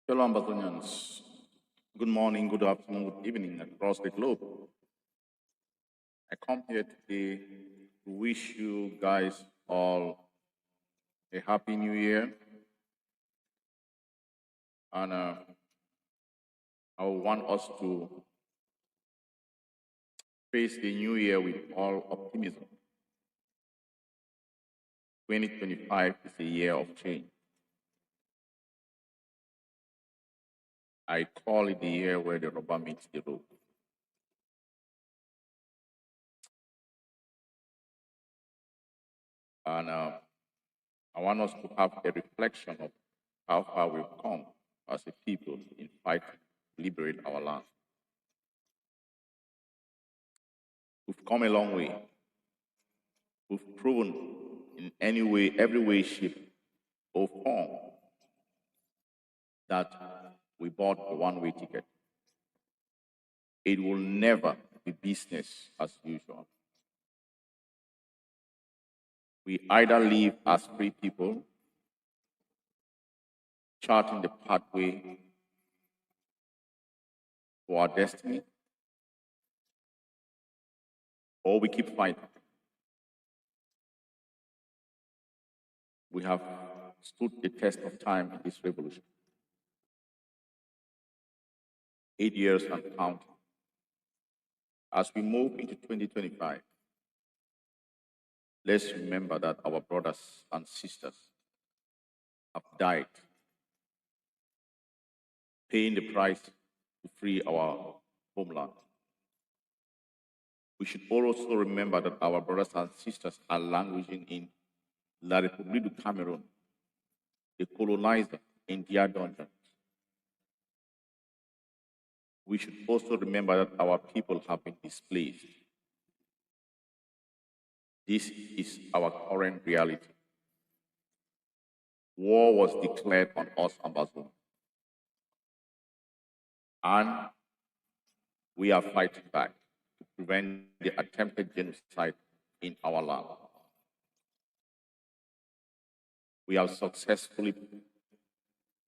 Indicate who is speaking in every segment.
Speaker 1: Fellow Ambazonians, good morning, good afternoon, good evening across the globe. I come here today to wish you guys all a happy new year. And I want us to face the new year with all optimism. 2025 is a year of change. I call it the year where the rubber meets the road. And I want us to have a reflection of how far we've come as a people in fighting to liberate our land. We've come a long way. We've proven in any way, every way, shape, or form that we bought a one-way ticket. It will never be business as usual. We either live as free people, charting the pathway to our destiny, or we keep fighting. We have stood the test of time in this revolution. 8 years and counting. As we move into 2025, let's remember that our brothers and sisters have died, paying the price to free our homeland. We should also remember that our brothers and sisters are languishing in La République du Cameroon, the colonizer in their dungeons. We should also remember that our people have been displaced. This is our current reality. War was declared on us, Amazon. And we are fighting back to prevent the attempted genocide in our land. We have successfully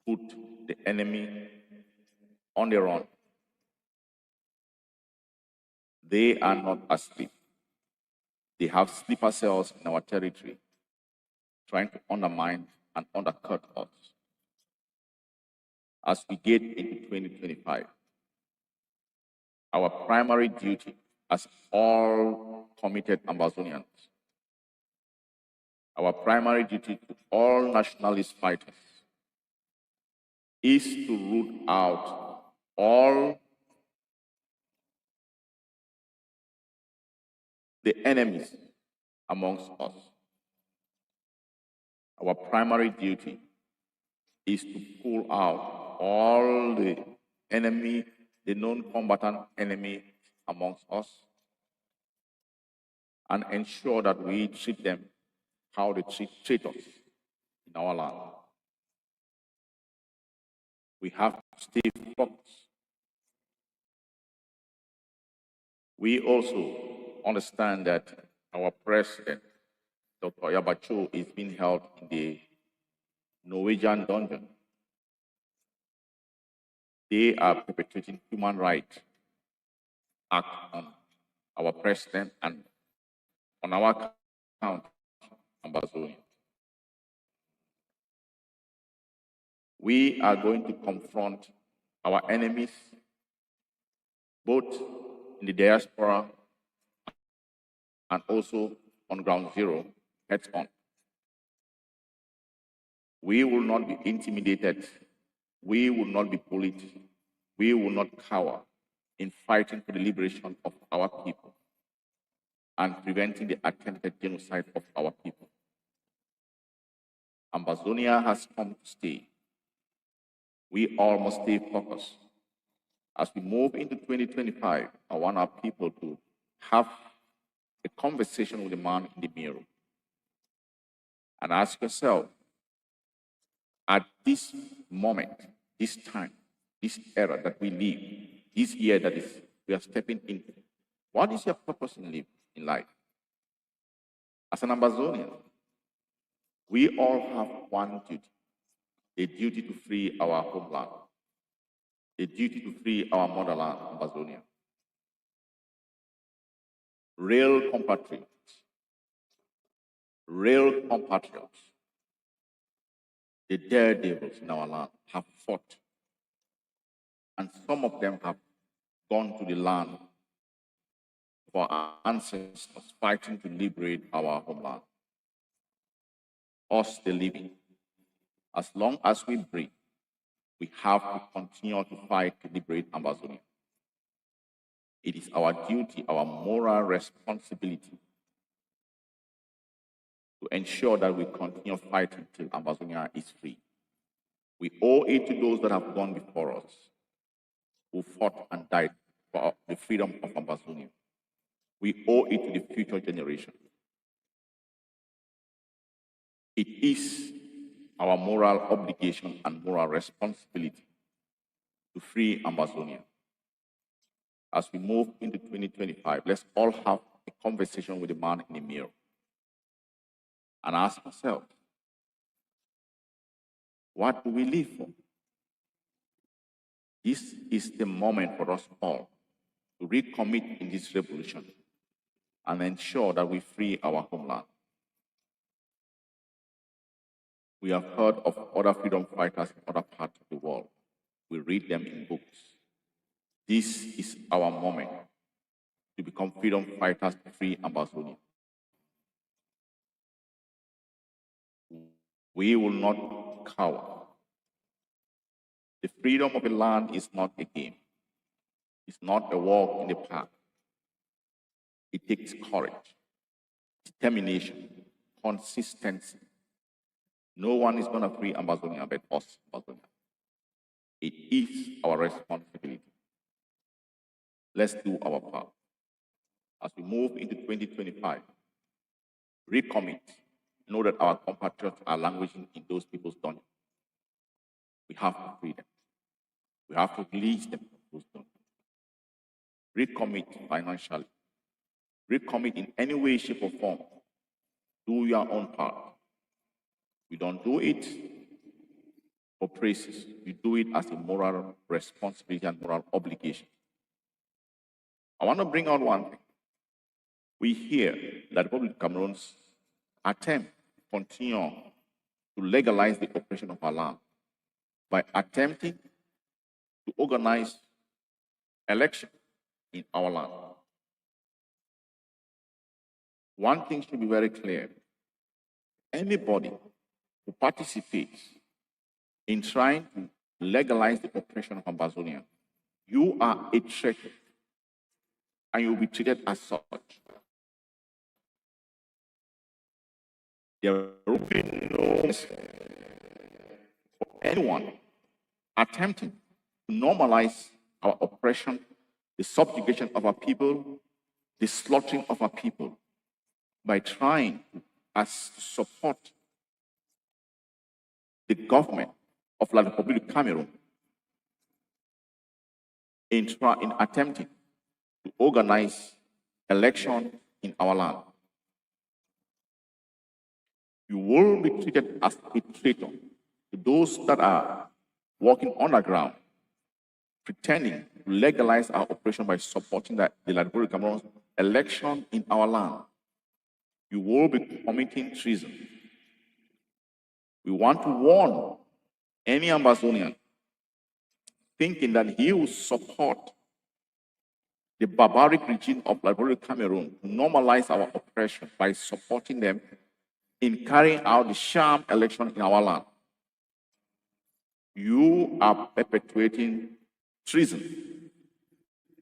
Speaker 1: put the enemy on the run. They are not asleep. They have sleeper cells in our territory, trying to undermine and undercut us. As we get into 2025, our primary duty as all committed Ambazonians, our primary duty to all nationalist fighters is to root out all the enemies amongst us. Our primary duty is to pull out all the enemy, the non-combatant enemy amongst us, and ensure that we treat them how they treat us in our land. We have to stay focused. We also understand that our president, Dr. Yabacho, is being held in the Norwegian dungeon. They are perpetrating human rights act on our president and on our country, Ambazonia. We are going to confront our enemies, both in the diaspora and also on ground zero, heads on. We will not be intimidated. We will not be bullied. We will not cower in fighting for the liberation of our people and preventing the attempted genocide of our people. Ambazonia has come to stay. We all must stay focused. As we move into 2025, I want our people to have a conversation with the man in the mirror and ask yourself, at this moment, this time, this era that we live, this year that we are stepping into, what is your purpose in life? As an Ambazonian, we all have one duty, a duty to free our homeland. a duty to free our motherland, Amazonia. Real compatriots, the daredevils in our land have fought, and some of them have gone to the land of our ancestors fighting to liberate our homeland. Us, the living, as long as we breathe, we have to continue to fight to liberate Amazonia. It is our duty, our moral responsibility to ensure that we continue fighting till Amazonia is free. We owe it to those that have gone before us, who fought and died for the freedom of Amazonia. We owe it to the future generation. It is our moral obligation and moral responsibility to free Amazonia. As we move into 2025, let's all have a conversation with the man in the mirror and ask ourselves, what do we live for? This is the moment for us all to recommit in this revolution and ensure that we free our homeland. We have heard of other freedom fighters in other parts of the world. We read them in books. This is our moment to become freedom fighters to free Amazonia. We will not cower. The freedom of a land is not a game. It's not a walk in the park. It takes courage, determination, consistency. No one is going to free Amazonia but us, Amazonia. It is our responsibility. Let's do our part. As we move into 2025, recommit. Know that our compatriots are languishing in those people's dungeons. We have to free them. We have to release them from those dungeons. Recommit financially. Recommit in any way, shape, or form. Do your own part. We don't do it for praises. We do it as a moral responsibility and moral obligation. I want to bring out one thing. We hear that the Republic of Cameroon's attempt to continue to legalize the operation of our land by attempting to organize election in our land. One thing should be very clear. Anybody who participates in trying to legalize the operation of Amazonia, you are a traitor and you will be treated as such. There will be no for anyone attempting to normalize our oppression, the subjugation of our people, the slaughtering of our people, by trying to support the government of La Republic of Cameroon in attempting to organize election in our land. You will be treated as a traitor to those that are working underground, pretending to legalize our operation by supporting the La Republic of Cameroon's election in our land. You will be committing treason. We want to warn any Amazonian thinking that he will support the barbaric regime of La Republic of Cameroon to normalize our oppression by supporting them in carrying out the sham election in our land. You are perpetuating treason,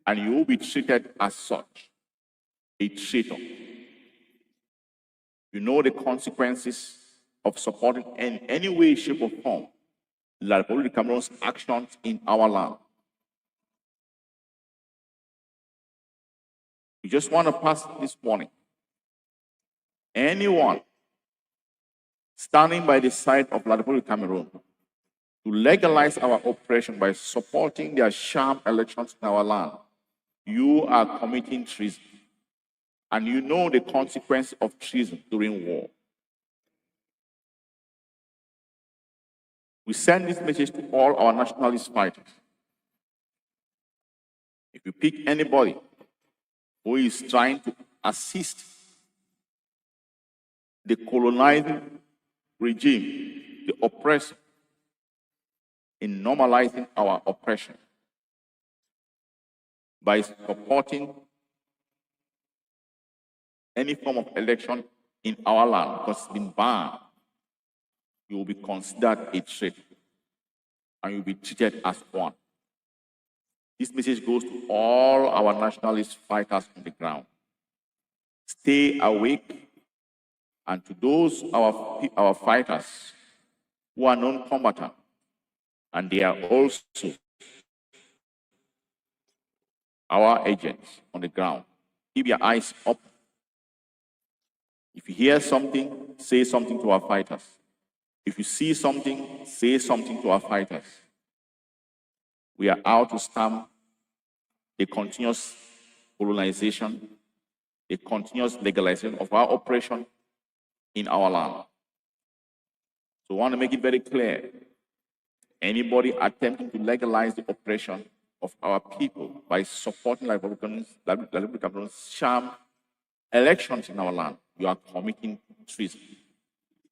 Speaker 1: and you will be treated as such, a traitor. You know the consequences of supporting in any way, shape, or form La Republic of Cameroon's actions in our land. We just want to pass this warning. Anyone standing by the side of La Republic of Cameroon to legalize our oppression by supporting their sham elections in our land, you are committing treason. And you know the consequence of treason during war. We send this message to all our nationalist fighters. you pick anybody who is trying to assist the colonizing regime, the oppressor, in normalizing our oppression by supporting any form of election in our land because it's been banned, you will be considered a traitor and you'll be treated as one. This message goes to all our nationalist fighters on the ground. Stay awake, and to those our fighters who are non-combatant, and they are also our agents on the ground, keep your eyes up. If you hear something, say something to our fighters. If you see something, say something to our fighters. We are out to stamp the continuous colonization, the continuous legalization of our oppression in our land. So I want to make it very clear. Anybody attempting to legalize the oppression of our people by supporting Republicans, sham elections in our land, you are committing treason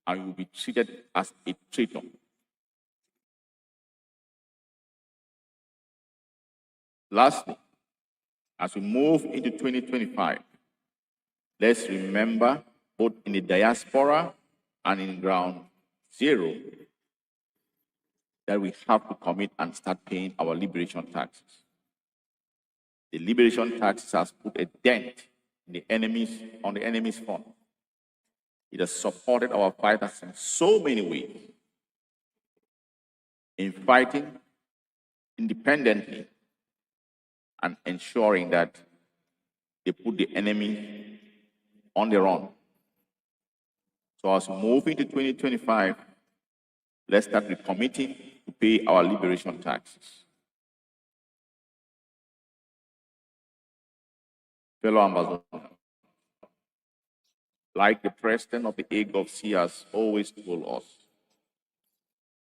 Speaker 1: and you will be treated as a traitor. Lastly, as we move into 2025, let's remember, both in the diaspora and in ground zero, that we have to commit and start paying our liberation taxes. The liberation taxes has put a dent in on the enemy's front. It has supported our fighters in so many ways in fighting independently and ensuring that they put the enemy on the run. So as we move into 2025, let's start recommitting to pay our liberation taxes. Fellow ambassadors, like the president of the AGOVC has always told us,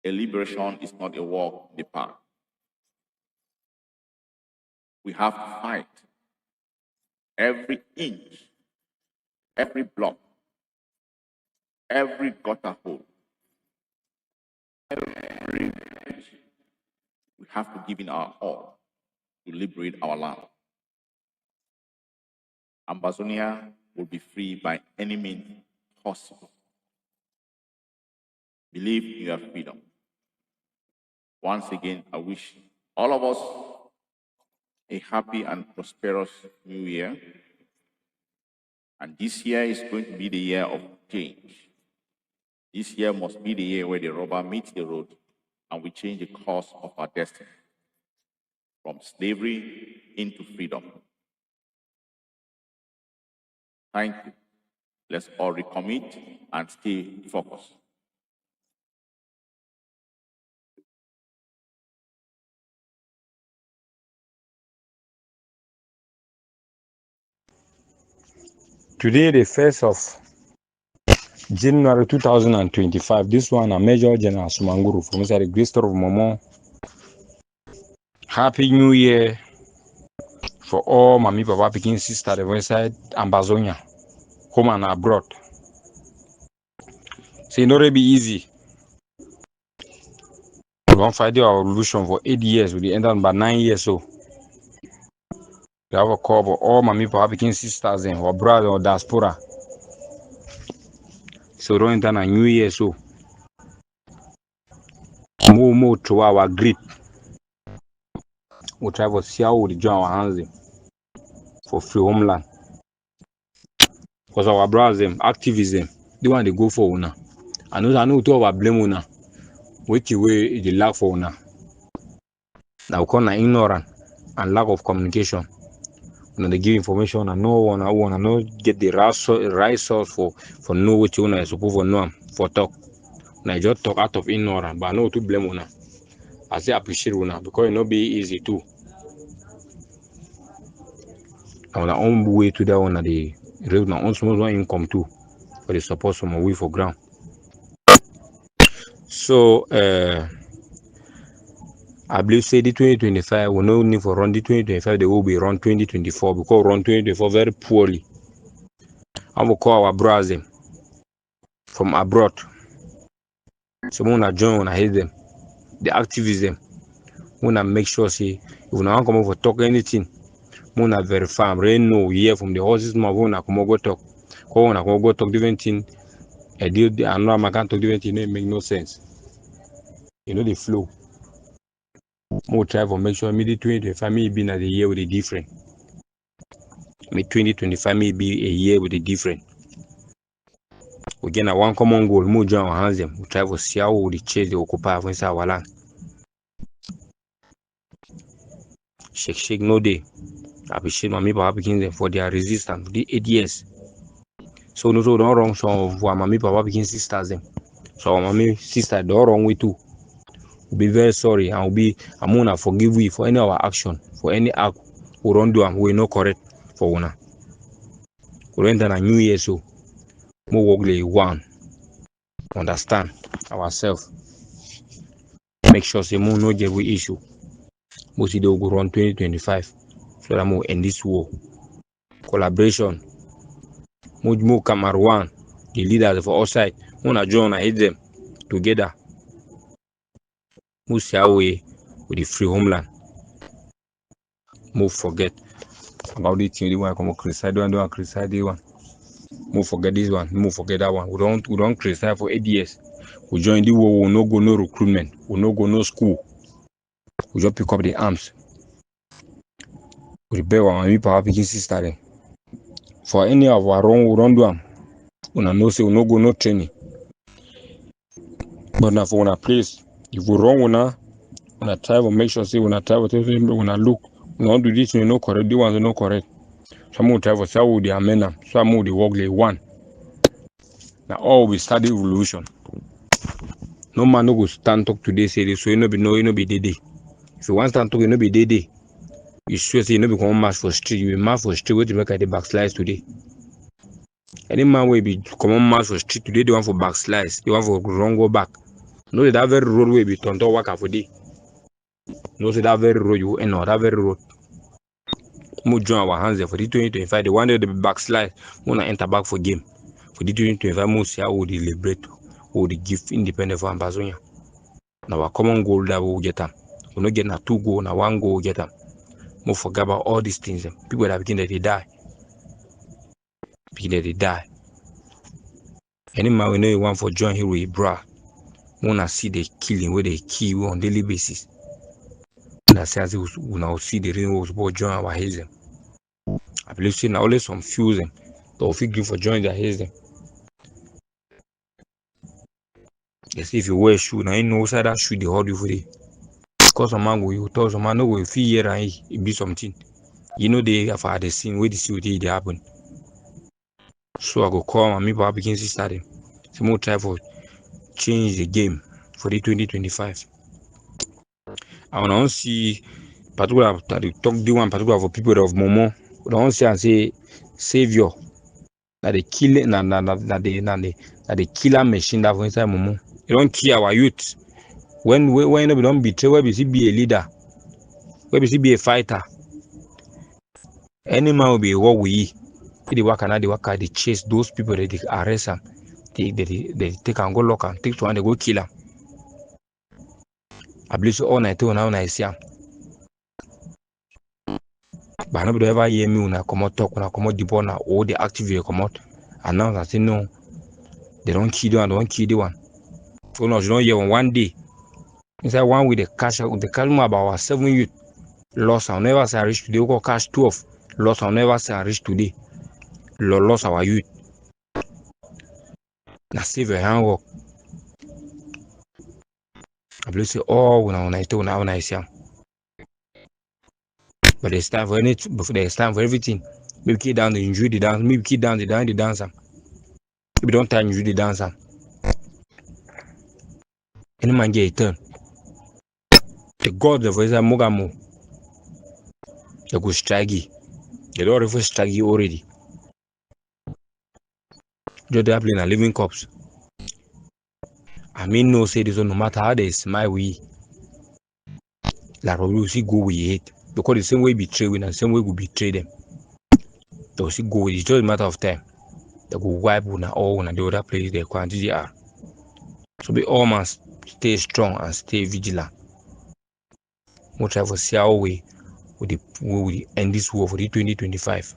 Speaker 1: a liberation is not a walk in the park. We have to fight every inch, every block, every gutter hole, every inch. We have to give in our all to liberate our land. Ambazonia will be free by any means possible. Believe in your freedom. Once again, I wish all of us a happy and prosperous new year. And this year is going to be the year of change. This year must be the year where the rubber meets the road and we change the course of our destiny from slavery into freedom. Thank you. Let's all recommit and stay focused.
Speaker 2: Today, the 1st of January 2025, this one, a Major General Sumanguru from the Great Store of Momo. Happy New Year for all Mami Papa Pekin sister the inside Ambazonia, home and abroad. So, it not be easy. We don't fight our revolution for 8 years, we end up by 9 years. So, we have a call for all Mami Papa Pekin sisters and our brother or diaspora. So, don't enter a new year. So, more to our grit. We try to see how we join our hands for free homeland. Because our brothers, activism, they want to go for una. I know to our blame una. Which way the lack for una. Now, because ignorant and lack of communication. When they give information and no one no get the right source for know what you is supposed to know for talk. Now just talk out of ignorance, but I know to blame una. I say appreciate una because it not be easy too. On our own way to that one, the raise my own small income too, for the support from away for ground. So I believe say the 2025 will no need for run the 2025, they will be run 2024 because run 2024 very poorly. I will call our brothers from abroad. So when I join, when I hate them, the activism, when I make sure say if we not come over talk anything, when I verify, rain no hear from the horses mouth when I come go talk. Because when I come go talk different thing, I know I can't talk different thing, it make no sense. You know the flow. More try for make sure me the 2025 me be na the year with a different. Me 2025 may be a year with a different. We get one common goal, more join our hands them. We try to see how we chase the occupy inside our land. Shake no day. I appreciate my papa begin them for their resistance for the 8 years. So no so don't wrong some of our mommy papa begin sisters them. So our mommy sister don't wrong with too. We'll be very sorry and I'm gonna forgive we for any of our action, for any act we don't do and we no correct for one. We enter a new year so more work like one. Understand ourselves. Make sure say more no get we issue. Most of them will go run 2025 so that more end this war. Collaboration. More Cameroon, the leaders for outside, wanna join and hit them together. Most away with the free homeland. More forget about the thing they want to come criticize don't criticize the one. More forget this one, more forget that one. We don't criticize for 8 years. We join the war, we no go no recruitment, we no go no school. We just pick up the arms. We rebel and we power picking sister them. For any of our wrong, we don't do them. We no say we no go no training. But now for una place, if we wrong una try to make sure say una try to una look, una do this one no correct, the ones no correct. Some will try to say how they amend them, some will they work like one. Now all we start the revolution. No man no go stand talk today say this, so you no be day. If you want stand talk, you no be day. You sure say you no be come march for street, you be march for street, what to make the backslides today. Any man will be come on march for street today, they want for backslides, they want for wrong go back. No, that very road will be turned to work for day. No, say that very road you end on that very road. More join our hands there for the 2025. The one that the backslide, wanna enter back for game. For the 2025, more see how we deliberate, we give independent for Ambazonia. Now our common goal that we will get them. We not get na 2 goal, na 1 goal get them. More forget about all these things. People that begin that they die. Begin that they die. Any man we know you want for join here with bra. Wanna see the killing where they kill on daily basis. That says we now see the reason was about join our hazen. I believe see now only some few them that will feel for join their hazen. They say if you wear shoe, now you know side that shoe they hold you for it. Because some man will tell some man no will feel here and it be something. You know they have had the scene where the see what they happen. So I go call my people begin to start them. So more try for change the game for the 2025. I wanna see particular that they talk the one particular for people of Momo. We don't see and say savior. That the killing that the killer machine that for inside Momo. You don't kill our youth. When we don't betray, where we see be a leader, where we see be a fighter. Any man will be what we the work and the worker they chase those people that they arrest them. They take and go lock and take to and they go kill them. I believe so all night now I see them. But nobody ever hear me when I come out talk, when I come out the ball now, all the active come out. And now I say no, they don't kill the one, they don't kill the one. So no, you don't hear one day. Inside one with the cash about 7 youth lost. I'll never say I reach today. We got cash 12 lost. I'll never say I reach today. Lost our youth. Now save your handwork. I believe say all when I see them. But there's time for anything. There's time for everything. Maybe keep down the injury the dance. Maybe keep down the dancer. Maybe don't time injury the dancer. Any man get a turn. The gods of Israel Mogamo. They go strike you. They don't even strike you already. Just they are playing a living corpse. I mean no say this one no matter how they smile we. Like we see go with it because the same way betray we, and the same way we betray them. They will see go. It's just a matter of time. They go wipe una all una the other place they quantity are. So we all must stay strong and stay vigilant. We'll try to see how we will end this war for the 2025.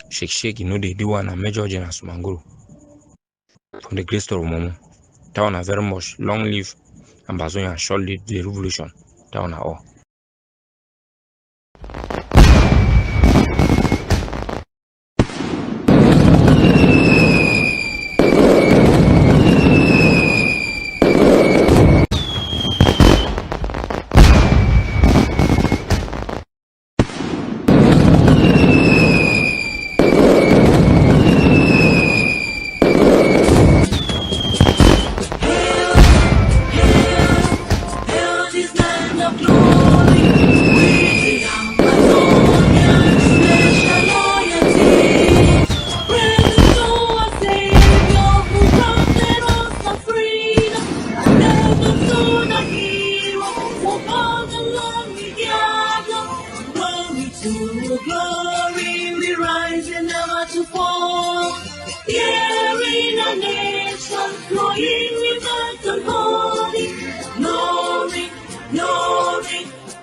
Speaker 2: Shake, you know they do one a Major General Sumanguru from the Great Store of Momo. That one very much long live Ambazonia and short live the revolution. That one all.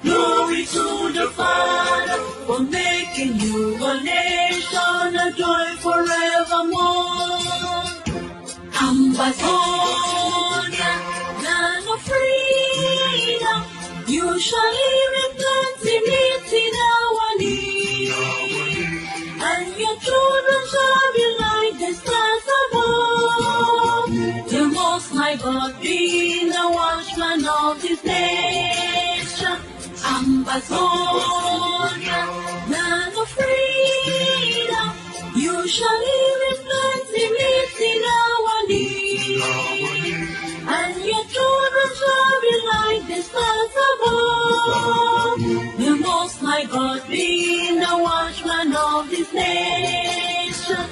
Speaker 3: Glory to the Father for making you a nation, a joy forevermore. Ambazonia, land of freedom, you shall live in plenty, meeting our need, and your children shall be like the stars above. The Most High God being the watchman of this nation. Ambazonia, land of freedom, you shall live in plenty, meeting our need, and your children shall be like the stars above. The Most High God being the watchman of this nation.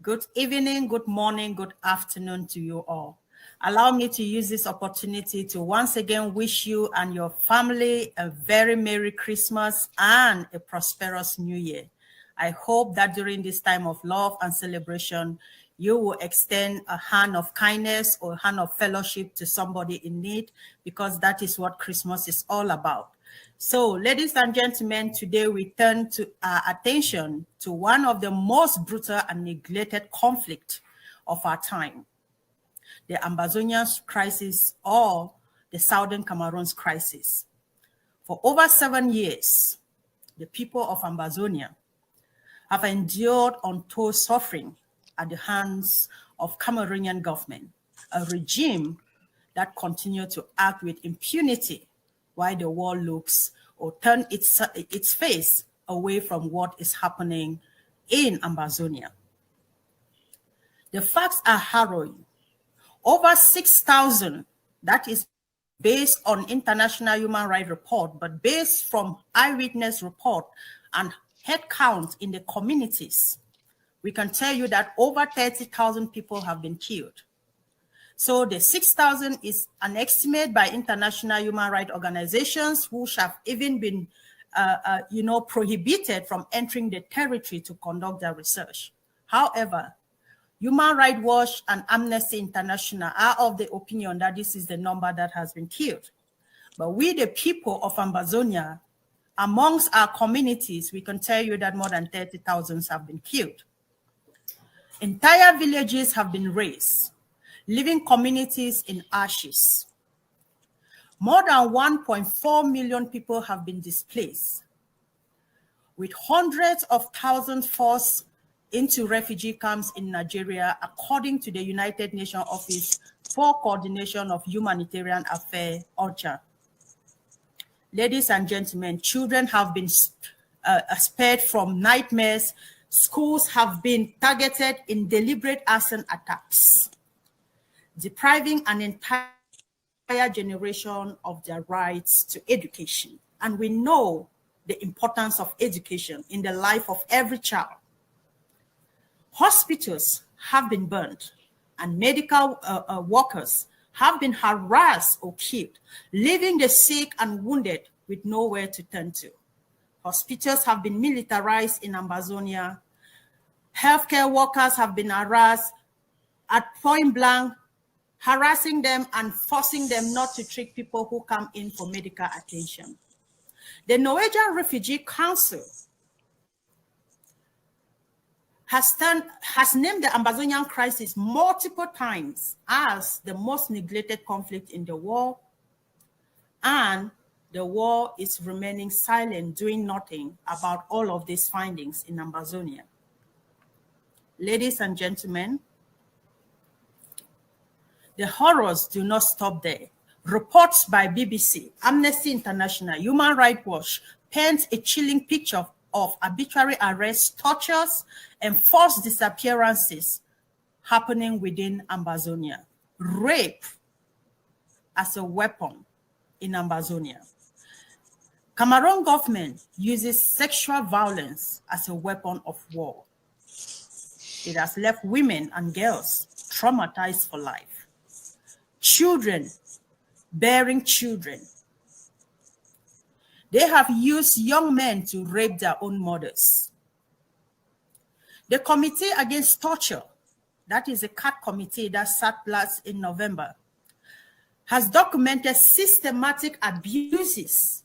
Speaker 4: Good evening, good morning, good afternoon to you all. Allow me to use this opportunity to once again wish you and your family a very Merry Christmas and a prosperous New Year. I hope that during this time of love and celebration, you will extend a hand of kindness or a hand of fellowship to somebody in need, because that is what Christmas is all about. So, ladies and gentlemen, today we turn to our attention to one of the most brutal and neglected conflict of our time, the Ambazonian crisis, or the Southern Cameroon's crisis. For over 7 years, the people of Ambazonia have endured untold suffering at the hands of Cameroonian government, a regime that continues to act with impunity while the world looks or turn its face away from what is happening in Ambazonia. The facts are harrowing. Over 6,000, that is based on international human rights report, but based from eyewitness report and head count in the communities, we can tell you that over 30,000 people have been killed. So the 6,000 is an estimate by international human rights organizations who have even been, prohibited from entering the territory to conduct their research. However, Human Rights Watch and Amnesty International are of the opinion that this is the number that has been killed. But we, the people of Ambazonia, amongst our communities, we can tell you that more than 30,000 have been killed. Entire villages have been razed, leaving communities in ashes. More than 1.4 million people have been displaced, with hundreds of thousands forced into refugee camps in Nigeria, according to the United Nations Office for Coordination of Humanitarian Affairs, OCHA. Ladies and gentlemen, children have been spared from nightmares. Schools have been targeted in deliberate arson attacks, depriving an entire generation of their rights to education. And we know the importance of education in the life of every child. Hospitals have been burned, and medical workers have been harassed or killed, leaving the sick and wounded with nowhere to turn to. Hospitals have been militarized in Ambazonia. Healthcare workers have been harassed at point blank, harassing them and forcing them not to treat people who come in for medical attention. The Norwegian Refugee Council has named the Ambazonian crisis multiple times as the most neglected conflict in the world, and the war is remaining silent, doing nothing about all of these findings in Ambazonia. Ladies and gentlemen, the horrors do not stop there. Reports by BBC, Amnesty International, Human Rights Watch paint a chilling picture of arbitrary arrests, tortures, and forced disappearances happening within Ambazonia. Rape as a weapon in Ambazonia. Cameroon government uses sexual violence as a weapon of war. It has left women and girls traumatized for life. Children bearing children. They have used young men to rape their own mothers. The Committee Against Torture, that is a CAT committee that sat last in November, has documented systematic abuses,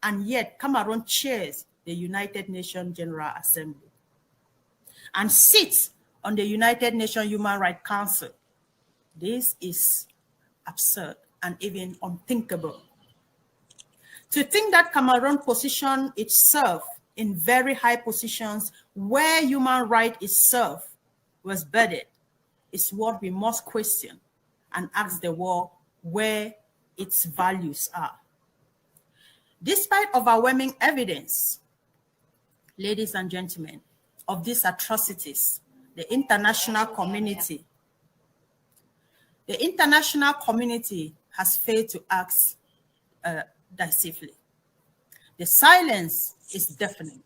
Speaker 4: and yet Cameroon chairs the United Nations General Assembly and sits on the United Nations Human Rights Council. This is absurd and even unthinkable. To think that Cameroon positioned itself in very high positions where human rights itself was burdened is what we must question and ask the world where its values are. Despite overwhelming evidence, ladies and gentlemen, of these atrocities, the international community has failed to act decisively. The silence is deafening.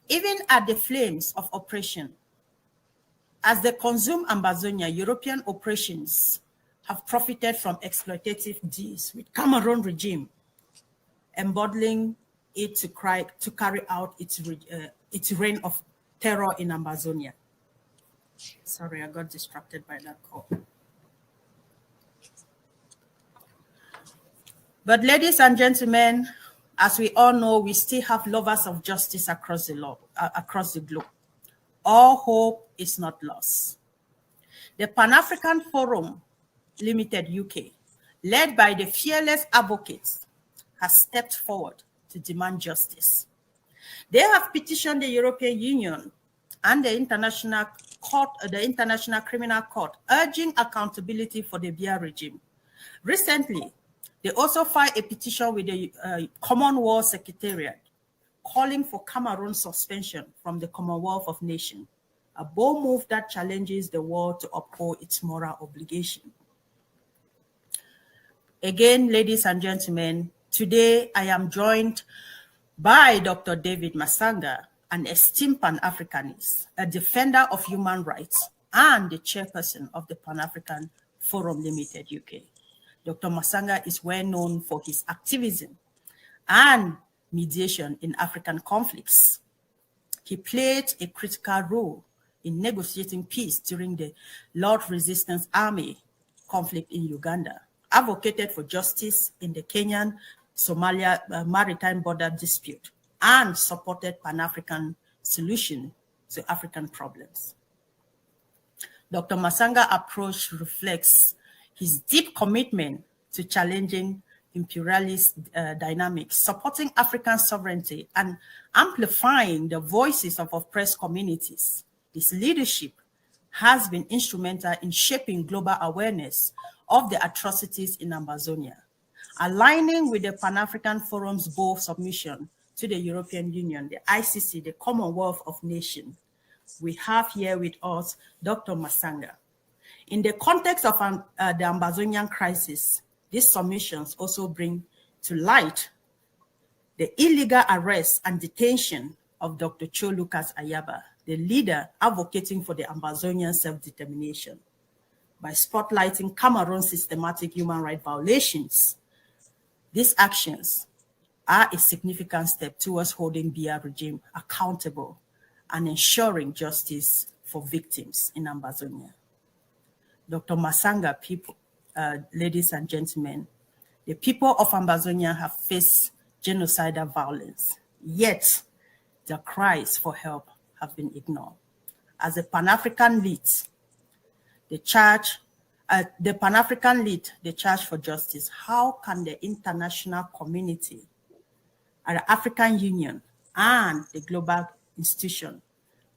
Speaker 4: Even at the flames of oppression, as they consume Ambazonia, European operations have profited from exploitative deals with Cameroon regime, embodying it to carry out its reign of terror in Ambazonia. Sorry, I got distracted by that call. But ladies and gentlemen, as we all know, we still have lovers of justice across the globe. All hope is not lost. The Pan-African Forum Limited UK, led by the fearless advocates, has stepped forward to demand justice. They have petitioned the European Union and the International Criminal Court, urging accountability for the BIYA regime. Recently, they also filed a petition with the Commonwealth Secretariat, calling for Cameroon's suspension from the Commonwealth of Nations. a bold move that challenges the world to uphold its moral obligation. Again, ladies and gentlemen, today I am joined by Dr. David Masanga, an esteemed Pan-Africanist, a defender of human rights, and the chairperson of the Pan-African Forum Limited UK. Dr. Masanga is well known for his activism and mediation in African conflicts. He played a critical role in negotiating peace during the Lord Resistance Army conflict in Uganda, advocated for justice in the Kenyan-Somalia maritime border dispute, and supported Pan-African solution to African problems. Dr. Masanga's approach reflects his deep commitment to challenging imperialist dynamics, supporting African sovereignty, and amplifying the voices of oppressed communities. His leadership has been instrumental in shaping global awareness of the atrocities in Amazonia, aligning with the Pan-African Forum's bold submission to the European Union, the ICC, the Commonwealth of Nations. We have here with us Dr. Masanga. In the context of the Amazonian crisis, these submissions also bring to light the illegal arrest and detention of Dr. Cho Lucas Ayaba, the leader advocating for the Amazonian self-determination. By spotlighting Cameroon's systematic human rights violations, these actions are a significant step towards holding BIYA regime accountable and ensuring justice for victims in Amazonia. Dr. Masanga, ladies and gentlemen, the people of Amazonia have faced genocidal violence, yet their cries for help have been ignored. As a Pan-African lead, the charge for justice, how can the international community, the African Union, and the global institution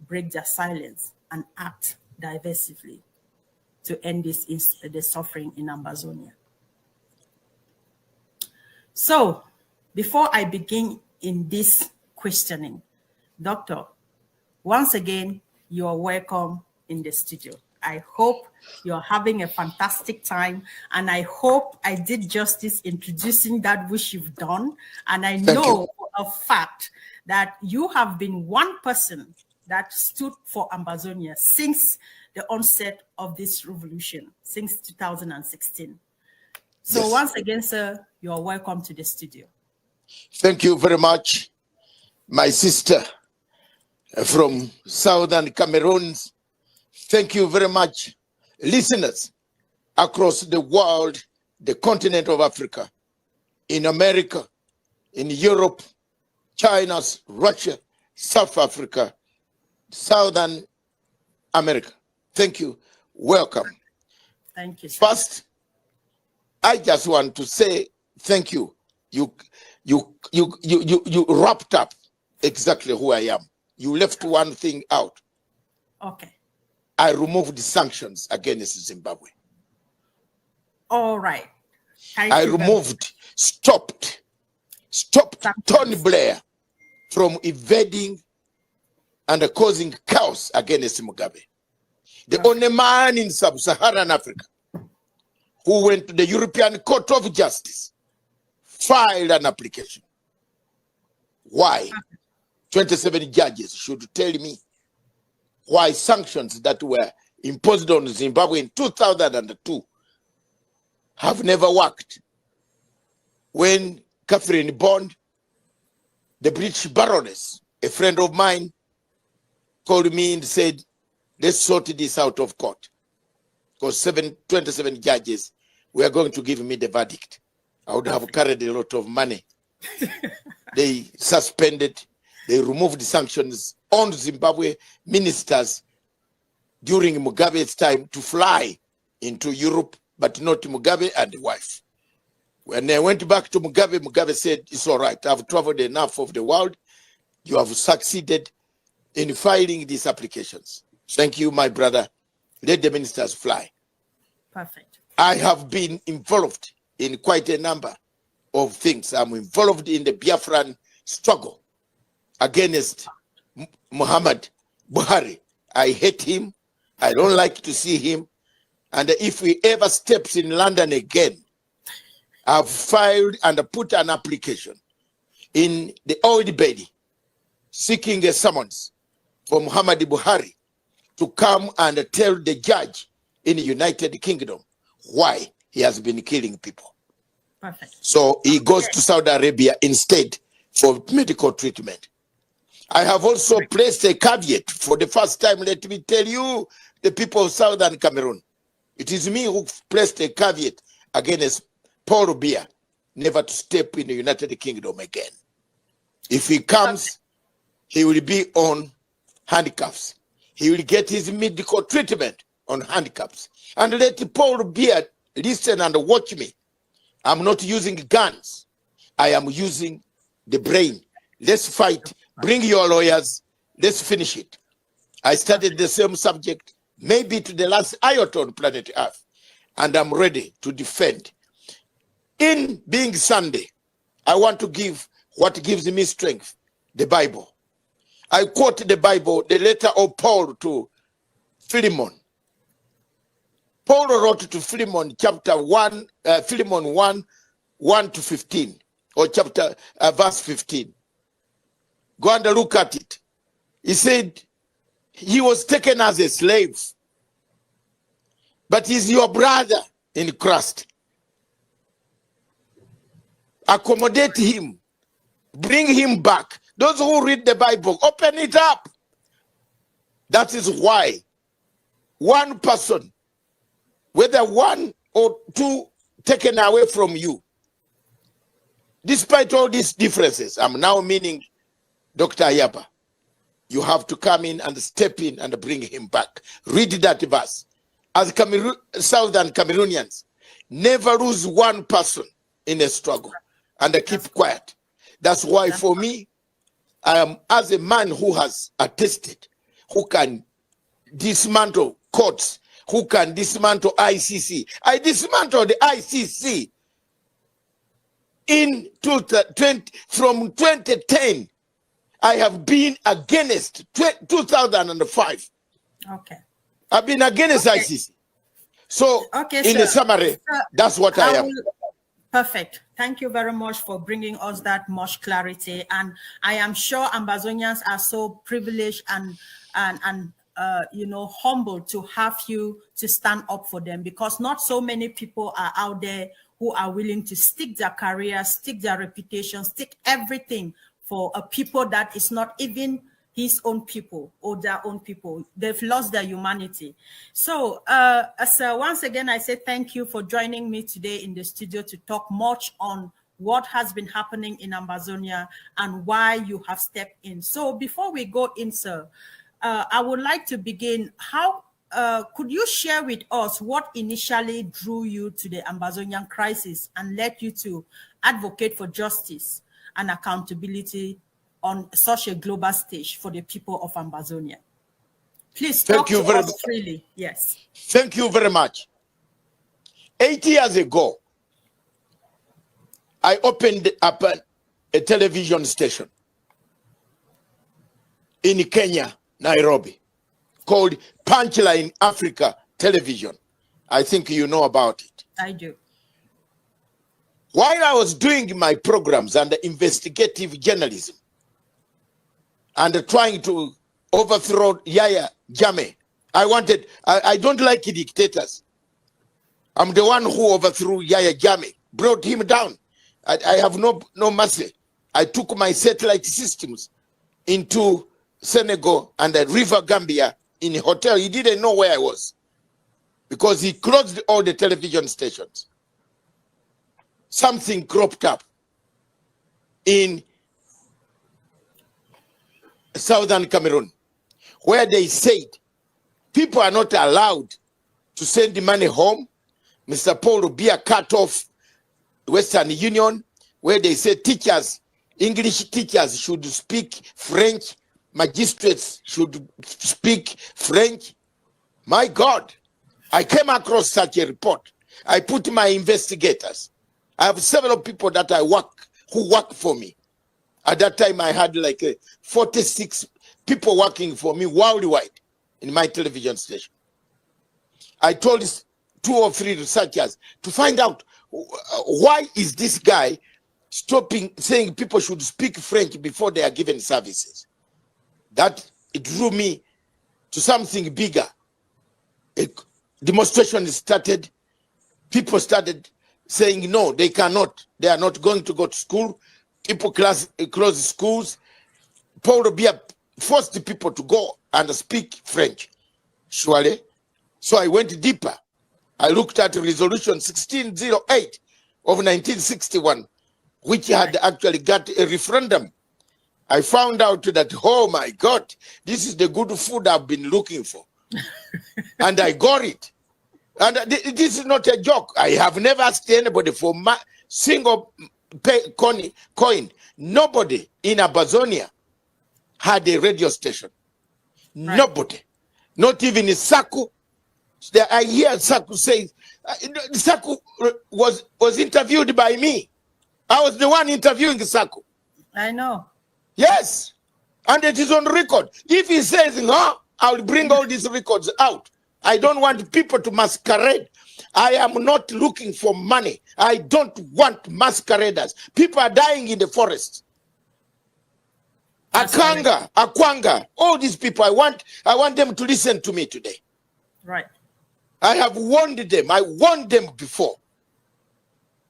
Speaker 4: break their silence and act diversively to end the suffering in Amazonia? So, before I begin in this questioning, Doctor, once again, you are welcome in the studio. I hope you're having a fantastic time, and I hope I did justice introducing that which you've done. And I know for a fact that you have been one person that stood for Amazonia since the onset of this revolution, since 2016. So yes. Once again, sir, you're welcome to the studio.
Speaker 5: Thank you very much, my sister from Southern Cameroon. Thank you very much, listeners across the world, the continent of Africa, in America, in Europe, China, Russia, South Africa, Southern America. Thank you. Welcome.
Speaker 4: Thank you, sir.
Speaker 5: First, I just want to say thank you. You wrapped up exactly who I am. You left one thing out.
Speaker 4: Okay.
Speaker 5: I removed the sanctions against Zimbabwe.
Speaker 4: All right.
Speaker 5: I removed, stopped Tony Blair from evading and causing chaos against Mugabe. The only man in sub-Saharan Africa who went to the European Court of Justice, filed an application. Why? 27 judges should tell me why sanctions that were imposed on Zimbabwe in 2002 have never worked. When Catherine Bond, the British Baroness, a friend of mine, called me and said, let's sort this out of court. Because 27 judges were going to give me the verdict. I would have carried a lot of money. They suspended, they removed the sanctions on Zimbabwe ministers during Mugabe's time to fly into Europe, but not Mugabe and the wife. When they went back to Mugabe, Mugabe said, it's all right, I've traveled enough of the world. You have succeeded in filing these applications. Thank you, my brother. Let the ministers fly.
Speaker 4: Perfect.
Speaker 5: I have been involved in quite a number of things. I'm involved in the Biafran struggle against Muhammad Buhari I hate him. I don't like to see him. And if he ever steps in London again, I've filed and put an application in the old body seeking a summons for Muhammad Buhari to come and tell the judge in the United Kingdom why he has been killing people.
Speaker 4: Perfect.
Speaker 5: So he goes to Saudi Arabia instead for medical treatment. I have also placed a caveat for the first time. Let me tell you, the people of Southern Cameroon, it is me who placed a caveat against Paul Biya never to step in the United Kingdom again. If he comes, he will be on handcuffs. He will get his medical treatment on handcuffs. And let Paul Biya listen and watch me. I'm not using guns. I am using the brain. Let's fight. Bring your lawyers. Let's finish it. I studied the same subject, maybe to the last iota on planet Earth, and I'm ready to defend. In being Sunday, I want to give what gives me strength, the Bible. I quote the Bible, the letter of Paul to Philemon. Paul wrote to Philemon, chapter 1, Philemon 1, 1 to 15, or chapter, verse 15. Go and look at it. He said, he was taken as a slave, but he's your brother in Christ. Accommodate him. Bring him back. Those who read the Bible, open it up. That is why one person, whether one or two taken away from you, despite all these differences, I'm now meaning Dr. Ayaba, you have to come in and step in and bring him back. Read that verse. As Southern Cameroonians, never lose one person in a struggle and keep quiet. That's why for me, I am as a man who has attested, who can dismantle courts, who can dismantle ICC. I dismantled the ICC in from 2010. I have been against 2005.
Speaker 4: Okay.
Speaker 5: I've been against ICC. So, in the summary, that's what I am.
Speaker 4: Perfect. Thank you very much for bringing us that much clarity. And I am sure Ambazonians are so privileged and you know, humbled to have you to stand up for them, because not so many people are out there who are willing to stick their career, stick their reputation, stick everything for a people that is not even his own people or their own people. They've lost their humanity. So once again, I say thank you for joining me today in the studio to talk much on what has been happening in Ambazonia and why you have stepped in. So before we go in, sir, I would like to begin. How could you share with us what initially drew you to the Ambazonian crisis and led you to advocate for justice and accountability on such a global stage for the people of Ambazonia? Please talk to us freely. Yes.
Speaker 5: Thank you very much. 8 years ago, I opened up a television station in Kenya, Nairobi, called Punchline Africa Television. I think you know about it.
Speaker 4: I do.
Speaker 5: While I was doing my programs and investigative journalism and trying to overthrow Yahya Jammeh, I don't like dictators. I'm the one who overthrew Yahya Jammeh, brought him down. I have no mercy. I took my satellite systems into Senegal and the River Gambia in a hotel. He didn't know where I was because he closed all the television stations. Something cropped up in Southern Cameroon where they said people are not allowed to send the money home. Mr. Paul Biya cut off Western Union, where they said teachers, English teachers should speak French, magistrates should speak French. My God, I came across such a report. I put my investigators. I have several people that who work for me. At that time, I had like 46 people working for me worldwide. in my television station. I told 2 or 3 researchers to find out why is this guy stopping saying people should speak French before they are given services. That it drew me to something bigger. A demonstration started. People started saying no, they cannot. They are not going to go to school. People close schools. Paul Biya forced the people to go and speak French. Surely. So I went deeper. I looked at resolution 1608 of 1961, which had actually got a referendum. I found out that, oh my God, this is the good food I've been looking for. And I got it. And this is not a joke. I have never asked anybody for my single coin. Nobody in Amazonia had a radio station. Right. Nobody. Not even Saku. I hear Saku say, Saku was interviewed by me. I was the one interviewing Saku.
Speaker 4: I know.
Speaker 5: Yes. And it is on record. If he says, no, I'll bring all these records out. I don't want people to masquerade. I am not looking for money. I don't want masqueraders. People are dying in the forest. Akwanga, all these people, I want them to listen to me today.
Speaker 4: Right.
Speaker 5: I have warned them. I warned them before.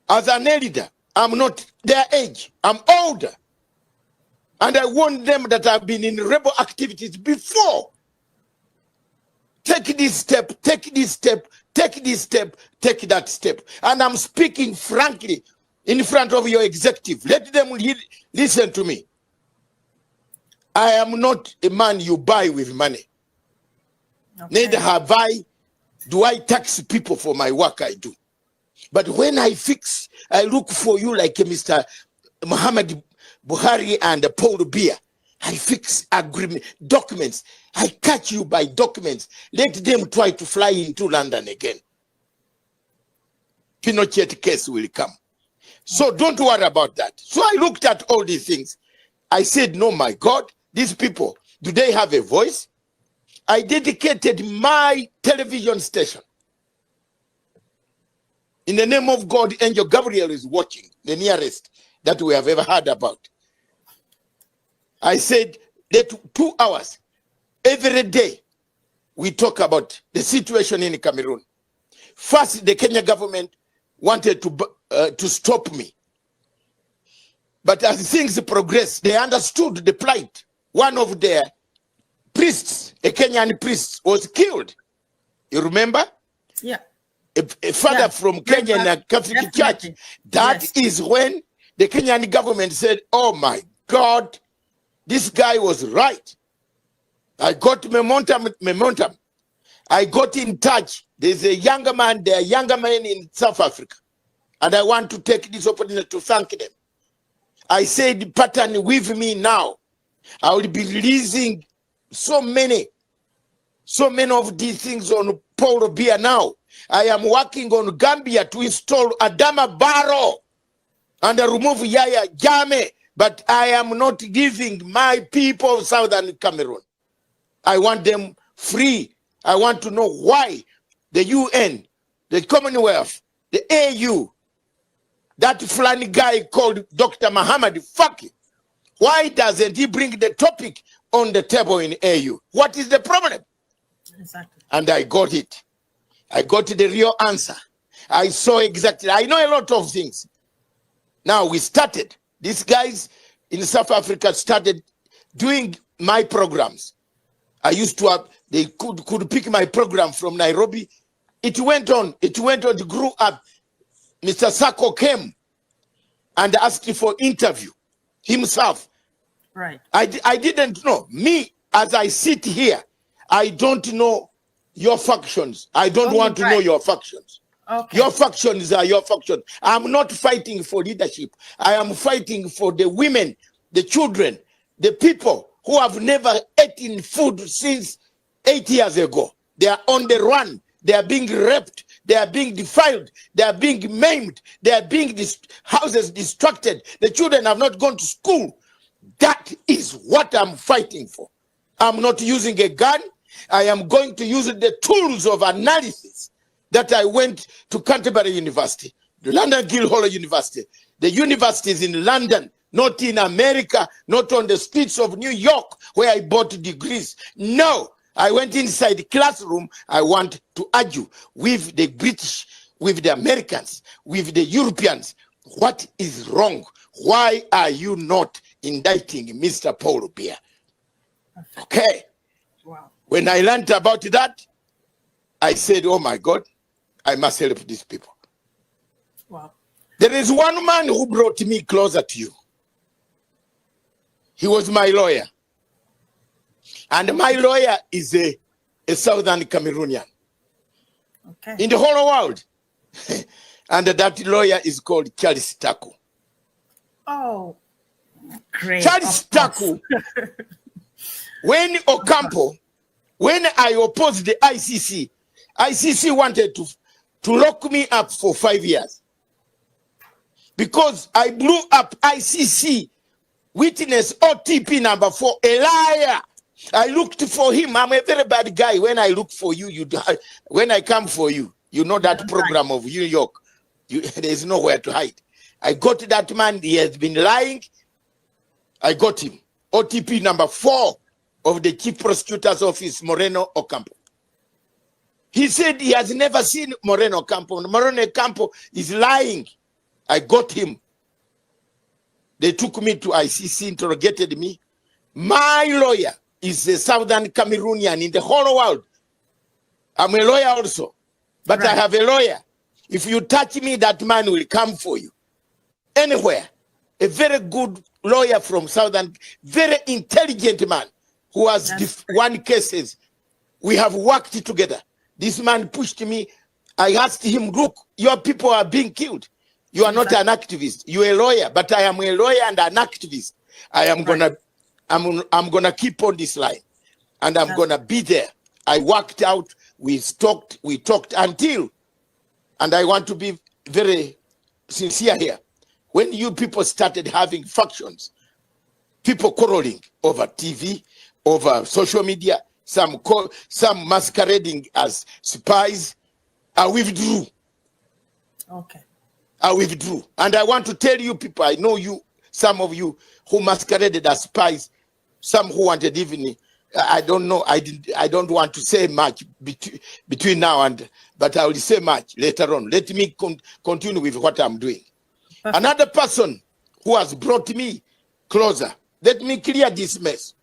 Speaker 5: As an elder, I'm not their age. I'm older. And I warned them that I've been in rebel activities before. Take this step, take this step, take this step, take that step. And I'm speaking frankly in front of your executive. Let them listen to me. I am not a man you buy with money. Okay. Neither do I tax people for my work I do. But when I look for you like Mr. Muhammad Buhari and Paul Biya. I fix agreement documents. I catch you by documents. Let them try to fly into London again. Pinochet case will come. So don't worry about that. So I looked at all these things. I said, no, my God, these people, do they have a voice? I dedicated my television station. In the name of God, Angel Gabriel is watching, the nearest that we have ever heard about. I said that 2 hours every day we talk about the situation in Cameroon. First, the Kenya government wanted to stop me. But as things progressed, they understood the plight. One of their priests, a Kenyan priest, was killed. You remember?
Speaker 4: Yeah.
Speaker 5: A father from Kenya in a Catholic church. That is when the Kenyan government said, oh my God, this guy was right. I got momentum. I got in touch. There's a younger man, there are younger men in South Africa. And I want to take this opportunity to thank them. I said, partner with me now. I will be releasing so many of these things on Paul Biya now. I am working on Gambia to install Adama Barrow and remove Yaya Jame. But I am not giving my people of Southern Cameroon. I want them free. I want to know why the UN, the Commonwealth, the AU, that flying guy called Dr. Muhammad Faki, why doesn't he bring the topic on the table in AU? What is the problem?
Speaker 4: Exactly.
Speaker 5: And I got it. I got the real answer. I saw exactly. I know a lot of things. Now we started. These guys in South Africa started doing my programs. I used to have, they could pick my program from Nairobi. It went on, it grew up. Mr. Sako came and asked for interview himself.
Speaker 4: Right.
Speaker 5: I didn't know. Me, as I sit here, I don't know your factions. I don't want to know your factions. Okay. Your factions are your factions. I'm not fighting for leadership. I am fighting for the women, the children, the people who have never eaten food since 8 years ago. They are on the run. They are being raped. They are being defiled. They are being maimed. They are being houses distracted. The children have not gone to school. That is what I'm fighting for. I'm not using a gun. I am going to use the tools of analysis that I went to Canterbury University, the London Guildhall University, the universities in London, not in America, not on the streets of New York, where I bought degrees. No, I went inside the classroom. I want to argue with the British, with the Americans, with the Europeans. What is wrong? Why are you not indicting Mr. Paul Biya? Okay.
Speaker 4: Wow.
Speaker 5: When I learned about that, I said, oh my God, I must help these people.
Speaker 4: Wow.
Speaker 5: There is one man who brought me closer to you. He was my lawyer. And my lawyer is a Southern Cameroonian.
Speaker 4: Okay.
Speaker 5: In the whole world. And that lawyer is called Charles Taku.
Speaker 4: Oh, great.
Speaker 5: Charles Taku, when Ocampo, when I opposed the ICC wanted to lock me up for 5 years. Because I blew up ICC witness OTP number 4, a liar. I looked for him. I'm a very bad guy. When I look for you, when I come for you, you know that program of New York, there's nowhere to hide. I got that man. He has been lying. I got him. OTP number 4 of the Chief Prosecutor's Office, Moreno Ocampo. He said he has never seen Moreno Ocampo. Moreno Ocampo is lying. I got him. They took me to ICC, interrogated me. My lawyer is a Southern Cameroonian in the whole world. I'm a lawyer also, but right. I have a lawyer. If you touch me, that man will come for you. Anywhere. A very good lawyer from Southern, very intelligent man who has won cases. We have worked together. This man pushed me. I asked him, look, your people are being killed. You are not an activist. You're a lawyer, but I am a lawyer and an activist. I am I'm gonna keep on this line, and I'm gonna be there. I worked out. We talked until, and I want to be very sincere here. When you people started having factions, people quarreling over TV, over social media, some masquerading as spies, I withdrew.
Speaker 4: Okay. I
Speaker 5: withdrew. And I want to tell you people, I know you, some of you who masqueraded as spies, some who wanted even, I don't know, I don't want to say much between now and, but I will say much later on. Let me continue with what I'm doing. Perfect. Another person who has brought me closer, let me clear this mess.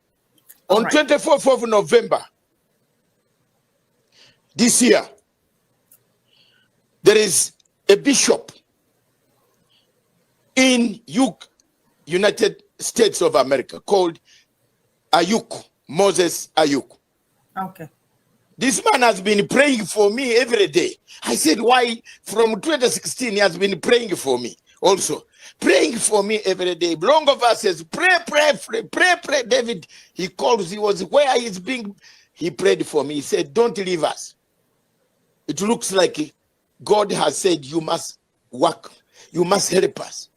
Speaker 5: On 24th of November this year, there is a bishop in United States of America called Ayuk, Moses Ayuk.
Speaker 4: Okay.
Speaker 5: This man has been praying for me every day. I said, why? From 2016, he has been praying for me also. Praying for me every day. Long of us says, pray. David, he calls, he was where he's being, he prayed for me. He said, don't leave us. It looks like God has said, you must work. You must help us.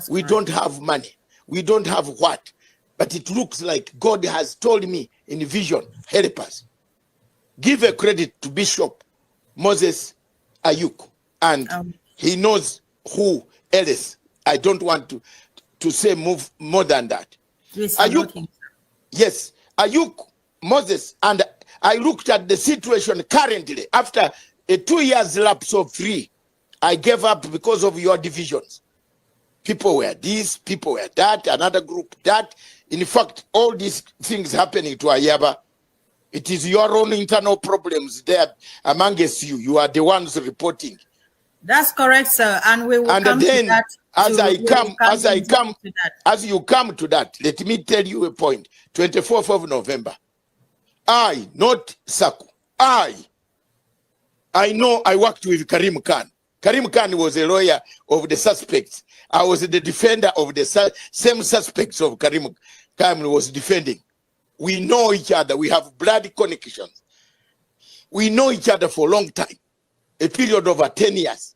Speaker 5: We don't have money. We don't have what? But it looks like God has told me in vision, help us. Give a credit to Bishop Moses Ayuk. And he knows who else. I don't want to say more than that.
Speaker 4: Yes,
Speaker 5: Ayuk, yes, Ayuk, Moses, and I looked at the situation currently. After a 2 years lapse of free, I gave up because of your divisions. People were this, people were that, another group that. In fact, all these things happening to Ayaba, it is your own internal problems there amongst you. You are the ones reporting.
Speaker 4: That's correct, sir. And we will come
Speaker 5: then,
Speaker 4: to that.
Speaker 5: As you come to that, let me tell you a point. 24th of November. I, not Saku, I know I worked with Karim Khan. Karim Khan was a lawyer of the suspects. I was the defender of the same suspects of Karim Khan was defending. We know each other. We have blood connections. We know each other for a long time, a period of over 10 years.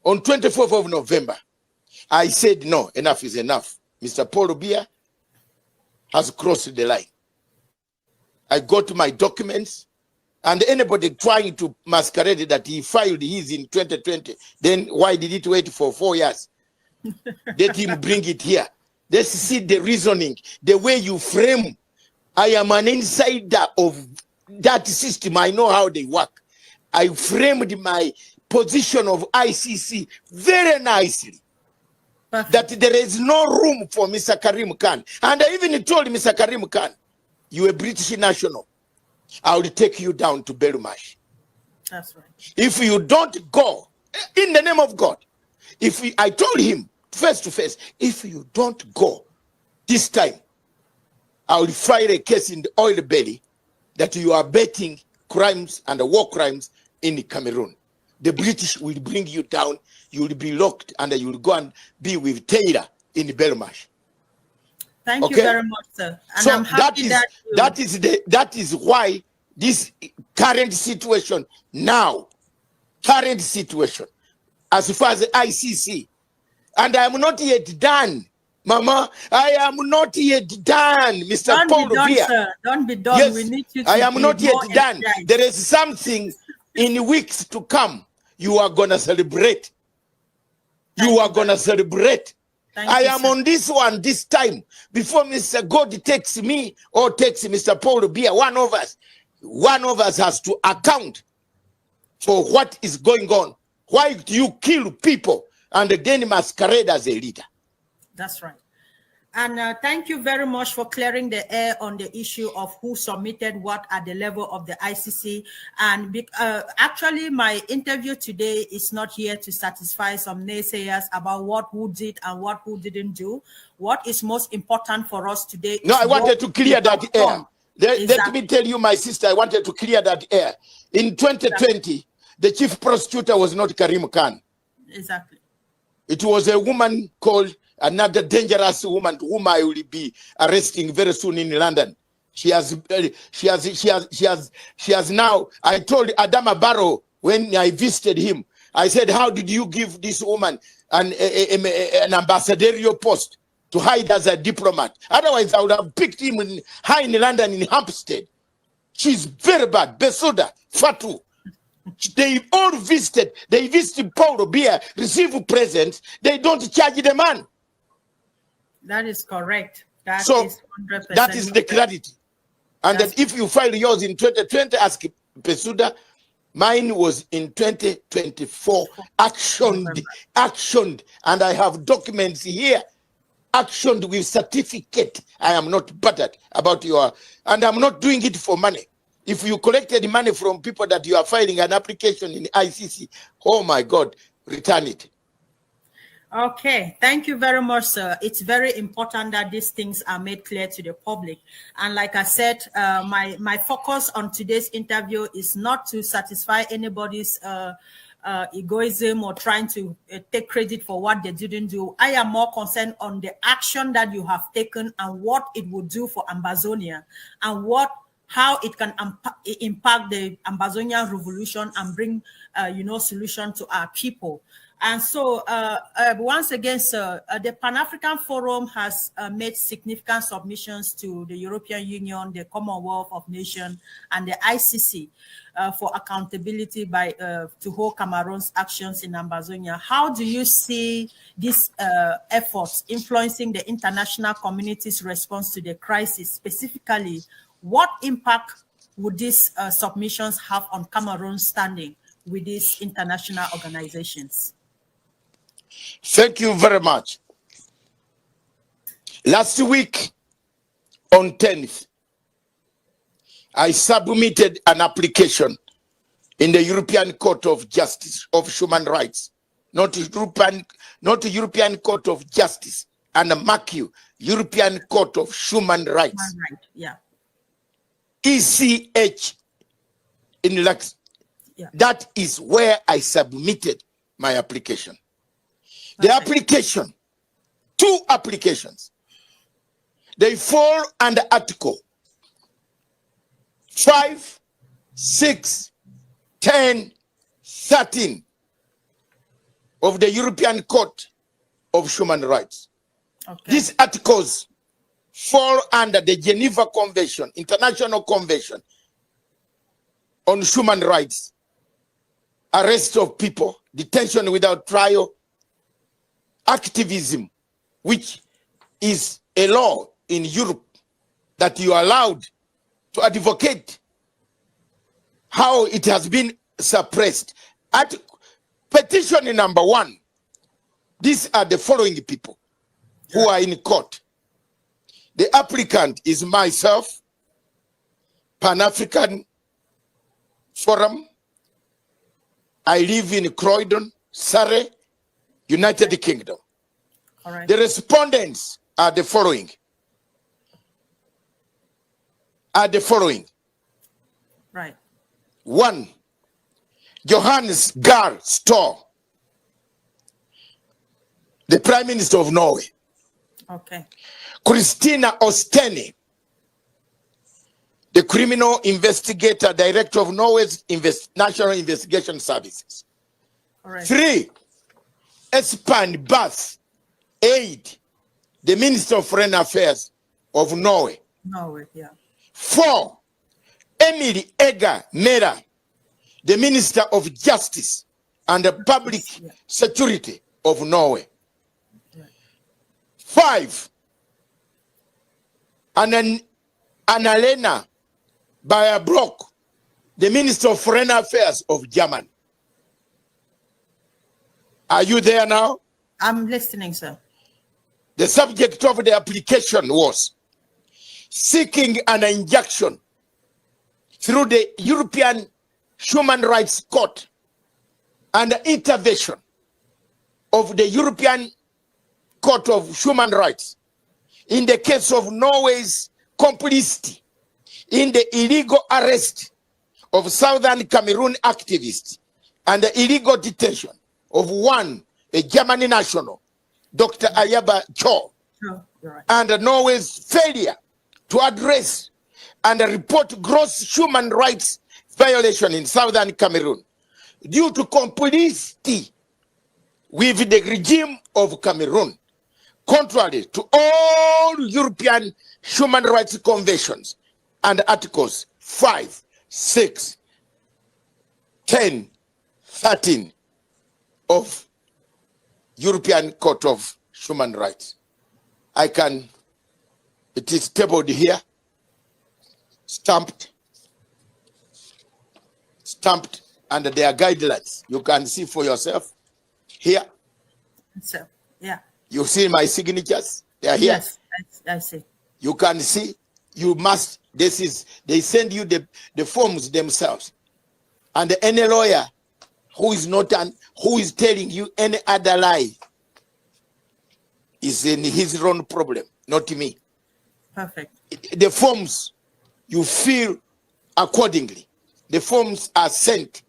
Speaker 5: On 24th of November, I said, no, enough is enough. Mr. Paul Biya has crossed the line. I got my documents, and anybody trying to masquerade that he filed his in 2020, then why did it wait for 4 years? Let him bring it here. Let's see the reasoning, the way you frame. I am an insider of that system. I know how they work. I framed my position of ICC very nicely.
Speaker 4: Perfect.
Speaker 5: That there is no room for Mr. Karim Khan. And I even told Mr. Karim Khan, you a British national, I will take you down to Belmarsh.
Speaker 4: That's right.
Speaker 5: If you don't go, in the name of God, I told him face to face, if you don't go this time, I will file a case in the oil belly that you are betting crimes and war crimes in Cameroon. The British will bring you down, you will be locked, and you will go and be with Taylor in Belmarsh.
Speaker 4: Thank you very much, sir. And
Speaker 5: so
Speaker 4: I'm happy
Speaker 5: that is why this current situation now, as far as the ICC, and I am not yet done, Mama. I am not yet done, Mr.
Speaker 4: Don't
Speaker 5: Paul
Speaker 4: be done,
Speaker 5: Bia.
Speaker 4: sir. Don't be done.
Speaker 5: Yes,
Speaker 4: We need you to
Speaker 5: I am not yet done.
Speaker 4: energized.
Speaker 5: There is something in weeks to come. You are gonna celebrate. You are gonna celebrate. I am on this one this time. Before Mr. God takes me or takes Mr. Paul Bia, one of us has to account for what is going on. Why do you kill people and then masquerade as a leader?
Speaker 4: That's right. And thank you very much for clearing the air on the issue of who submitted what at the level of the ICC. And actually, my interview today is not here to satisfy some naysayers about who did and who didn't do. What is most important for us today?
Speaker 5: No, I wanted to clear that air. Let me tell you, my sister, I wanted to clear that air. In 2020, the chief prosecutor was not Karim Khan.
Speaker 4: Exactly.
Speaker 5: It was a woman called, another dangerous woman whom I will be arresting very soon in London. She has now. I told Adama Barrow when I visited him, I said, how did you give this woman an ambassadorial post to hide as a diplomat? Otherwise, I would have picked him high in London in Hampstead. She's very bad. Besuda, Fatu. They all visited. They visited Paul Bia, receive presents. They don't charge the man.
Speaker 4: That is correct. That is 100%.
Speaker 5: That is the clarity. And that if you file yours in 2020, ask Besuda, mine was in 2024, actioned, and I have documents here, actioned with certificate. I am not bothered about and I'm not doing it for money. If you collected money from people that you are filing an application in ICC, oh my God, return it.
Speaker 4: Okay, thank you very much, sir. It's very important that these things are made clear to the public. And like I said, my focus on today's interview is not to satisfy anybody's egoism or trying to take credit for what they didn't do. I am more concerned on the action that you have taken and what it would do for Ambazonia and how it can impact the Ambazonian revolution and bring, solution to our people. And so, once again, sir, the Pan-African Forum has made significant submissions to the European Union, the Commonwealth of Nations, and the ICC for accountability to hold Cameroon's actions in Ambazonia. How do you see these efforts influencing the international community's response to the crisis? Specifically, what impact would these submissions have on Cameroon's standing with these international organizations?
Speaker 5: Thank you very much. Last week, on 10th, I submitted an application in the European Court of Justice of Human Rights, not European Court of Justice, and mark you, European Court of Human Rights.
Speaker 4: Yeah.
Speaker 5: ECH in Lux.
Speaker 4: Yeah.
Speaker 5: That is where I submitted my application. The application, 2 applications, they fall under Article 5, 6, 10, 13 of the European Court of Human Rights.
Speaker 4: Okay.
Speaker 5: These articles fall under the Geneva Convention, International Convention on Human Rights, arrest of people, detention without trial, activism, which is a law in Europe that you are allowed to advocate how it has been suppressed. At petition number 1, these are the following people who are in court. The applicant is myself, Pan-African Forum. I live in Croydon, Surrey, United Kingdom.
Speaker 4: All right.
Speaker 5: The respondents are the following.
Speaker 4: Right.
Speaker 5: 1, Johannes Gahr Store, the Prime Minister of Norway.
Speaker 4: Okay.
Speaker 5: Christina Osteni, the criminal investigator, director of Norway's National Investigation Services.
Speaker 4: All right.
Speaker 5: 3, Espen Barth Eide, the Minister of Foreign Affairs of Norway.
Speaker 4: Norway, yeah.
Speaker 5: 4, Emily Eger Mera, the Minister of Justice and Public Security of Norway. 5, Annalena Baerbock, the Minister of Foreign Affairs of Germany. Are you there now?
Speaker 4: I'm listening, sir.
Speaker 5: The subject of the application was seeking an injunction through the European Human Rights Court and the intervention of the European Court of Human Rights in the case of Norway's complicity in the illegal arrest of Southern Cameroon activists and the illegal detention of a German national, Dr. Ayaba Cho,
Speaker 4: Right.
Speaker 5: and Norway's failure to address and report gross human rights violation in Southern Cameroon due to complicity with the regime of Cameroon, contrary to all European human rights conventions and articles 5, 6, 10, 13 of European Court of Human Rights. It is tabled here, stamped, and there are guidelines. You can see for yourself here.
Speaker 4: So, yeah.
Speaker 5: You see my signatures? They are here.
Speaker 4: Yes, I see.
Speaker 5: You can see, they send you the forms themselves. And any lawyer who is telling you any other lie is in his own problem, not me.
Speaker 4: Perfect.
Speaker 5: The forms, you fill accordingly. The forms are sent,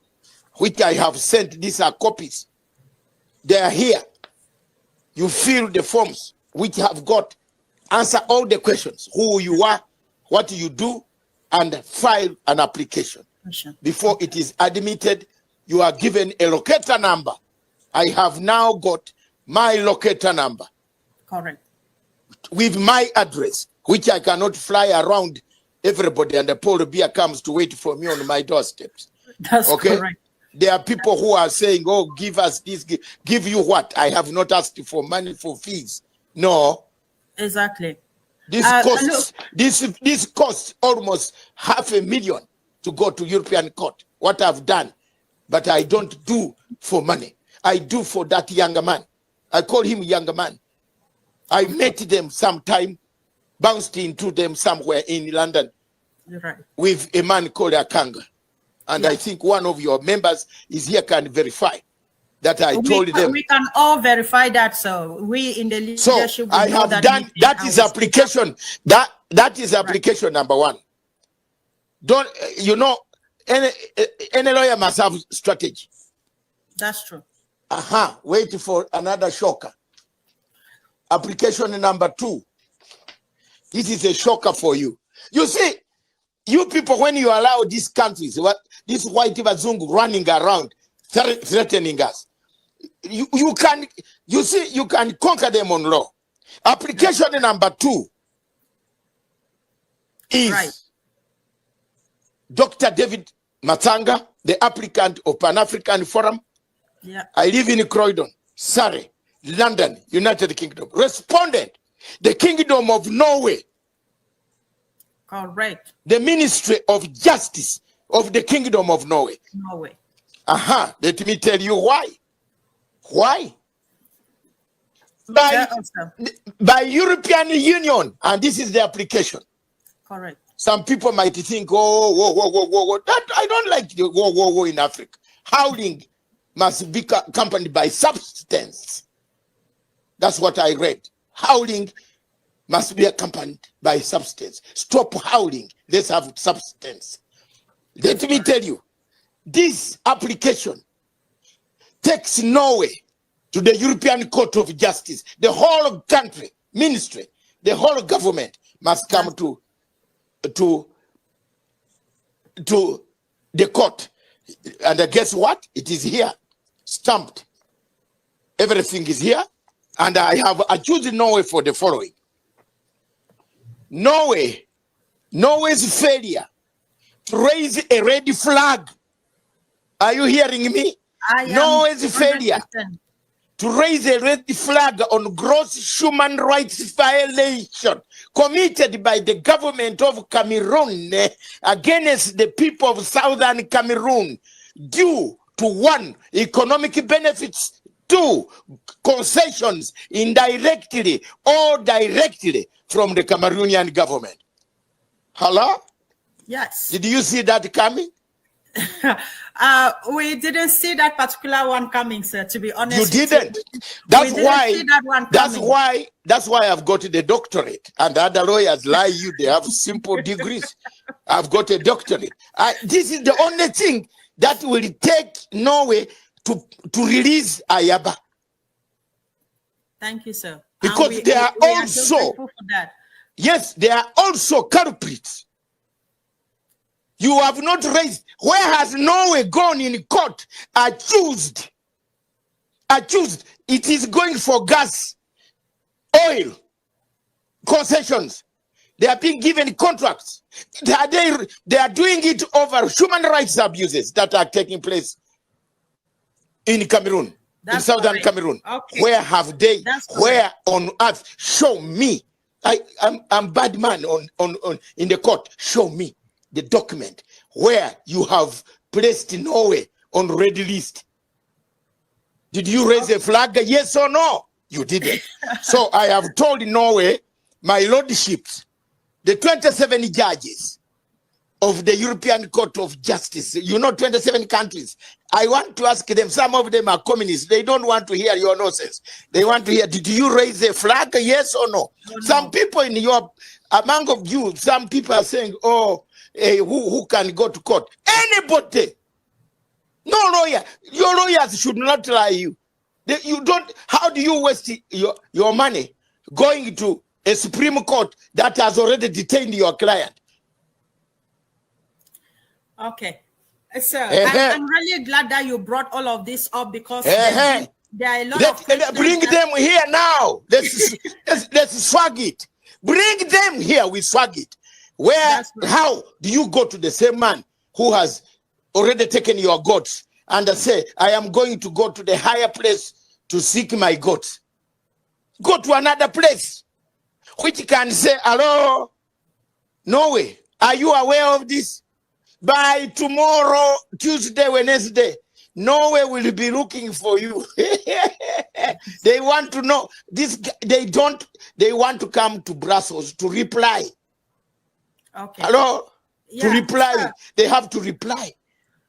Speaker 5: which I have sent. These are copies. They are here. You fill the forms, which have got, answer all the questions, who you are, what you do, and file an application. Before it is admitted, you are given a locator number. I have now got my locator number.
Speaker 4: Correct.
Speaker 5: With my address, which I cannot fly around everybody, and the Paul Beer comes to wait for me on my doorsteps.
Speaker 4: That's
Speaker 5: okay?
Speaker 4: correct.
Speaker 5: There are people who are saying, oh, give us this, give you what? I have not asked for money for fees. No.
Speaker 4: Exactly.
Speaker 5: This costs almost $500,000 to go to European court. What I've done, but I don't do for money. I do for that younger man. I call him younger man. I met them sometime, bounced into them somewhere in London.
Speaker 4: Right.
Speaker 5: With a man called Akanga. And I think one of your members is here, can verify that I told them.
Speaker 4: We can all verify that, so we in the leadership.
Speaker 5: So I have done, that is application, that is application number 1. Don't, any lawyer must have strategy.
Speaker 4: That's true.
Speaker 5: Wait for another shocker. Application number 2. This is a shocker for you. You see, you people, when you allow these countries, this white Bazungu running around, threatening us, you can conquer them on law. Application number 2 is
Speaker 4: Right.
Speaker 5: Dr. David Matanga, the applicant of Pan-African Forum.
Speaker 4: Yeah.
Speaker 5: I live in Croydon, Surrey, London, United Kingdom. Respondent, the Kingdom of Norway,
Speaker 4: Correct.
Speaker 5: the Ministry of Justice of the Kingdom of Norway.
Speaker 4: Norway.
Speaker 5: Let me tell you why. Why?
Speaker 4: Tell us, sir.
Speaker 5: By European Union, and this is the application.
Speaker 4: Correct.
Speaker 5: Some people might think, oh, whoa. That I don't like the whoa in Africa. Howling must be accompanied by substance. That's what I read. Howling must be accompanied by substance. Stop howling. Let's have substance. Let me tell you, this application takes Norway to the European Court of Justice. The whole country, ministry, the whole government must come to the court. And guess what? It is here, stamped. Everything is here. And I choose Norway for the following. Norway's failure to raise a red flag. Are you hearing me? Norway's failure to raise a red flag on gross human rights violation committed by the government of Cameroon against the people of southern Cameroon due to 1, economic benefits, 2, concessions indirectly or directly from the Cameroonian government. Hello?
Speaker 4: Yes.
Speaker 5: Did you see that coming?
Speaker 4: We didn't see that particular one coming, sir, to be honest.
Speaker 5: You didn't. That's why.
Speaker 4: See that one coming.
Speaker 5: That's why I've got the doctorate. And other lawyers lie you, they have simple degrees. I've got a doctorate. This is the only thing that will take Norway to release Ayaba.
Speaker 4: Thank you, sir.
Speaker 5: Because they are also,
Speaker 4: for that.
Speaker 5: yes, they are also culprits. You have not raised. Where has Norway gone in court? Accused. It is going for gas, oil, concessions. They are being given contracts. They are doing it over human rights abuses that are taking place in Cameroon, in southern Cameroon.
Speaker 4: Okay.
Speaker 5: Where have they? Where on earth? Show me. I'm bad man on in the court. Show me the document where you have placed Norway on red list. Did you raise a flag? Yes or no? You didn't. So I have told Norway, my lordships, the 27 judges of the European Court of Justice, 27 countries. I want to ask them, some of them are communists. They don't want to hear your nonsense. They want to hear, did you raise a flag? Yes or no?
Speaker 4: No.
Speaker 5: Some people among of you, some people are saying, who can go to court? Anybody. No lawyer. Your lawyers should not lie you. How do you waste your money going to a Supreme Court that has already detained your client?
Speaker 4: Okay. Sir, I'm really glad that you brought all of this up because there are a lot of questions.
Speaker 5: Bring them here now. Let's swag it. Bring them here. We swag it. How do you go to the same man who has already taken your goats and say, I am going to go to the higher place to seek my goats? Go to another place which can say, hello, Norway, are you aware of this? By tomorrow, Tuesday, Wednesday, Norway will be looking for you. They want to know this. They want to come to Brussels to reply.
Speaker 4: Okay.
Speaker 5: Hello?
Speaker 4: Yeah,
Speaker 5: to reply.
Speaker 4: sir.
Speaker 5: They have to reply.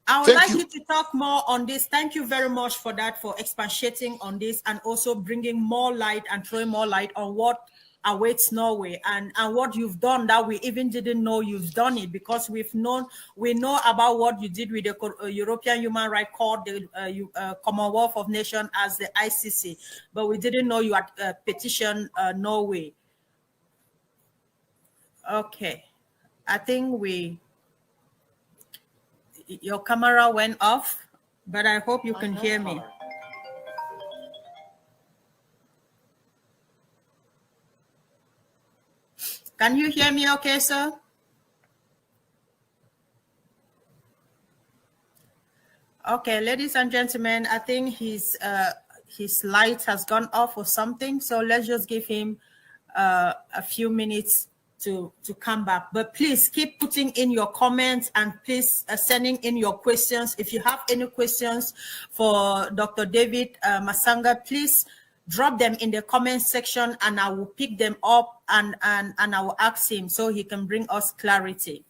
Speaker 4: I would like you to talk more on this. Thank you very much for that, for expatiating on this and also bringing more light and throwing more light on what awaits Norway and what you've done that we even didn't know you've done it, because we know about what you did with the European Human Rights Court, the Commonwealth of Nations as the ICC, but we didn't know you had petitioned Norway. Okay, I think your camera went off, but I hope you can hear me. Can you hear me okay, sir? Okay, ladies and gentlemen, I think his light has gone off or something. So let's just give him a few minutes to come back. But please keep putting in your comments and please sending in your questions. If you have any questions for Dr. David Masanga, please drop them in the comment section and I will pick them up and I will ask him so he can bring us clarity.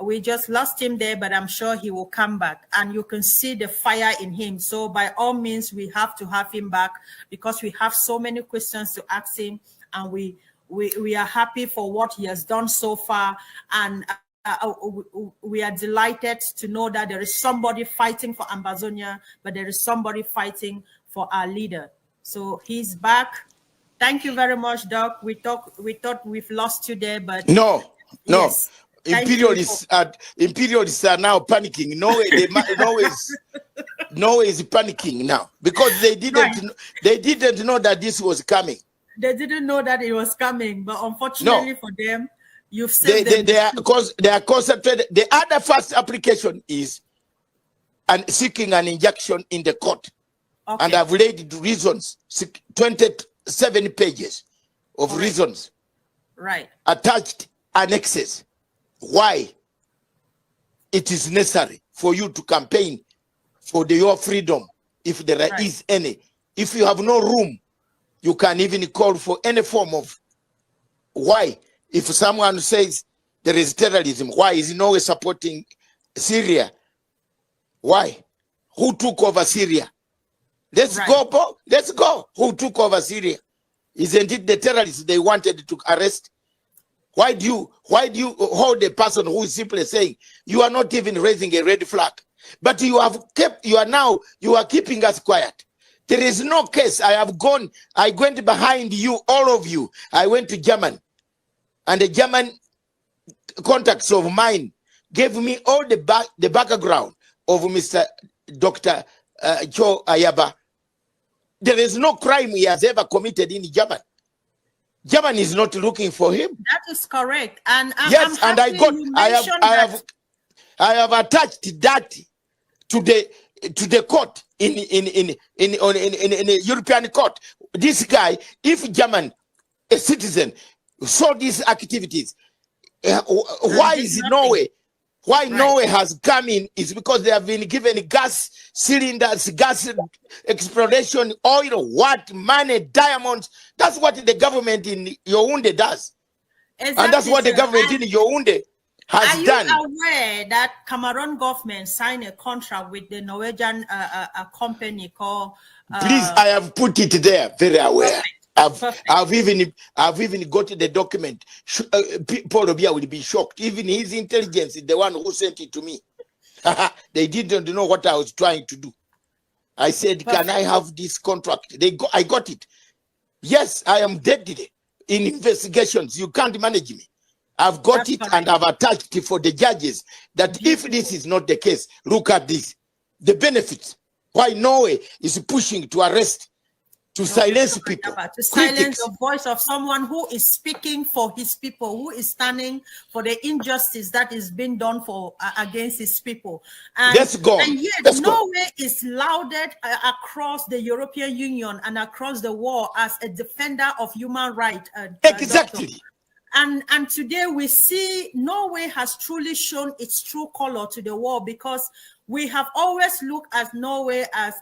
Speaker 4: We just lost him there, but I'm sure he will come back and you can see the fire in him. So by all means, we have to have him back because we have so many questions to ask him and we are happy for what he has done so far. And we are delighted to know that there is somebody fighting for Ambazonia, but there is somebody fighting for our leader. So he's back. Thank you very much, Doc. We thought we've lost you there, but
Speaker 5: no.
Speaker 4: Yes.
Speaker 5: Imperialists are now panicking. Norway is panicking now because they didn't know that this was coming.
Speaker 4: They didn't know that it was coming, but unfortunately for them, you've said
Speaker 5: they are concentrated. The other first application is seeking an injunction in the court, and I've laid reasons, 27 pages of reasons,
Speaker 4: right,
Speaker 5: attached annexes. Why it is necessary for you to campaign for your freedom, if there is any. If you have no room, you can even call for any form of why. If someone says there is terrorism, why is Norway supporting Syria? Why? Who took over Syria? Let's go, let's go. Who took over Syria? Isn't it the terrorists they wanted to arrest? Why do you hold a person who is simply saying you are not even raising a red flag, but you are keeping us quiet? There is no case. I went behind you, all of you. I went to Germany, and the German contacts of mine gave me all the background of Mr. Dr. Cho Ayaba. There is no crime he has ever committed in Germany. Germany is not looking for him.
Speaker 4: That is correct. And
Speaker 5: yes, and I have attached that to the court in a European court. This guy, if German, a citizen, saw these activities, why is Norway? Why Norway has come in is because they have been given gas cylinders, gas exploration, oil, money, diamonds. That's what the government in Yaoundé does. Exactly, and that's what the government in Yaoundé has done.
Speaker 4: Are you aware that Cameroon government signed a contract with the Norwegian company called...
Speaker 5: Please, I have put it there, very aware. I've even got the document. Paul Obia will be shocked. Even his intelligence is the one who sent it to me. They didn't know what I was trying to do. I said, can I have this contract? I got it. Yes, I am dead in investigations. You can't manage me. I've got it and I've attached it for the judges that if this is not the case, look at this. The benefits. Why Norway is pushing to arrest, to silence people.
Speaker 4: To silence the voice of someone who is speaking for his people, who is standing for the injustice that is being done against his people. And,
Speaker 5: let's go.
Speaker 4: And yet Norway is lauded across the European Union and across the world as a defender of human rights.
Speaker 5: Exactly.
Speaker 4: And today we see Norway has truly shown its true color to the world, because we have always looked at Norway as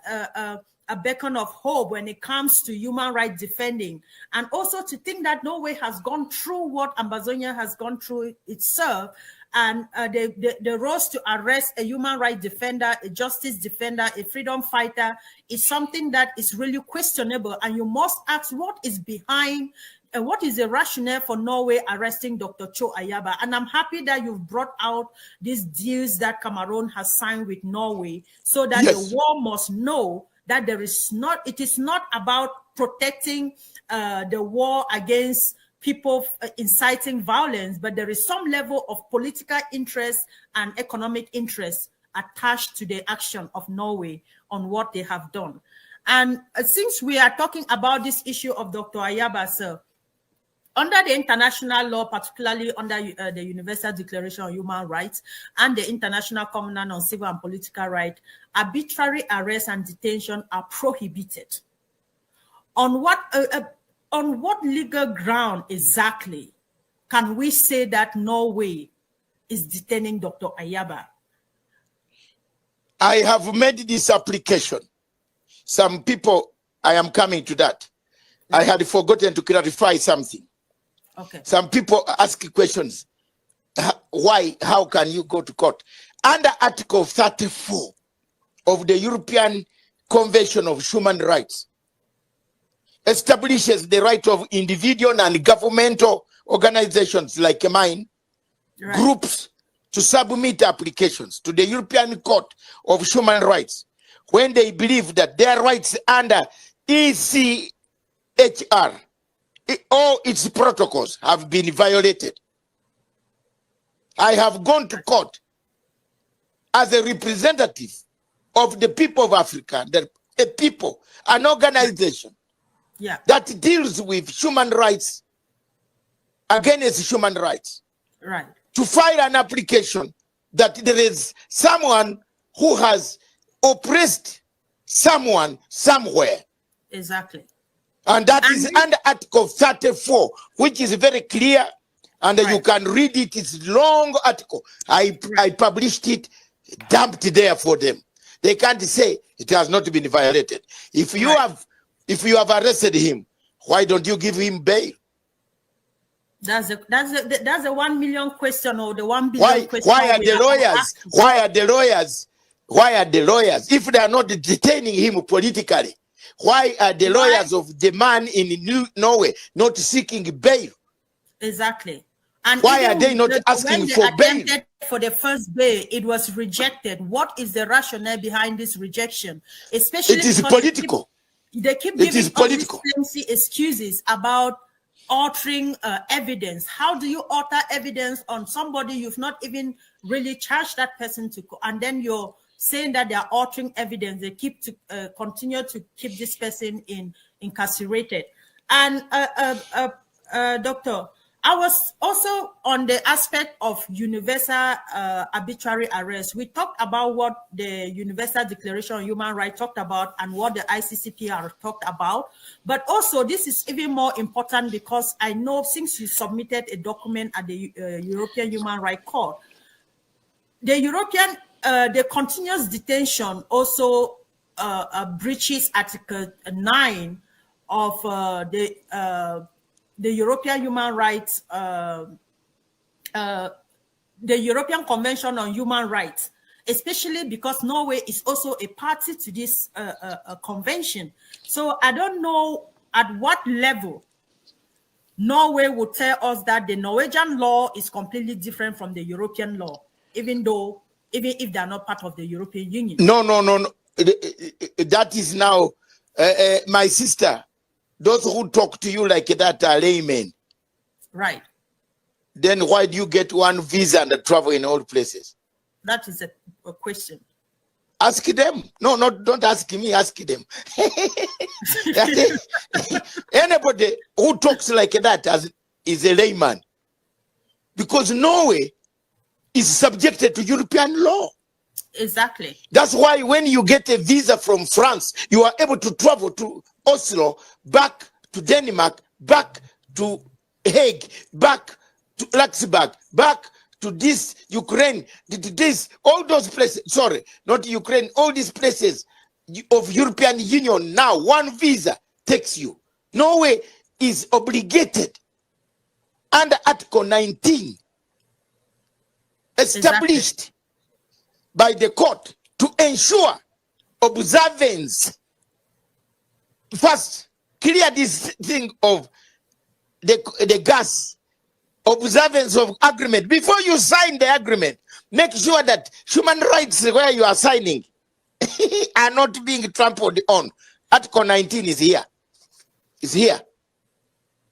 Speaker 4: a beacon of hope when it comes to human rights defending. And also to think that Norway has gone through what Ambazonia has gone through itself, and the rose to arrest a human rights defender, a justice defender, a freedom fighter is something that is really questionable. And you must ask what is behind and what is the rationale for Norway arresting Dr. Cho Ayaba? And I'm happy that you've brought out these deals that Cameroon has signed with Norway, so that the world must know that it is not about protecting the war against people inciting violence, but there is some level of political interest and economic interest attached to the action of Norway on what they have done. And since we are talking about this issue of Dr. Ayaba, sir, Under the international law, particularly under the Universal Declaration on Human Rights and the International Covenant on Civil and Political Rights, arbitrary arrest and detention are prohibited. On what legal ground exactly can we say that Norway is detaining Dr. Ayaba?
Speaker 5: I have made this application. Some people, I am coming to that. I had forgotten to clarify something.
Speaker 4: Okay.
Speaker 5: Some people ask questions. Why? How can you go to court? Under Article 34 of the European Convention of Human Rights, establishes the right of individual and governmental organizations like mine,
Speaker 4: Right.
Speaker 5: groups, to submit applications to the European Court of Human Rights when they believe that their rights under ECHR, all its protocols, have been violated. I have gone to court as a representative of the people of Africa, a people, an organization that deals with human rights, against human rights.
Speaker 4: Right.
Speaker 5: To file an application that there is someone who has oppressed someone somewhere.
Speaker 4: Exactly.
Speaker 5: And that is under Article 34, which is very clear, and you can read it. It's a long article. I published it, dumped there for them. They can't say it has not been violated. If you have arrested him, why don't you give him bail?
Speaker 4: That's a 1 million question, or the 1 billion question.
Speaker 5: Why are the lawyers? Why are the lawyers? Why are the lawyers? If they are not detaining him politically, why are the lawyers of the man in Norway not seeking bail?
Speaker 4: Exactly. And
Speaker 5: why are they not asking for bail?
Speaker 4: For the first bail, it was rejected. What is the rationale behind this rejection? Especially
Speaker 5: it is political.
Speaker 4: They keep giving all these flimsy excuses about altering evidence. How do you alter evidence on somebody you've not even really charged that person to, and then you're saying that they are altering evidence? They keep to continue to keep this person incarcerated. And Doctor, I was also on the aspect of universal arbitrary arrest. We talked about what the Universal Declaration on Human Rights talked about and what the ICCPR talked about. But also, this is even more important because I know since you submitted a document at the European Human Rights Court, the continuous detention also breaches Article 9 of the European Human Rights, the European Convention on Human Rights, especially because Norway is also a party to this convention. So I don't know at what level Norway would tell us that the Norwegian law is completely different from the European law, even if they are not part of the European Union.
Speaker 5: No. That is now, my sister. Those who talk to you like that are laymen.
Speaker 4: Right.
Speaker 5: Then why do you get one visa and travel in all places?
Speaker 4: That is a question.
Speaker 5: Ask them. No, don't ask me, ask them. Anybody who talks like that is a layman. Because Norway is subjected to European law.
Speaker 4: Exactly.
Speaker 5: That's why when you get a visa from France, you are able to travel to Oslo, back to Denmark, back to Hague, back to Luxembourg, back to this Ukraine, this, all those places, sorry, not Ukraine, all these places of European Union now, one visa takes you. Norway is obligated under Article 19, established by the court to ensure observance. First, clear this thing of the gas, observance of agreement. Before you sign the agreement, make sure that human rights where you are signing are not being trampled on. Article 19 is here. It's here.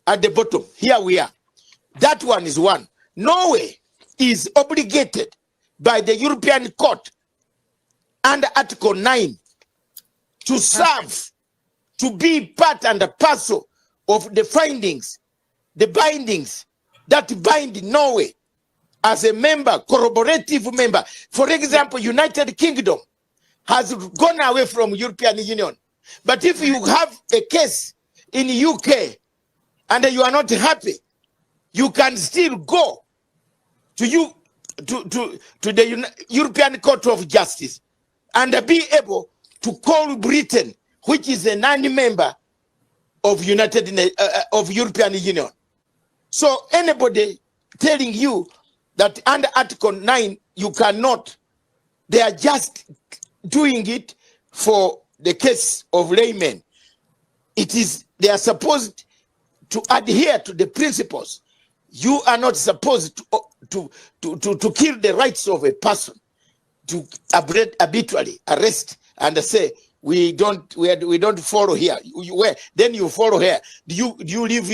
Speaker 5: At the bottom. Here we are. That one is one. Norway is obligated by the European Court under Article 9 to serve, to be part and a parcel of the findings the bindings that bind Norway as a member, corroborative member. For example, United Kingdom has gone away from European Union. But if you have a case in UK and you are not happy, you can still go to the European Court of Justice and be able to call Britain, which is a non-member of European Union. So anybody telling you that under Article 9 you cannot, they are just doing it for the case of laymen. They are supposed to adhere to the principles. You are not supposed to kill the rights of a person, to arbitrarily arrest and say we don't follow here. Then you follow here. Do you live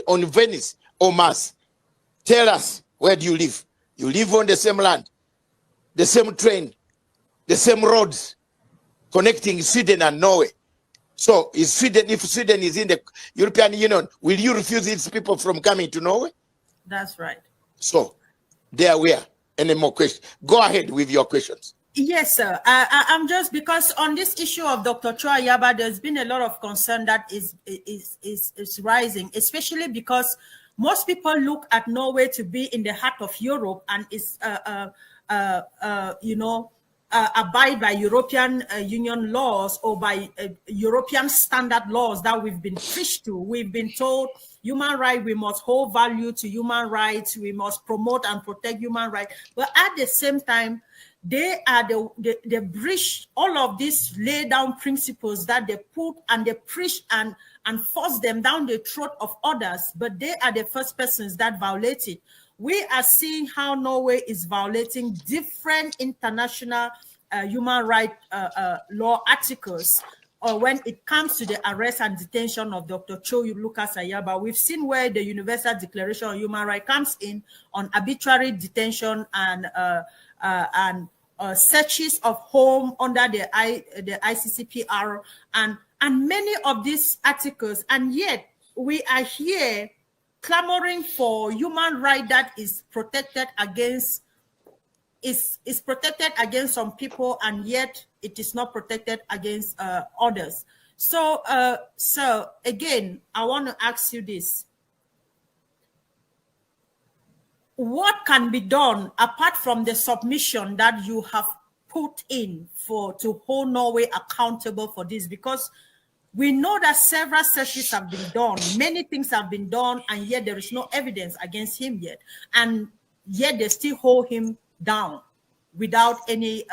Speaker 5: on Venice or Mars? Tell us, where do you live? You live on the same land, the same train, the same roads connecting Sweden and Norway. So if Sweden is in the European Union, will you refuse its people from coming to Norway?
Speaker 4: That's right.
Speaker 5: So there we are. Any more questions? Go ahead with your questions.
Speaker 4: Yes, sir. I'm just, because on this issue of Dr. Cho Ayaba, there's been a lot of concern that is rising, especially because most people look at Norway to be in the heart of Europe and is abide by European Union laws or by European standard laws that we've been preached to. We've been told human rights, we must hold value to human rights, we must promote and protect human rights. But at the same time, they are they breach all of these lay down principles that they put and they preach and force them down the throat of others, but they are the first persons that violate it. We are seeing how Norway is violating different international human rights law articles when it comes to the arrest and detention of Dr. Cho Lucas Ayaba. We've seen where the Universal Declaration of Human Rights comes in on arbitrary detention and searches of home under the ICCPR and many of these articles, and yet we are here clamoring for human right that is protected against some people, and yet it is not protected against others. So again, I want to ask you this: what can be done apart from the submission that you have put in to hold Norway accountable for this? Because we know that several searches have been done, many things have been done, and yet there is no evidence against him yet, and yet they still hold him down without any,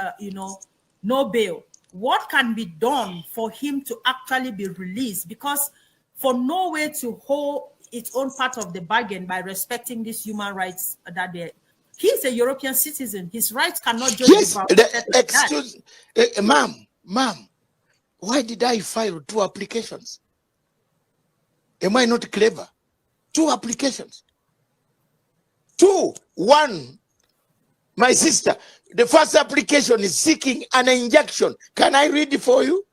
Speaker 4: no bail. What can be done for him to actually be released? Because for Norway to hold its own part of the bargain by respecting these human rights that he's a European citizen. His rights cannot just be violated like that.
Speaker 5: Ma'am, why did I file 2 applications? Am I not clever? 2 applications. 2. 1, my sister, the first application is seeking an injection. Can I read it for you?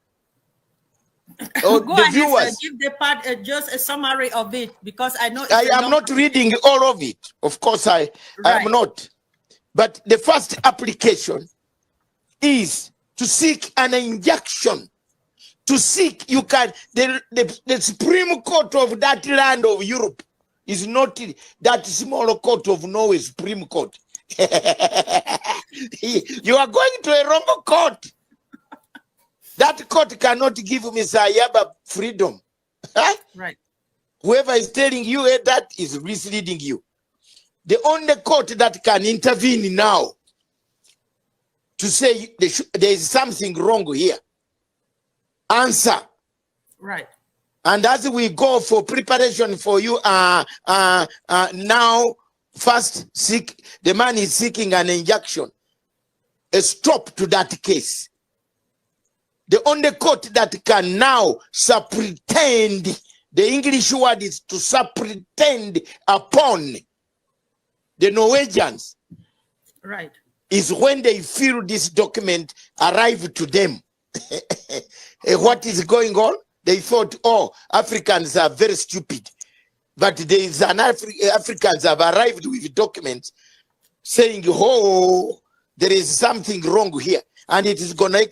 Speaker 4: Go ahead, viewers, give the part just a summary of it, because I know
Speaker 5: I am not reading all of it. Of course, I am not. But the first application is to seek an injection. To seek, you can, the Supreme Court of that land of Europe is not that small court of Norway, Supreme Court. You are going to a wrong court. That court cannot give Mr. Ayaba freedom.
Speaker 4: Right.
Speaker 5: Whoever is telling you that is misleading you. The only court that can intervene now to say there is something wrong here, answer.
Speaker 4: Right.
Speaker 5: And as we go for preparation for you, now first the man is seeking an injunction, a stop to that case. The only court that can now superintend, the English word is to superintend upon the Norwegians,
Speaker 4: right,
Speaker 5: is when they feel this document arrive to them. What is going on? They thought, oh, Africans are very stupid. But there is an Africans have arrived with documents saying, oh, there is something wrong here. And it is going to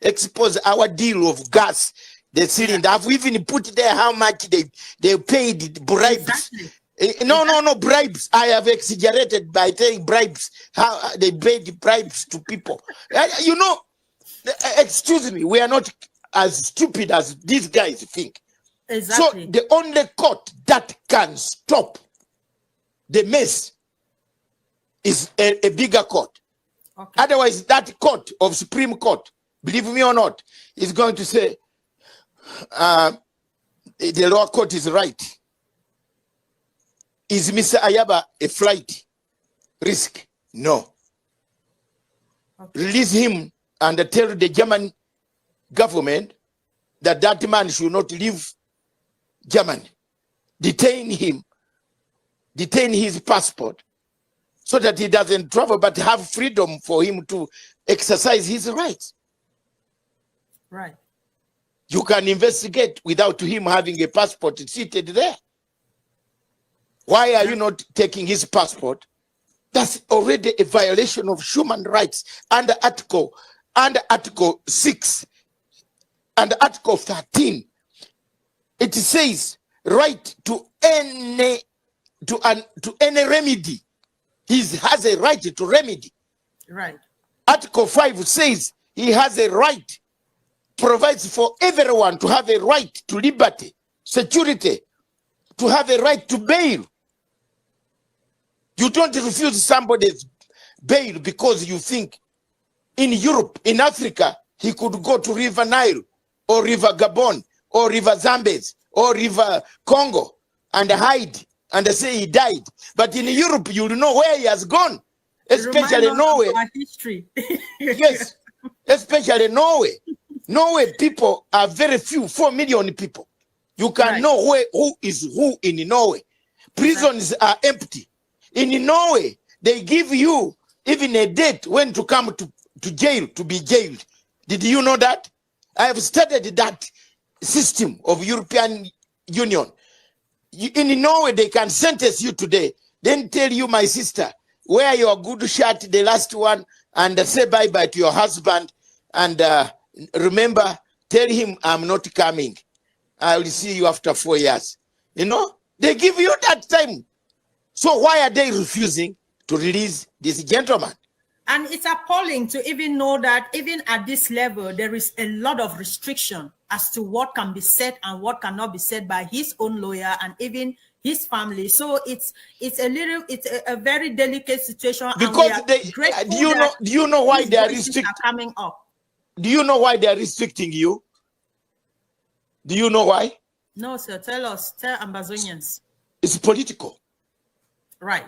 Speaker 5: expose our deal of gas, the cylinder. I've even put there how much they paid bribes.
Speaker 4: Exactly.
Speaker 5: No, bribes. I have exaggerated by saying bribes. How they paid bribes to people. You know, excuse me, we are not as stupid as these guys think.
Speaker 4: Exactly.
Speaker 5: So the only court that can stop the mess is a bigger court.
Speaker 4: Okay.
Speaker 5: Otherwise, that court of Supreme Court, believe me or not, is going to say the lower court is right. Is Mr. Ayaba a flight risk? No.
Speaker 4: Okay.
Speaker 5: Release him and tell the German government that that man should not leave Germany. Detain him. Detain his passport so that he doesn't travel, but have freedom for him to exercise his rights.
Speaker 4: Right.
Speaker 5: You can investigate without him having a passport seated there. Why are you not taking his passport? That's already a violation of human rights under Article 6 and Article 13. It says right to any remedy. He has a right to remedy.
Speaker 4: Right.
Speaker 5: Article 5 says he has a right, provides for everyone to have a right to liberty, security, to have a right to bail. You don't refuse somebody's bail because you think in Europe, in Africa, he could go to River Nile or River Gabon or River Zambezi or River Congo and hide and say he died. But in Europe, you know where he has gone, especially Norway.
Speaker 4: History.
Speaker 5: Yes, especially Norway. Norway people are very few, 4 million people. You can know who is who in Norway. Prisons are empty. In Norway, they give you even a date when to come to jail, to be jailed. Did you know that? I have studied that system of European Union. In Norway, they can sentence you today, then tell you, my sister, wear your good shirt, the last one, and say bye-bye to your husband. And remember, tell him I'm not coming. I will see you after 4 years. You know, they give you that time. So why are they refusing to release this gentleman?
Speaker 4: And it's appalling to even know that even at this level, there is a lot of restriction as to what can be said and what cannot be said by his own lawyer and even his family. So it's a very delicate situation.
Speaker 5: Because
Speaker 4: and
Speaker 5: they, do you know why they are restricting?
Speaker 4: Coming up.
Speaker 5: Do you know why they are restricting you? Do you know why?
Speaker 4: No, sir. Tell us. Tell Ambazonians.
Speaker 5: It's political.
Speaker 4: Right.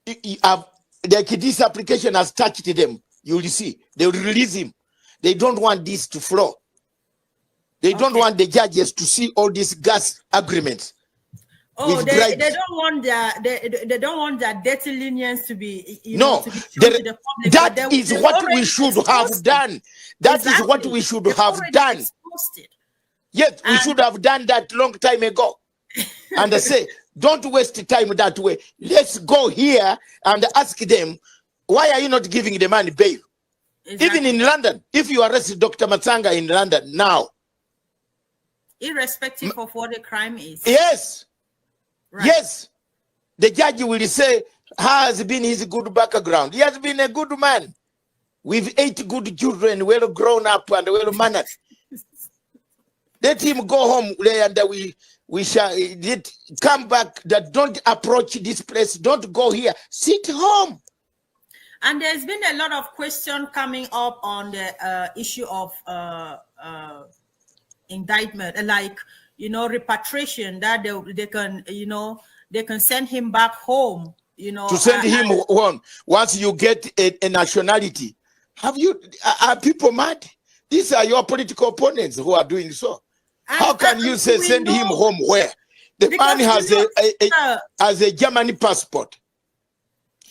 Speaker 5: This application has touched them. You will see. They will release him. They don't want this to flow. They don't want the judges to see all these gas agreements.
Speaker 4: Oh, they don't want they don't want their dirty lenience to be to be shown to the public.
Speaker 5: That is what we should have done. That is what we should have done. Yes, we should have done that long time ago. And I say, don't waste time that way. Let's go here and ask them, why are you not giving the man bail? Exactly. Even in London, if you arrest Dr. Matsanga in London now,
Speaker 4: irrespective of what the crime is.
Speaker 5: Yes. Right. Yes. The judge will say, has been his good background. He has been a good man with 8 good children, well grown up and well mannered. Let him go home and we shall come back. That don't approach this place. Don't go here. Sit home.
Speaker 4: And there's been a lot of questions coming up on the issue of indictment, like, repatriation, that they can, they can send him back home,
Speaker 5: To send him home once you get a nationality. Are people mad? These are your political opponents who are doing so. How can you say send him home where? The man has a German passport.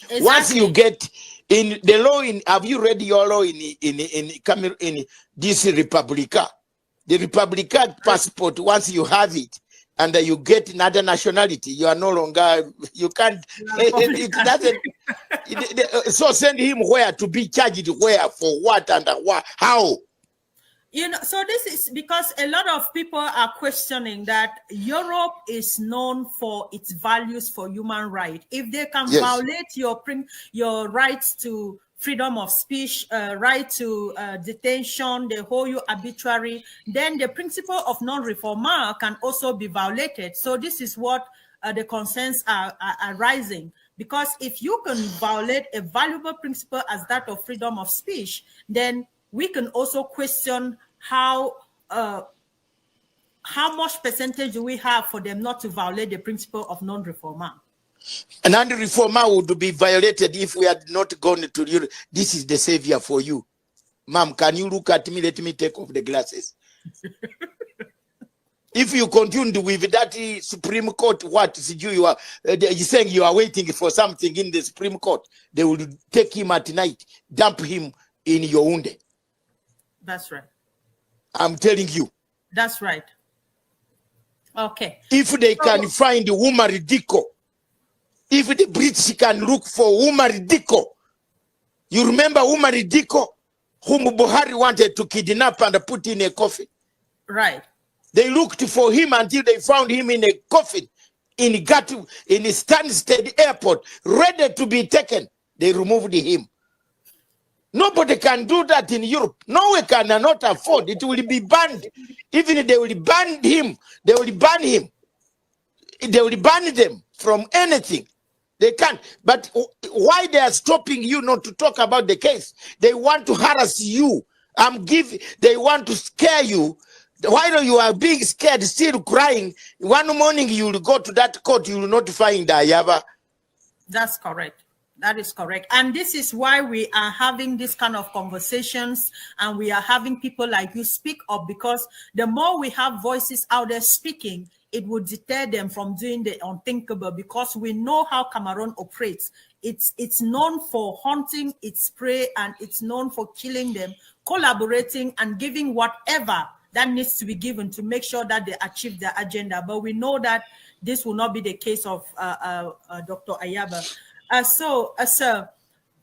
Speaker 5: Exactly. Once you get in the law, have you read your law in this Republica? The Republican passport, once you have it, and you get another nationality, you are no longer, you can't, it doesn't, so send him where to be charged, where, for what, and what, how?
Speaker 4: You know, so this is because a lot of people are questioning that Europe is known for its values for human rights. If they can violate your rights to freedom of speech, right to detention, they hold you arbitrary, then the principle of non-refoulement can also be violated. So this is what the concerns are rising. Because if you can violate a valuable principle as that of freedom of speech, then we can also question how much percentage do we have for them not to violate the principle of non-refoulement.
Speaker 5: And non-refoulement would be violated if we had not gone to Europe. This is the savior for you. Ma'am, can you look at me? Let me take off the glasses. If you continue with that Supreme Court, what you are saying you are waiting for something in the Supreme Court, they will take him at night, dump him in your Yaoundé.
Speaker 4: That's right.
Speaker 5: I'm telling you.
Speaker 4: That's right. Okay.
Speaker 5: If they can find Umar Diko, if the British can look for Umar Diko, you remember Umar Diko, whom Buhari wanted to kidnap and put in a coffin?
Speaker 4: Right.
Speaker 5: They looked for him until they found him in a coffin in Stansted Airport, ready to be taken. They removed him. Nobody can do that in Europe. Norway cannot afford. It will be banned. Even if they will ban him, they will ban him. They will ban them from anything. They can't. But why they are stopping you not to talk about the case? They want to harass you. They want to scare you. While you are being scared, still crying, one morning you will go to that court, you will not find Ayaba.
Speaker 4: That's correct. That is correct. And this is why we are having this kind of conversations, and we are having people like you speak up, because the more we have voices out there speaking, it would deter them from doing the unthinkable, because we know how Cameroon operates. It's known for hunting its prey, and it's known for killing them, collaborating and giving whatever that needs to be given to make sure that they achieve their agenda. But we know that this will not be the case of Dr. Ayaba. Sir,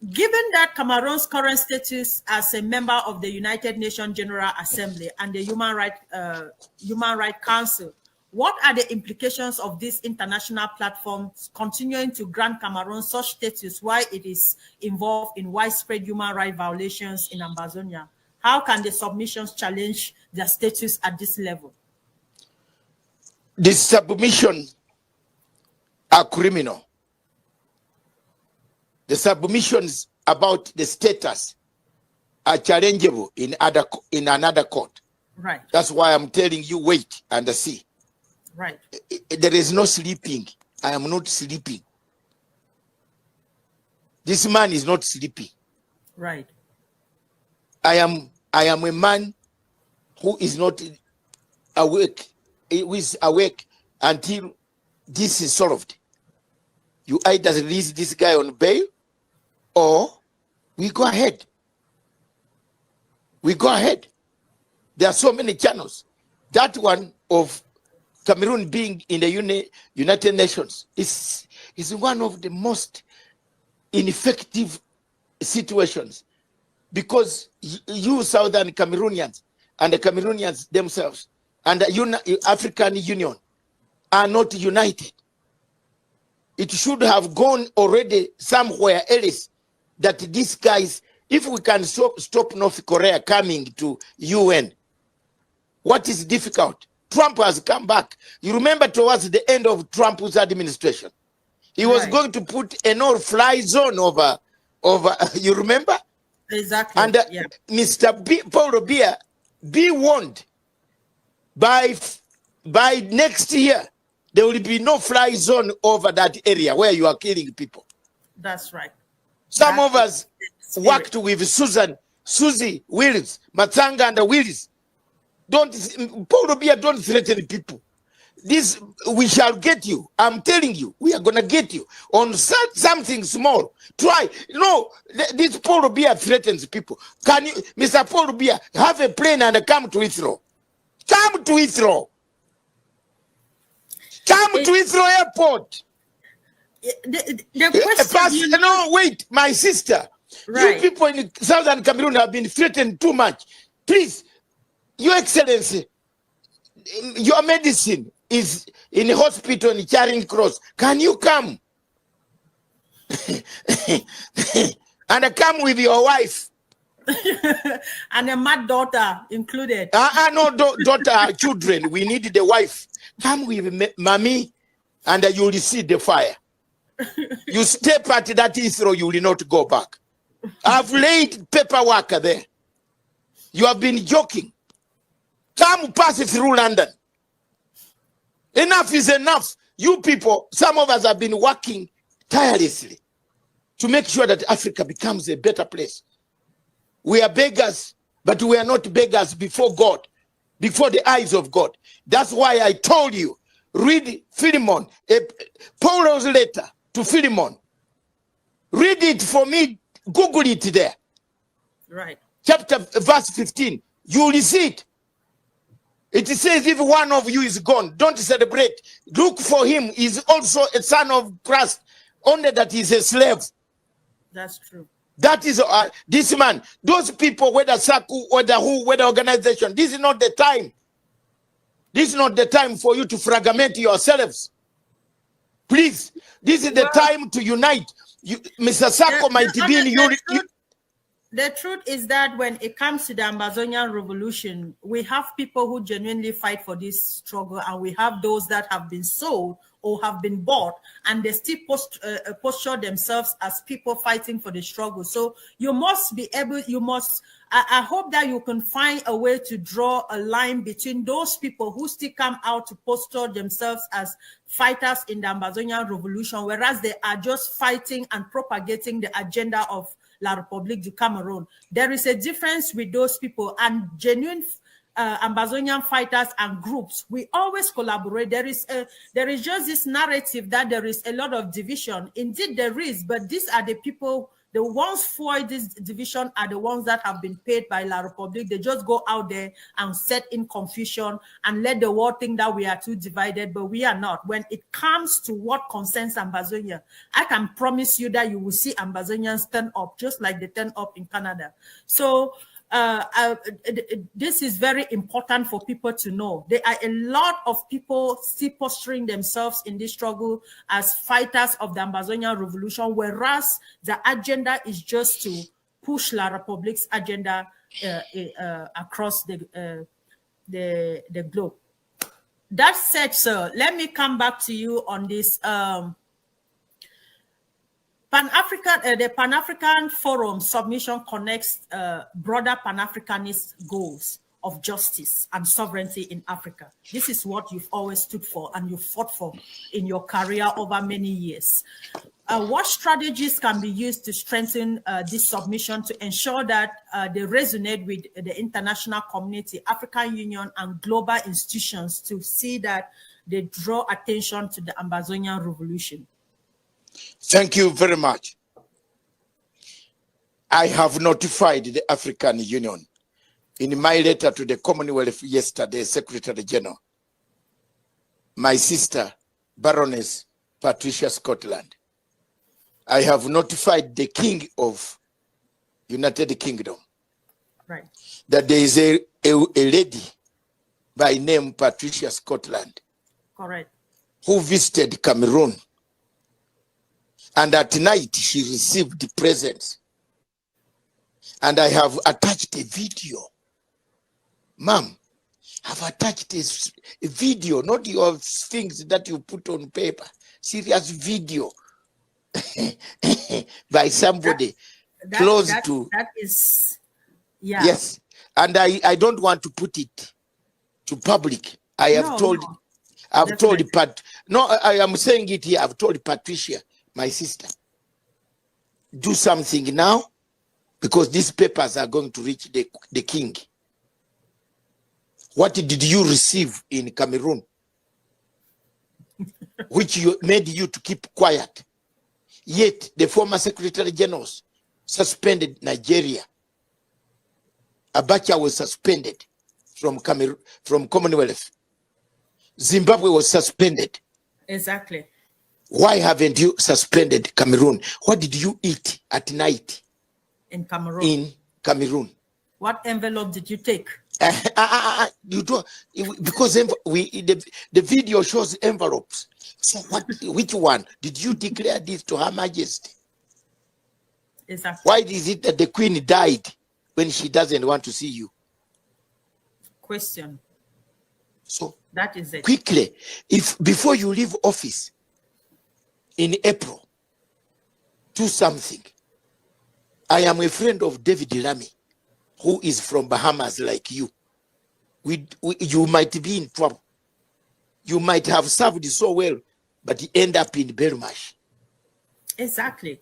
Speaker 4: given that Cameroon's current status as a member of the United Nations General Assembly and the Human Rights Council, what are the implications of these international platforms continuing to grant Cameroon such status while it is involved in widespread human rights violations in Ambazonia? How can the submissions challenge their status at this level?
Speaker 5: The submissions are criminal. The submissions about the status are challengeable in another court.
Speaker 4: Right.
Speaker 5: That's why I'm telling you, wait and see.
Speaker 4: Right.
Speaker 5: There is no sleeping. I am not sleeping. This man is not sleeping.
Speaker 4: Right.
Speaker 5: I am a man who is not awake. Who is awake until this is solved. You either release this guy on bail, or we go ahead. We go ahead. There are so many channels. That one of Cameroon being in the United Nations is one of the most ineffective situations, because you Southern Cameroonians and the Cameroonians themselves and the African Union are not united. It should have gone already somewhere else, that these guys, if we can stop North Korea coming to UN, what is difficult? Trump has come back. You remember towards the end of Trump's administration, he was going to put a no-fly zone over, you remember?
Speaker 4: Exactly.
Speaker 5: And Mr. Paul Biya, be warned, by next year, there will be no fly zone over that area where you are killing people.
Speaker 4: That's right.
Speaker 5: Some of us worked with Susie Willis, Matanga and Willis. Paul Biya, don't threaten people. This, we shall get you. I'm telling you, we are going to get you on something small. Try. No, this Paul Biya threatens people. Can you, Mr. Paul Biya, have a plane and come to Heathrow? Come to Heathrow. Come to Israel Airport.
Speaker 4: The question,
Speaker 5: No, wait, my sister.
Speaker 4: right.
Speaker 5: You people in Southern Cameroon have been threatened too much. Please, Your Excellency, your medicine is in a hospital in Charing Cross. Can you come? And come with your wife.
Speaker 4: And a mad daughter included.
Speaker 5: No, daughter, children. We need the wife. Come with mommy, and you will see the fire. You step at that Israel, you will not go back. I've laid paperwork there. You have been joking. Come pass through London. Enough is enough. You people, some of us have been working tirelessly to make sure that Africa becomes a better place. We are beggars, but we are not beggars before God, before the eyes of God. That's why I told you, read Philemon, Paul's letter to Philemon. Read it for me, Google it there.
Speaker 4: Right.
Speaker 5: Verse 15, you will see it. It says, if one of you is gone, don't celebrate. Look for him. He's also a son of Christ, only that he's a slave.
Speaker 4: That's true.
Speaker 5: That is this man. Those people, whether Saku, whether who, whether organization, this is not the time. This is not the time for you to fragment yourselves. Please, this is the time to unite. Mr. Sako might be in you.
Speaker 4: The truth is that when it comes to the Amazonian revolution, we have people who genuinely fight for this struggle, and we have those that have been sold or have been bought, and they still posture themselves as people fighting for the struggle. So you must be able, I hope that you can find a way to draw a line between those people who still come out to posture themselves as fighters in the Amazonian revolution, whereas they are just fighting and propagating the agenda of La République du Cameroon. There is a difference with those people, and genuine Amazonian fighters and groups, we always collaborate. There is just this narrative that there is a lot of division. Indeed there is, but these are the people, the ones for this division are the ones that have been paid by La République. They just go out there and set in confusion and let the world think that we are too divided, but we are not. When it comes to what concerns Ambazonia, I can promise you that you will see Ambazonians turn up, just like they turn up in Canada. So this is very important for people to know. There are a lot of people still posturing themselves in this struggle as fighters of the Amazonian revolution, whereas the agenda is just to push La République's agenda across the globe. That said, sir, let me come back to you on this. The Pan-African Forum submission connects broader Pan-Africanist goals of justice and sovereignty in Africa. This is what you've always stood for and you fought for in your career over many years. What strategies can be used to strengthen this submission to ensure that they resonate with the international community, African Union, and global institutions to see that they draw attention to the Amazonian revolution?
Speaker 5: Thank you very much. I have notified the African Union in my letter to the Commonwealth yesterday, Secretary General, my sister, Baroness Patricia Scotland. I have notified the King of United Kingdom,
Speaker 4: right,
Speaker 5: that there is a lady by name Patricia Scotland,
Speaker 4: correct,
Speaker 5: who visited Cameroon. And at night, she received the presents. And I have attached a video. Ma'am, I've attached a video, not your things that you put on paper. Serious video by somebody close to.
Speaker 4: That is, yeah.
Speaker 5: Yes. And I don't want to put it to public. I have told I am saying it here. I've told Patricia, my sister, do something now, because these papers are going to reach the king. What did you receive in Cameroon, which made you to keep quiet? Yet the former Secretary Generals suspended Nigeria. Abacha was suspended from Commonwealth. Zimbabwe was suspended.
Speaker 4: Exactly.
Speaker 5: Why haven't you suspended Cameroon? What did you eat at night
Speaker 4: in Cameroon?
Speaker 5: in Cameroon?
Speaker 4: What envelope did you take?
Speaker 5: You do, because the video shows envelopes. So which one did you declare this to Her Majesty?
Speaker 4: Exactly.
Speaker 5: Why is it that the Queen died when she doesn't want to see you?
Speaker 4: Question.
Speaker 5: So
Speaker 4: that is it.
Speaker 5: Quickly, if before you leave office in April, do something. I am a friend of David Lamy, who is from Bahamas like you. You might be in trouble. You might have served so well, but you end up in Belmarsh.
Speaker 4: Exactly.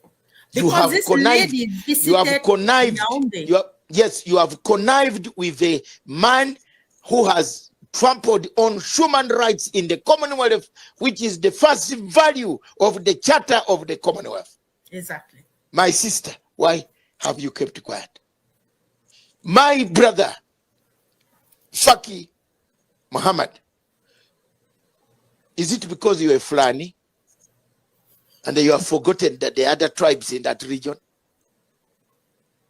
Speaker 5: You have connived. You have connived. You have connived with a man who has trampled on human rights in the Commonwealth, which is the first value of the Charter of the Commonwealth.
Speaker 4: Exactly.
Speaker 5: My sister, why have you kept quiet? My brother, Faki Muhammad, is it because you are Fulani and you have forgotten that the other tribes in that region?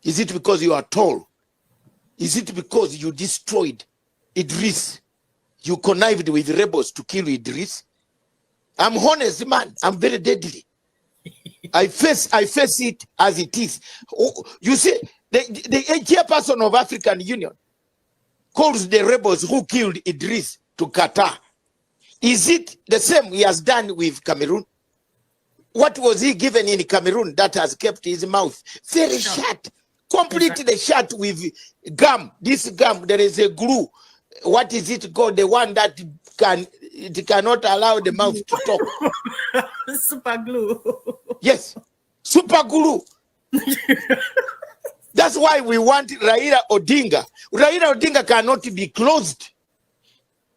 Speaker 5: Is it because you are tall? Is it because you destroyed Idris? You connived with rebels to kill Idris? I'm honest, man. I'm very deadly. I face it as it is. Oh, you see, the chairperson of African Union calls the rebels who killed Idris to Qatar. Is it the same he has done with Cameroon? What was he given in Cameroon that has kept his mouth very shut? Completely shut with gum. This gum, there is a glue. What is it called? The one that cannot allow the mouth to talk.
Speaker 4: Super glue.
Speaker 5: Yes, super glue. That's why we want Raila Odinga. Raila Odinga cannot be closed.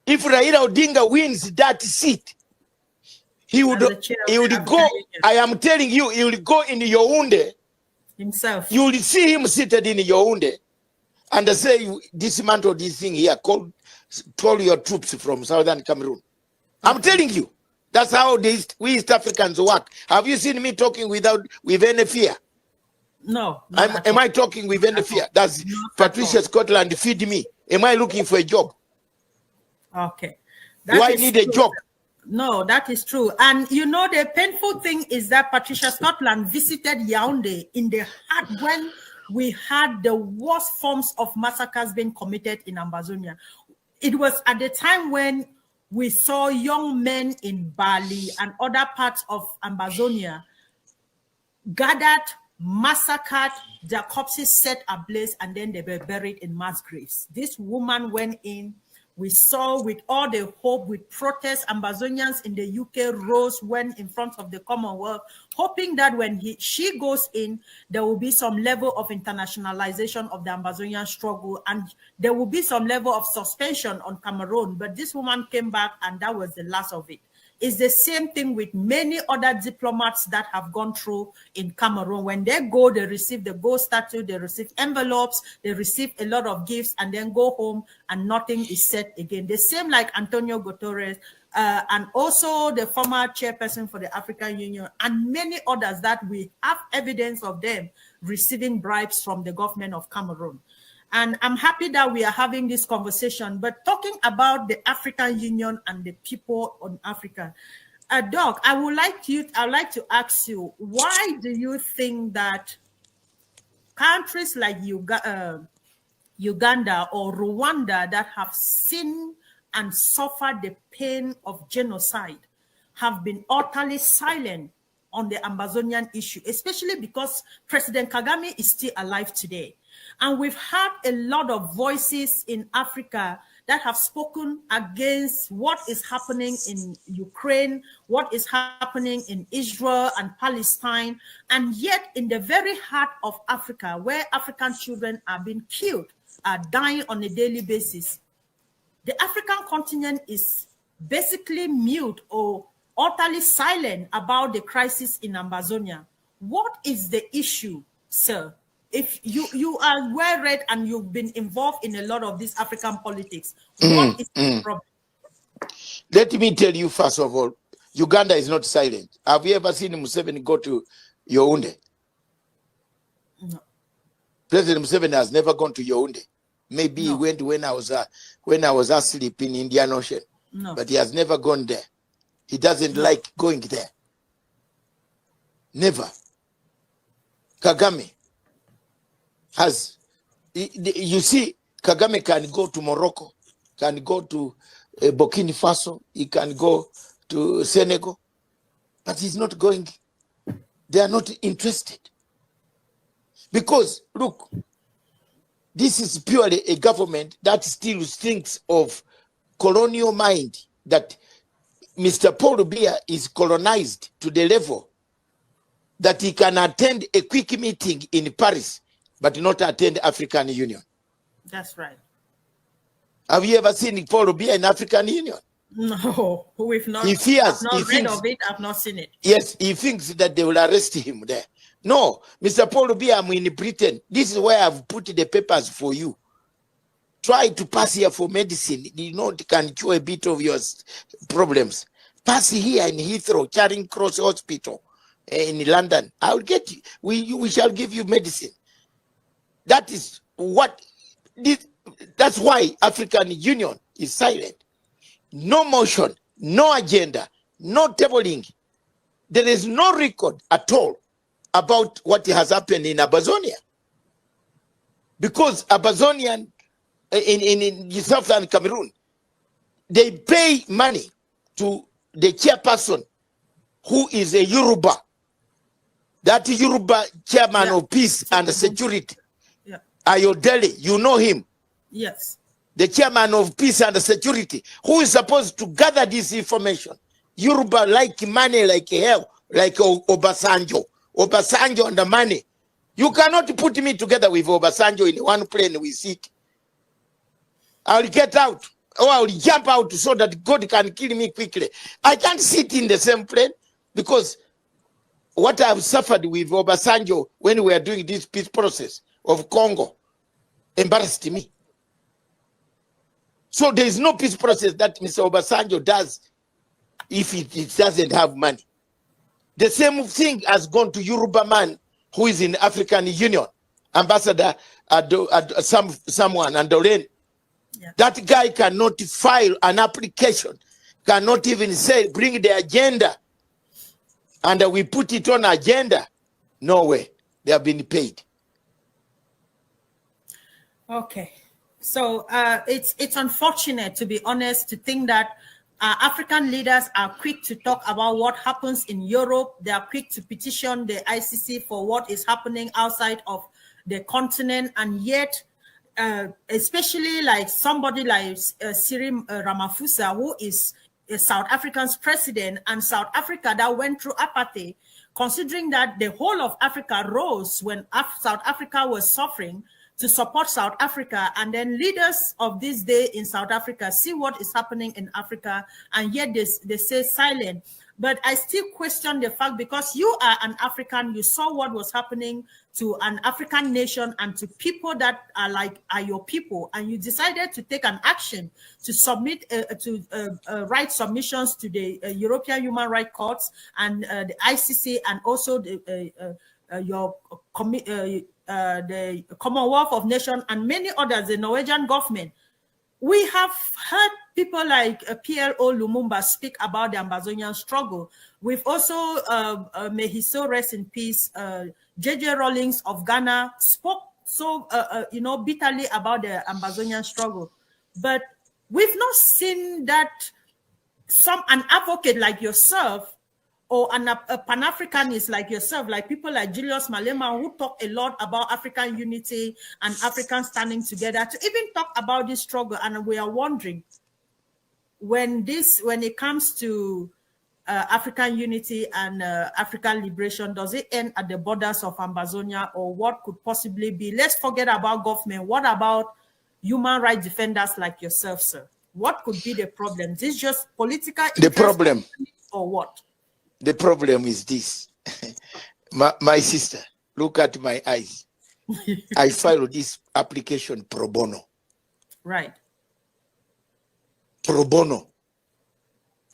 Speaker 5: If Raila Odinga wins that seat, he would go. I am telling you, he will go in Yaoundé
Speaker 4: himself.
Speaker 5: You will see him seated in Yaoundé and say, dismantle this thing here, call your troops from southern Cameroon. I'm telling you, that's how we East Africans work. Have you seen me talking with any fear?
Speaker 4: No.
Speaker 5: Am I talking with any fear? That's Patricia Scotland, feed me. Am I looking for a job?
Speaker 4: Okay.
Speaker 5: Do I need a job?
Speaker 4: No, that is true. And you know, the painful thing is that Patricia Scotland visited Yaoundé in the heart when we had the worst forms of massacres being committed in Ambazonia. It was at the time when we saw young men in Bali and other parts of Ambazonia gathered, massacred, their corpses set ablaze, and then they were buried in mass graves. This woman went in. We saw with all the hope, with protests, Ambazonians in the UK rose, went in front of the Commonwealth, hoping that when she goes in, there will be some level of internationalization of the Ambazonian struggle, and there will be some level of suspension on Cameroon. But this woman came back, and that was the last of it. It's the same thing with many other diplomats that have gone through in Cameroon. When they go, they receive the gold statue, they receive envelopes, they receive a lot of gifts, and then go home and nothing is said again. The same like Antonio Guterres, and also the former chairperson for the African Union, and many others that we have evidence of them receiving bribes from the government of Cameroon. And I'm happy that we are having this conversation, but talking about the African Union and the people on Africa. Doc, I'd like to ask you, why do you think that countries like Uganda or Rwanda that have seen and suffered the pain of genocide have been utterly silent on the Ambazonian issue, especially because President Kagame is still alive today? And we've had a lot of voices in Africa that have spoken against what is happening in Ukraine, what is happening in Israel and Palestine. And yet in the very heart of Africa, where African children are being killed, are dying on a daily basis, the African continent is basically mute or utterly silent about the crisis in Ambazonia. What is the issue, sir? If you are well read and you've been involved in a lot of this African politics, what is the problem?
Speaker 5: Let me tell you, first of all, Uganda is not silent. Have you ever seen Museveni go to Yaoundé?
Speaker 4: No.
Speaker 5: President Museveni has never gone to Yaoundé. Maybe he
Speaker 4: No.
Speaker 5: went when I was asleep in Indian Ocean.
Speaker 4: No.
Speaker 5: But he has never gone there. He doesn't like going there. Never. Kagame has, you see, Kagame can go to Morocco, can go to Burkina Faso, he can go to Senegal, but he's not going. They are not interested. Because, look, this is purely a government that still thinks of colonial mind, that Mr. Paul Biya is colonized to the level that he can attend a quick meeting in Paris, but not attend African Union.
Speaker 4: That's right.
Speaker 5: Have you ever seen Paul Biya in African Union?
Speaker 4: No, we've not.
Speaker 5: He fears.
Speaker 4: I've not
Speaker 5: He
Speaker 4: read
Speaker 5: thinks,
Speaker 4: of it. I've not seen it.
Speaker 5: yes, he thinks that they will arrest him there. No, Mr. Paul Biya, I'm in Britain. This is where I've put the papers for you. Try to pass here for medicine. You know, it can cure a bit of your problems. Pass here in Heathrow, Charing Cross Hospital in London. I'll get you. We shall give you medicine. That is what this. That's why African Union is silent. No motion, no agenda, no tabling. There is no record at all about what has happened in Amazonia. Because Amazonian in Southern Cameroon, they pay money to the chairperson who is a Yoruba. That Yoruba chairman of peace and security.
Speaker 4: Yeah.
Speaker 5: Ayodele, you know him.
Speaker 4: Yes.
Speaker 5: The chairman of peace and security, who is supposed to gather this information. Yoruba like money like hell, like Obasanjo. Obasanjo and the money. You cannot put me together with Obasanjo in one plane we sit. I'll get out, or I'll jump out so that God can kill me quickly. I can't sit in the same plane, because what I've suffered with Obasanjo when we are doing this peace process of Congo embarrassed me. So there is no peace process that Mr. Obasanjo does if it doesn't have money. The same thing has gone to Yoruba man who is in African Union, Ambassador someone, and Doreen.
Speaker 4: Yeah.
Speaker 5: That guy cannot file an application, cannot even say, bring the agenda, and we put it on agenda. No way. They have been paid.
Speaker 4: Okay. So it's unfortunate, to be honest, to think that African leaders are quick to talk about what happens in Europe. They are quick to petition the ICC for what is happening outside of the continent, and yet, especially like somebody like Cyril Ramaphosa, who is a South African's president, and South Africa that went through apartheid, considering that the whole of Africa rose when South Africa was suffering, to support South Africa, and then leaders of this day in South Africa see what is happening in Africa, and yet they stay silent. But I still question the fact, because you are an African, you saw what was happening to an African nation and to people that are your people, and you decided to take an action to submit write submissions to the European Human Rights Courts and the ICC, and also the Commonwealth of Nations and many others, the Norwegian government. We have heard people like PLO Lumumba speak about the Amazonian struggle. We've also, may he so rest in peace, J.J. Rawlings of Ghana spoke so, bitterly about the Amazonian struggle. But we've not seen that an advocate like yourself, or a Pan-Africanist like yourself, like people like Julius Malema, who talk a lot about African unity and African standing together, to even talk about this struggle. And we are wondering, when it comes to African unity and African liberation, does it end at the borders of Amazonia, or what could possibly be? Let's forget about government. What about human rights defenders like yourself, sir? What could be the problem? Is this just political
Speaker 5: The problem,
Speaker 4: or what?
Speaker 5: The problem is this. my sister, look at my eyes. I filed this application pro bono.
Speaker 4: Right.
Speaker 5: Pro bono.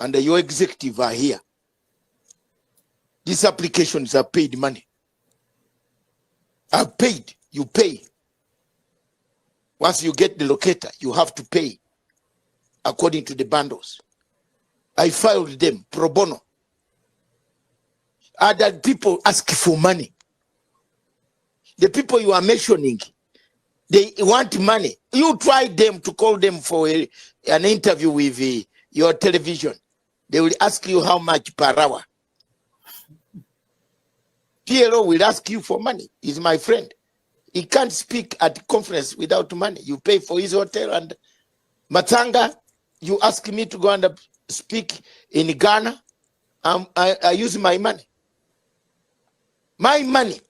Speaker 5: And your executive are here. These applications are paid money. Are paid. You pay. Once you get the locator, you have to pay according to the bundles. I filed them pro bono. Other people ask for money. The people you are mentioning, they want money. You try them to call them for an interview with your television. They will ask you how much per hour. PLO will ask you for money. He's my friend. He can't speak at the conference without money. You pay for his hotel. And Matanga, you ask me to go and speak in Ghana. I use my money. My money.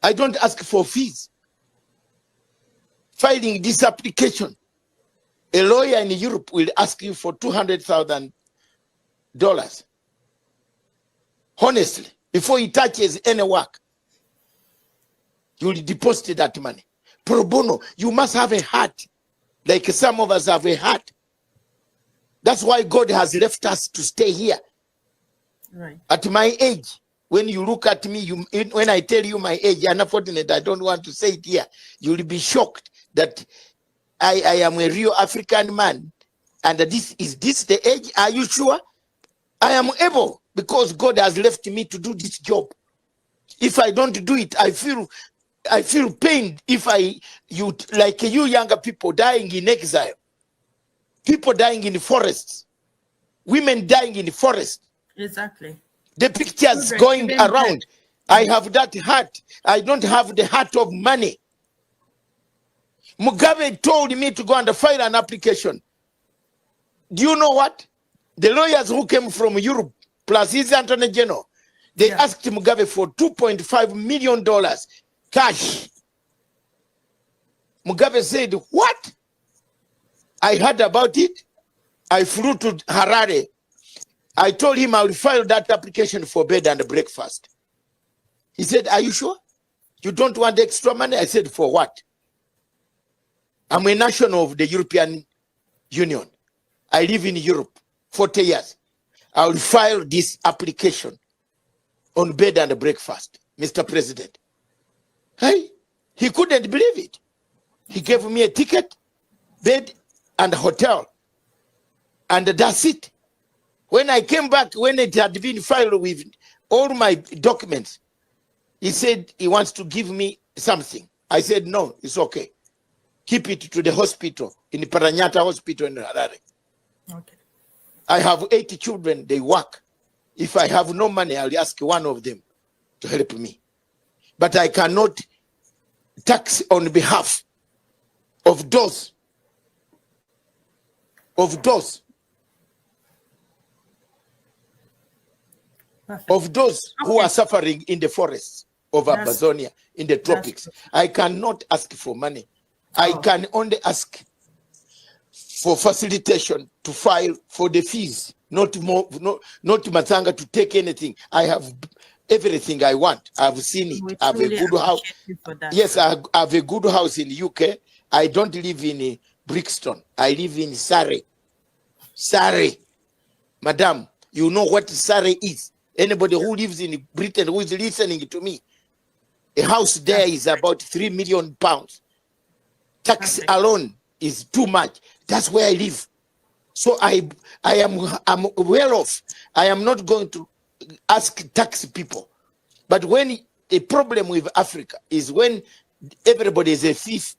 Speaker 5: I don't ask for fees. Filing this application, a lawyer in Europe will ask you for $200,000. Honestly, before he touches any work, you will deposit that money. Pro bono, you must have a heart, like some of us have a heart. That's why God has left us to stay here.
Speaker 4: Right.
Speaker 5: At my age, when you look at me, when I tell you my age, unfortunately, I don't want to say it here, you will be shocked that I am a real African man. And is this the age? Are you sure? I am able, because God has left me to do this job. If I don't do it, I feel pained. If you like you younger people dying in exile, people dying in the forests, women dying in the forest.
Speaker 4: Exactly.
Speaker 5: The pictures going around. I have that heart. I don't have the heart of money. Mugabe told me to go and file an application. Do you know what? The lawyers who came from Europe, plus his Attorney General, they asked Mugabe for $2.5 million cash. Mugabe said, what? I heard about it. I flew to Harare. I told him I will file that application for bed and breakfast. He said, are you sure? You don't want extra money? I said, for what? I'm a national of the European Union. I live in Europe 40 years. I will file this application on bed and breakfast, Mr. President. Hey, he couldn't believe it. He gave me a ticket, bed, and hotel. And that's it. When I came back, when it had been filed with all my documents, he said he wants to give me something. I said, no, it's okay. Keep it to the hospital, in the Paranyata hospital in Harare.
Speaker 4: Okay.
Speaker 5: I have 8 children, they work. If I have no money, I'll ask one of them to help me. But I cannot tax on behalf of those
Speaker 4: Perfect.
Speaker 5: who are suffering in the forests of Amazonia, in the tropics. I cannot ask for money. I can only ask for facilitation to file for the fees, not Matanga to take anything. I have everything I want. I've seen it. I have a good house. Yes, I have a good house in the UK. I don't live in Brixton. I live in Surrey. Surrey. Madam, you know what Surrey is. Anybody who lives in Britain who is listening to me, a house there is about £3 million. Tax alone is too much. That's where I live. So I'm well off. I am not going to ask tax people. But when the problem with Africa is when everybody is a thief,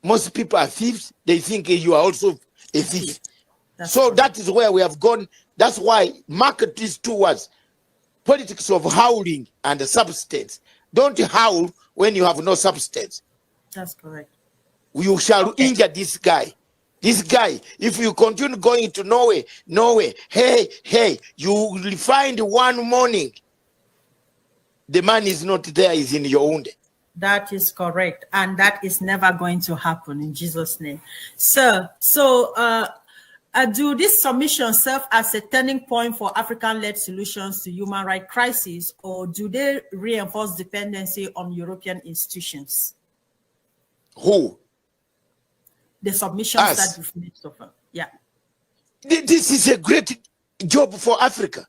Speaker 5: most people are thieves, they think you are also a thief. That is where we have gone. That's why market these two words, politics of howling and substance. Don't howl when you have no substance.
Speaker 4: That's correct.
Speaker 5: You shall injure this guy. This guy, if you continue going to Norway, hey, you will find one morning the man is not there, is in your wound.
Speaker 4: That is correct. And that is never going to happen in Jesus' name. Sir, do this submission serve as a turning point for African-led solutions to human rights crises, or do they reinforce dependency on European institutions?
Speaker 5: Who?
Speaker 4: The submissions that you've made so far. Yeah.
Speaker 5: This is a great job for Africa.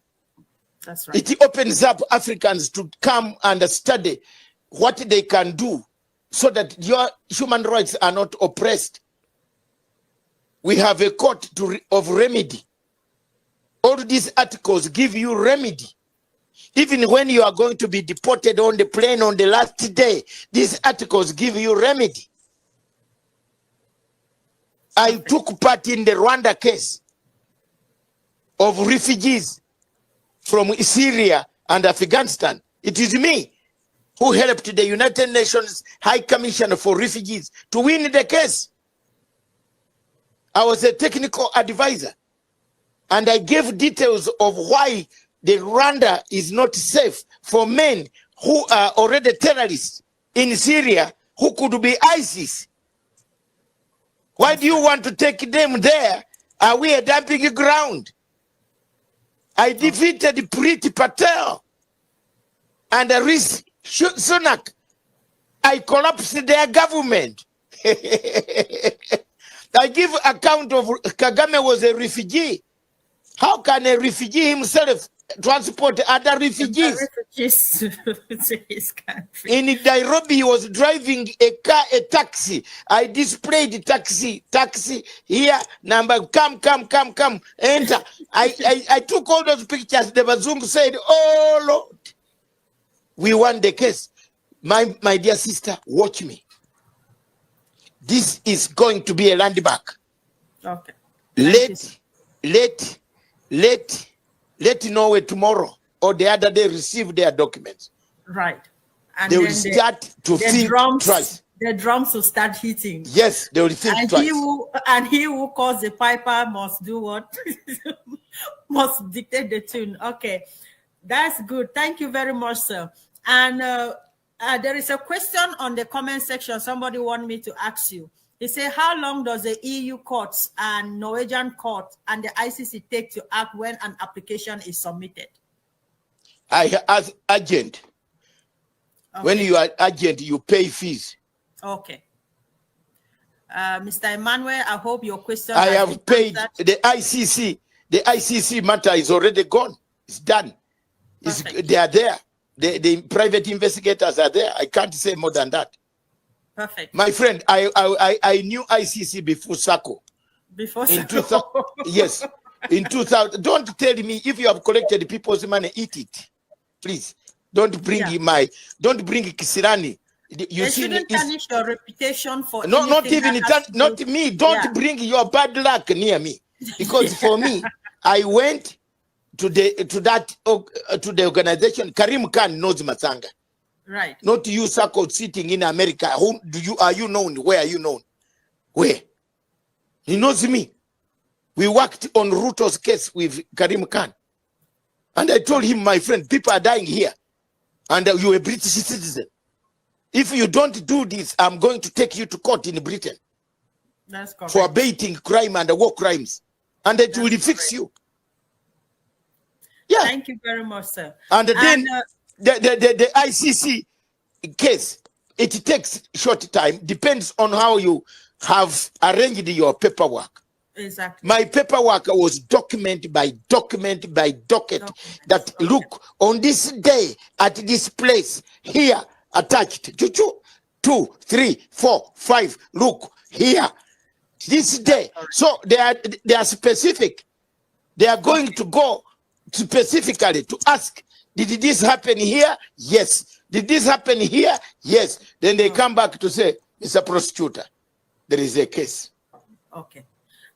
Speaker 4: That's right.
Speaker 5: It opens up Africans to come and study what they can do so that your human rights are not oppressed. We have a court of remedy. All these articles give you remedy. Even when you are going to be deported on the plane on the last day, these articles give you remedy. I took part in the Rwanda case of refugees from Syria and Afghanistan. It is me who helped the United Nations High Commissioner for Refugees to win the case. I was a technical advisor, and I gave details of why the Rwanda is not safe for men who are already terrorists in Syria who could be ISIS. Why do you want to take them there? Are we a dumping ground? I defeated Priti Patel and Rishi Sunak. I collapsed their government. I give account of Kagame was a refugee. How can a refugee himself transport other refugees?
Speaker 4: To his country.
Speaker 5: In Nairobi, he was driving a car, a taxi. I displayed taxi here, number, come, enter. I took all those pictures. The Bazungu said, oh Lord, we won the case. My dear sister, watch me. This is going to be a landmark.
Speaker 4: Okay.
Speaker 5: Let Norway tomorrow or the other day receive their documents.
Speaker 4: Right. And
Speaker 5: they
Speaker 4: then
Speaker 5: will start to think twice.
Speaker 4: The drums will start hitting.
Speaker 5: Yes, they will think twice.
Speaker 4: He who calls the piper must do what? Must dictate the tune. Okay. That's good. Thank you very much, sir. And there is a question on the comment section. Somebody want me to ask you. He said, how long does the EU courts and Norwegian court and the ICC take to act when an application is submitted?
Speaker 5: As agent. Okay. When you are agent, you pay fees.
Speaker 4: Okay. Mr. Emmanuel, I hope your question.
Speaker 5: I have paid the ICC. The ICC matter is already gone. It's done. They are there. The private investigators are there. I can't say more than that.
Speaker 4: Perfect.
Speaker 5: My friend, I knew ICC before SACO.
Speaker 4: Before SACO?
Speaker 5: Yes. In 2000. Don't tell me if you have collected people's money, eat it. Please. Don't bring don't bring Kisirani.
Speaker 4: You shouldn't tarnish your reputation for
Speaker 5: not me. Don't bring your bad luck near me. Because for me, I went to the organization. Karim Khan knows Masanga.
Speaker 4: Right.
Speaker 5: Not you, Sako, sitting in America. Are you known? Where are you known? Where? He knows me. We worked on Ruto's case with Karim Khan. And I told him, my friend, people are dying here. And you're a British citizen. If you don't do this, I'm going to take you to court in Britain.
Speaker 4: That's correct.
Speaker 5: For abating crime and war crimes. And it will fix you. Yeah.
Speaker 4: Thank you very much, sir.
Speaker 5: And then the ICC case, it takes short time. Depends on how you have arranged your paperwork.
Speaker 4: Exactly.
Speaker 5: My paperwork was document by document by docket. That look, on this day at this place here attached. 2, 3, 4, 5. Look here. This day. So they are specific. They are going to go specifically to ask, did this happen here? Yes. Did this happen here? Yes. Then they come back to say, it's a prosecutor. There is a case.
Speaker 4: Okay.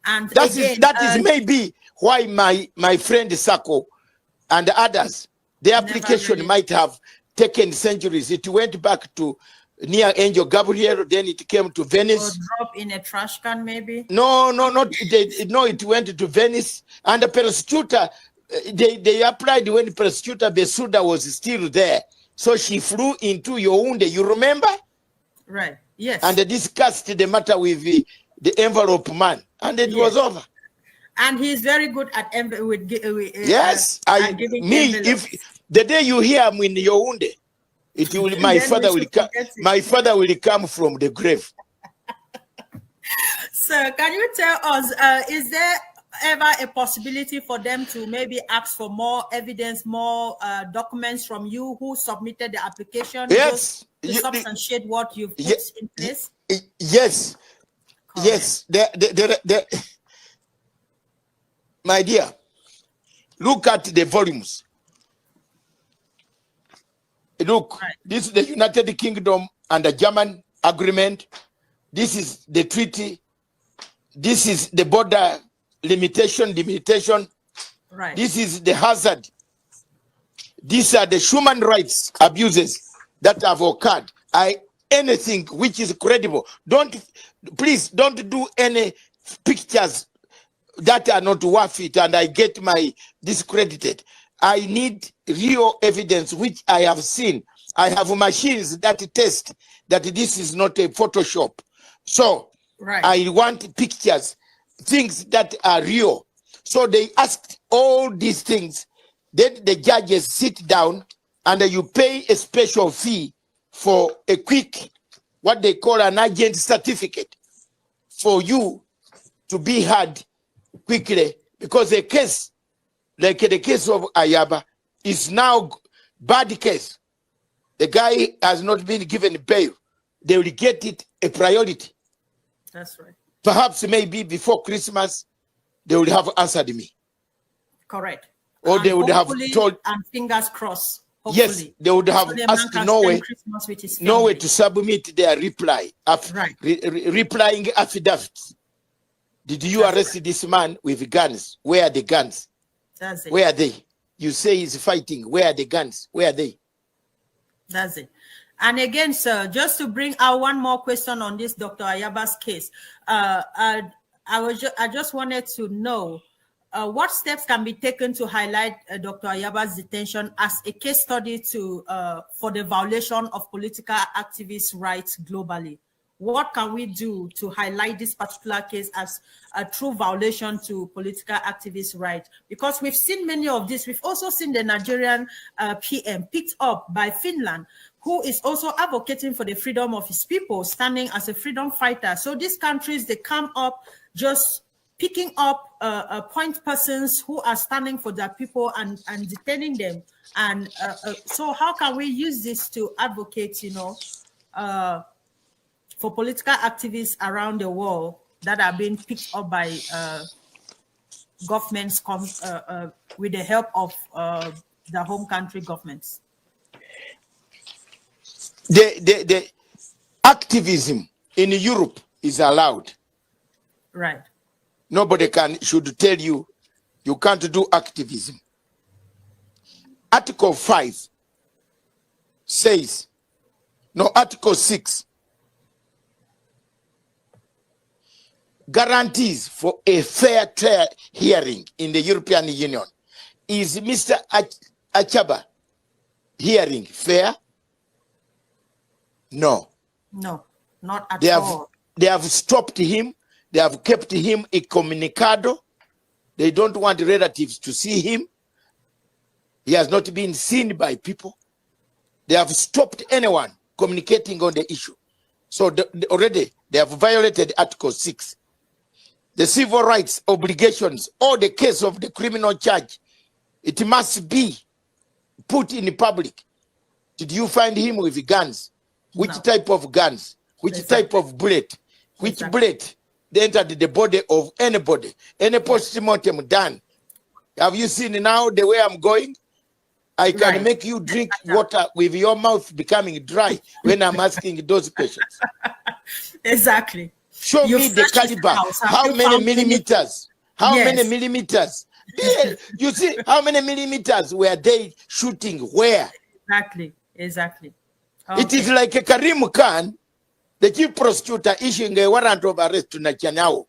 Speaker 4: And
Speaker 5: that is maybe why my friend Sako and others, the application might have taken centuries. It went back to near Angel Gabriel, then it came to Venice.
Speaker 4: Or drop in a trash can, maybe?
Speaker 5: No, it went to Venice. And the prosecutor, they applied when the prosecutor Besuda was still there. So she flew into Yaounde, you remember?
Speaker 4: Right, yes.
Speaker 5: And they discussed the matter with the envelope man. And it was over.
Speaker 4: And he's very good at
Speaker 5: yes, if the day you hear him in Yaounde, it will my father will come from the grave.
Speaker 4: Sir, can you tell us, is there ever a possibility for them to maybe ask for more evidence, more documents from you who submitted the application?
Speaker 5: Yes.
Speaker 4: To substantiate what you've put in place?
Speaker 5: Yes. Correct. Yes. My dear, look at the volumes. Look, this is the United Kingdom and the German agreement. This is the treaty. This is the border limitation.
Speaker 4: Right.
Speaker 5: This is the hazard. These are the human rights abuses that have occurred. Anything which is credible. Please don't do any pictures that are not worth it, and I get my discredited. I need real evidence which I have seen. I have machines that test that this is not a Photoshop. So I want pictures, things that are real. So they asked all these things. Then the judges sit down and you pay a special fee for a quick, what they call an agent certificate, for you to be heard quickly, because a case like the case of Ayaba is now bad case. The guy has not been given bail. They will get it a priority.
Speaker 4: That's right.
Speaker 5: Perhaps maybe before Christmas, they would have answered me.
Speaker 4: Correct.
Speaker 5: Or
Speaker 4: and
Speaker 5: they would have told.
Speaker 4: And fingers crossed. Hopefully.
Speaker 5: Yes, they would have asked Norway to submit their reply. Replying affidavits. Did you arrest this man with guns? Where are the guns?
Speaker 4: That's it.
Speaker 5: Where are they? You say he's fighting. Where are the guns? Where are they?
Speaker 4: That's it. And again, sir, just to bring out one more question on this Dr. Ayaba's case, I just wanted to know what steps can be taken to highlight Dr. Ayaba's detention as a case study for the violation of political activists' rights globally. What can we do to highlight this particular case as a true violation to political activists' rights? Because we've seen many of this. We've also seen the Nigerian PM picked up by Finland, who is also advocating for the freedom of his people, standing as a freedom fighter. So these countries, they come up just picking up point persons who are standing for their people and detaining them. And so how can we use this to advocate, for political activists around the world that are being picked up by governments with the help of the home country governments?
Speaker 5: The activism in Europe is allowed.
Speaker 4: Right.
Speaker 5: Nobody should tell you you can't do activism. Article 5 says, no, Article 6 guarantees for a fair trial hearing in the European Union. Is Mr. Achaba hearing fair? No.
Speaker 4: No, not at all.
Speaker 5: They have stopped him. They have kept him incommunicado. They don't want relatives to see him. He has not been seen by people. They have stopped anyone communicating on the issue. So already they have violated Article 6. The civil rights obligations or the case of the criminal charge, it must be put in public. Did you find him with guns? Which type of guns? Which type of bullet? Which bullet? They entered the body of anybody. Any post-mortem done. Have you seen now the way I'm going? I can make you drink water with your mouth becoming dry when I'm asking those questions.
Speaker 4: Exactly.
Speaker 5: Show me the caliber. How many millimeters? How many millimeters? Yeah, you see, how many millimeters were they shooting where?
Speaker 4: Exactly.
Speaker 5: It is like a Karim Khan, the chief prosecutor, issuing a warrant of arrest to Netanyahu.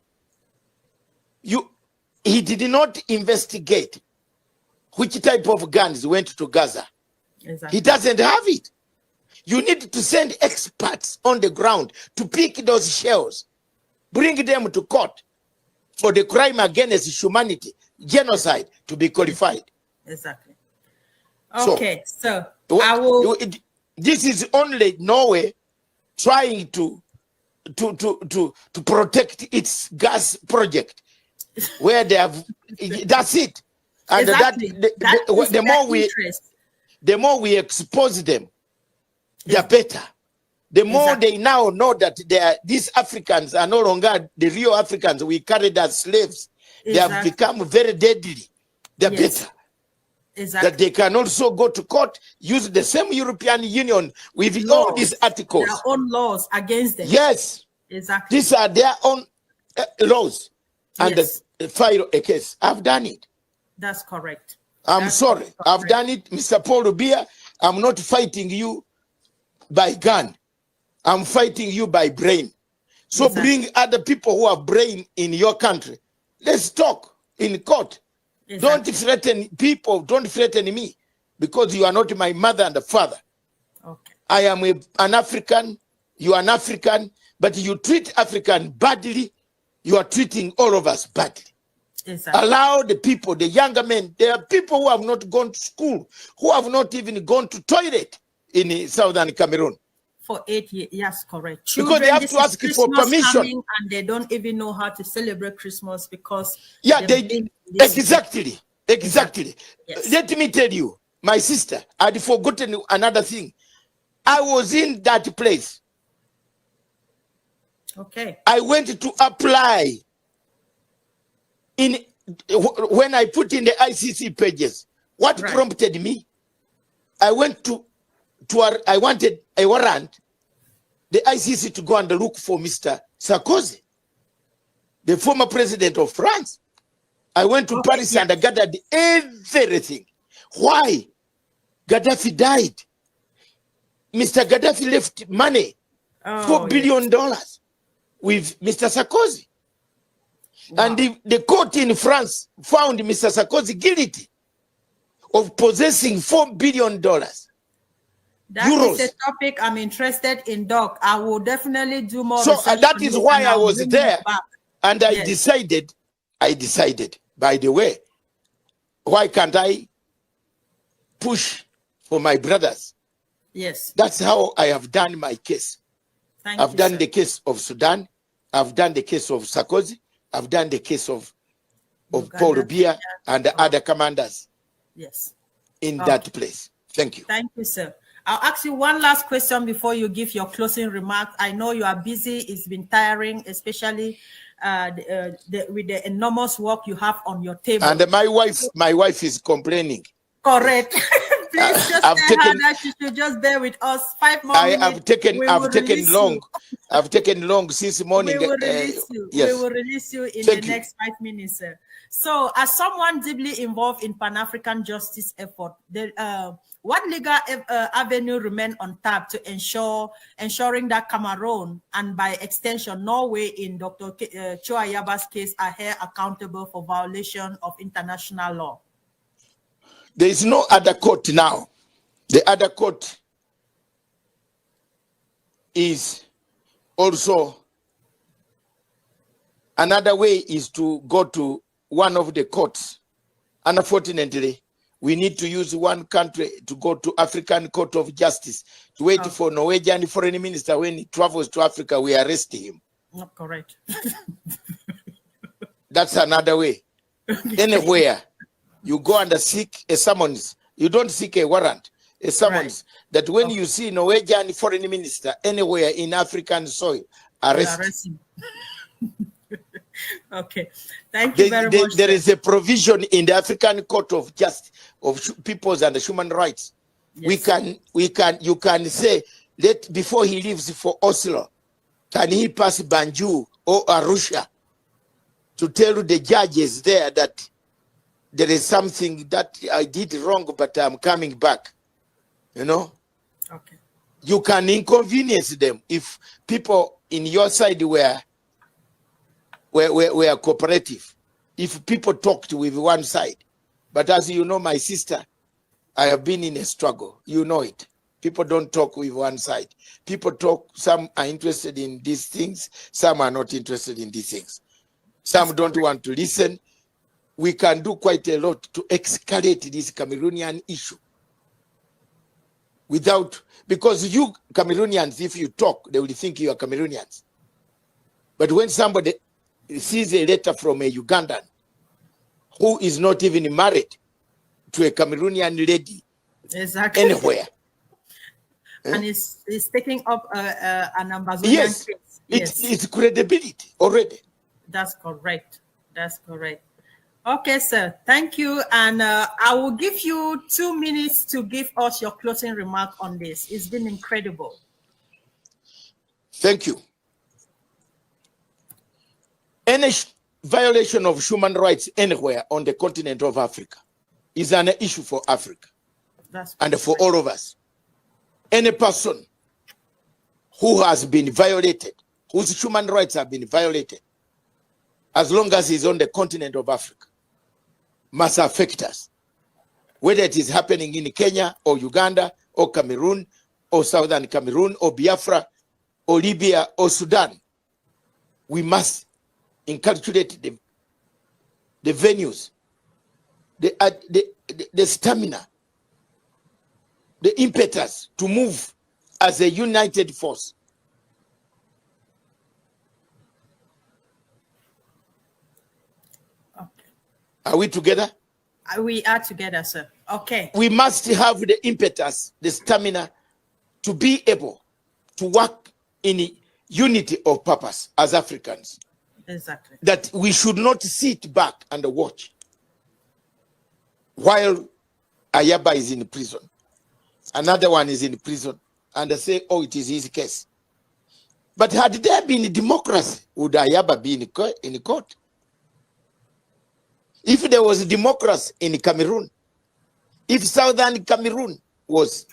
Speaker 5: He did not investigate which type of guns went to Gaza. He doesn't have it. You need to send experts on the ground to pick those shells, bring them to court for the crime against humanity, genocide, to be qualified.
Speaker 4: Exactly. Okay, so I will.
Speaker 5: This is only Norway trying to protect its gas project. where they have, that's it. And
Speaker 4: Exactly.
Speaker 5: the more we expose them, they're better. The more they now know that these Africans are no longer the real Africans we carried as slaves. They have become very deadly. They're better.
Speaker 4: Exactly.
Speaker 5: That they can also go to court, use the same European Union with all these articles.
Speaker 4: Their own laws against them.
Speaker 5: Yes.
Speaker 4: Exactly.
Speaker 5: These are their own laws. And file a case. I've done it.
Speaker 4: That's correct.
Speaker 5: I'm sorry. I've done it, Mr. Paul Rubia. I'm not fighting you by gun. I'm fighting you by brain. So bring other people who have brain in your country. Let's talk in court. Don't threaten people. Don't threaten me, because you are not my mother and father.
Speaker 4: Okay. I
Speaker 5: am an African. You are an African, but you treat African badly. You are treating all of us badly. Exactly. Allow the people, the younger men. There are people who have not gone to school, who have not even gone to toilet in southern Cameroon.
Speaker 4: For 8 years, yes, correct.
Speaker 5: Because they have to ask for permission.
Speaker 4: And they don't even know how to celebrate Christmas because...
Speaker 5: Yeah, exactly. Yes. Let me tell you, my sister, I'd forgotten another thing. I was in that place.
Speaker 4: Okay.
Speaker 5: I went to apply when I put in the ICC pages. What prompted me? I went I wanted a warrant, the ICC, to go and look for Mr. Sarkozy, the former president of France. I went to Paris and I gathered everything. Why? Gaddafi died. Mr. Gaddafi left money, $4 billion with Mr. Sarkozy. Wow. And the court in France found Mr. Sarkozy guilty of possessing $4 billion.
Speaker 4: That is a topic I'm interested in, Doc. I will definitely do more.
Speaker 5: So that is why I was there. And I decided, by the way, why can't I push for my brothers?
Speaker 4: Yes.
Speaker 5: That's how I have done my case. I've done the case of Sudan. I've done the case of Sarkozy. I've done the case of Paul Rubia and the other commanders.
Speaker 4: Yes.
Speaker 5: In that place. Thank you.
Speaker 4: Thank you, sir. I'll ask you one last question before you give your closing remarks. I know you are busy. It's been tiring, especially with the enormous work you have on your table.
Speaker 5: And my wife is complaining.
Speaker 4: Correct. Please just tell her that she should just bear with us 5 more minutes.
Speaker 5: I've taken long. I've taken long since morning.
Speaker 4: We will release you. Yes. We will release you in the next 5 minutes, sir. So, as someone deeply involved in Pan-African justice effort, what legal avenue remain on tap to ensuring that Cameroon and by extension Norway in Dr. Cho Ayaba's case are held accountable for violation of international law?
Speaker 5: There is no other court now. The other court is also another way is to go to one of the courts. Unfortunately, we need to use one country to go to African Court of Justice to wait for Norwegian foreign minister. When he travels to Africa, we arrest him.
Speaker 4: Not correct.
Speaker 5: That's another way. Anywhere you go and seek a summons, you don't seek a warrant, a summons. That when you see Norwegian foreign minister anywhere in African soil, arrest him.
Speaker 4: Okay, thank you very much.
Speaker 5: There is a provision in the African Court of Justice of Peoples and Human Rights. Yes. You can say that before he leaves for Oslo, can he pass Banjul or Arusha to tell the judges there that there is something that I did wrong, but I'm coming back. You know?
Speaker 4: Okay.
Speaker 5: You can inconvenience them if people in your side were cooperative. If people talked with one side. But as you know, my sister, I have been in a struggle. You know it. People don't talk with one side. People talk, some are interested in these things, some are not interested in these things. Some don't want to listen. We can do quite a lot to escalate this Cameroonian issue. Because you Cameroonians, if you talk, they will think you are Cameroonians. But when somebody sees a letter from a Ugandan who is not even married to a Cameroonian lady
Speaker 4: Exactly.
Speaker 5: anywhere.
Speaker 4: And it's taking up an Amazonian
Speaker 5: Yes,
Speaker 4: case. Yes,
Speaker 5: it's credibility already.
Speaker 4: that's correct. That's correct. Okay, sir. Thank you. And I will give you 2 minutes to give us your closing remark on this. It's been incredible.
Speaker 5: Thank you. Any violation of human rights anywhere on the continent of Africa is an issue for Africa and for all of us. Any person who has been violated, whose human rights have been violated, as long as he's on the continent of Africa, must affect us. Whether it is happening in Kenya or Uganda or Cameroon or Southern Cameroon or Biafra or Libya or Sudan, we must incalculate the venues, the stamina, the impetus to move as a united force.
Speaker 4: Okay.
Speaker 5: Are we together?
Speaker 4: We are together, sir. Okay.
Speaker 5: We must have the impetus, the stamina to be able to work in unity of purpose as Africans.
Speaker 4: Exactly.
Speaker 5: That we should not sit back and watch while Ayaba is in prison. Another one is in prison, and they say, oh, it is his case. But had there been democracy, would Ayaba be in court? If there was democracy in Cameroon, if Southern Cameroon was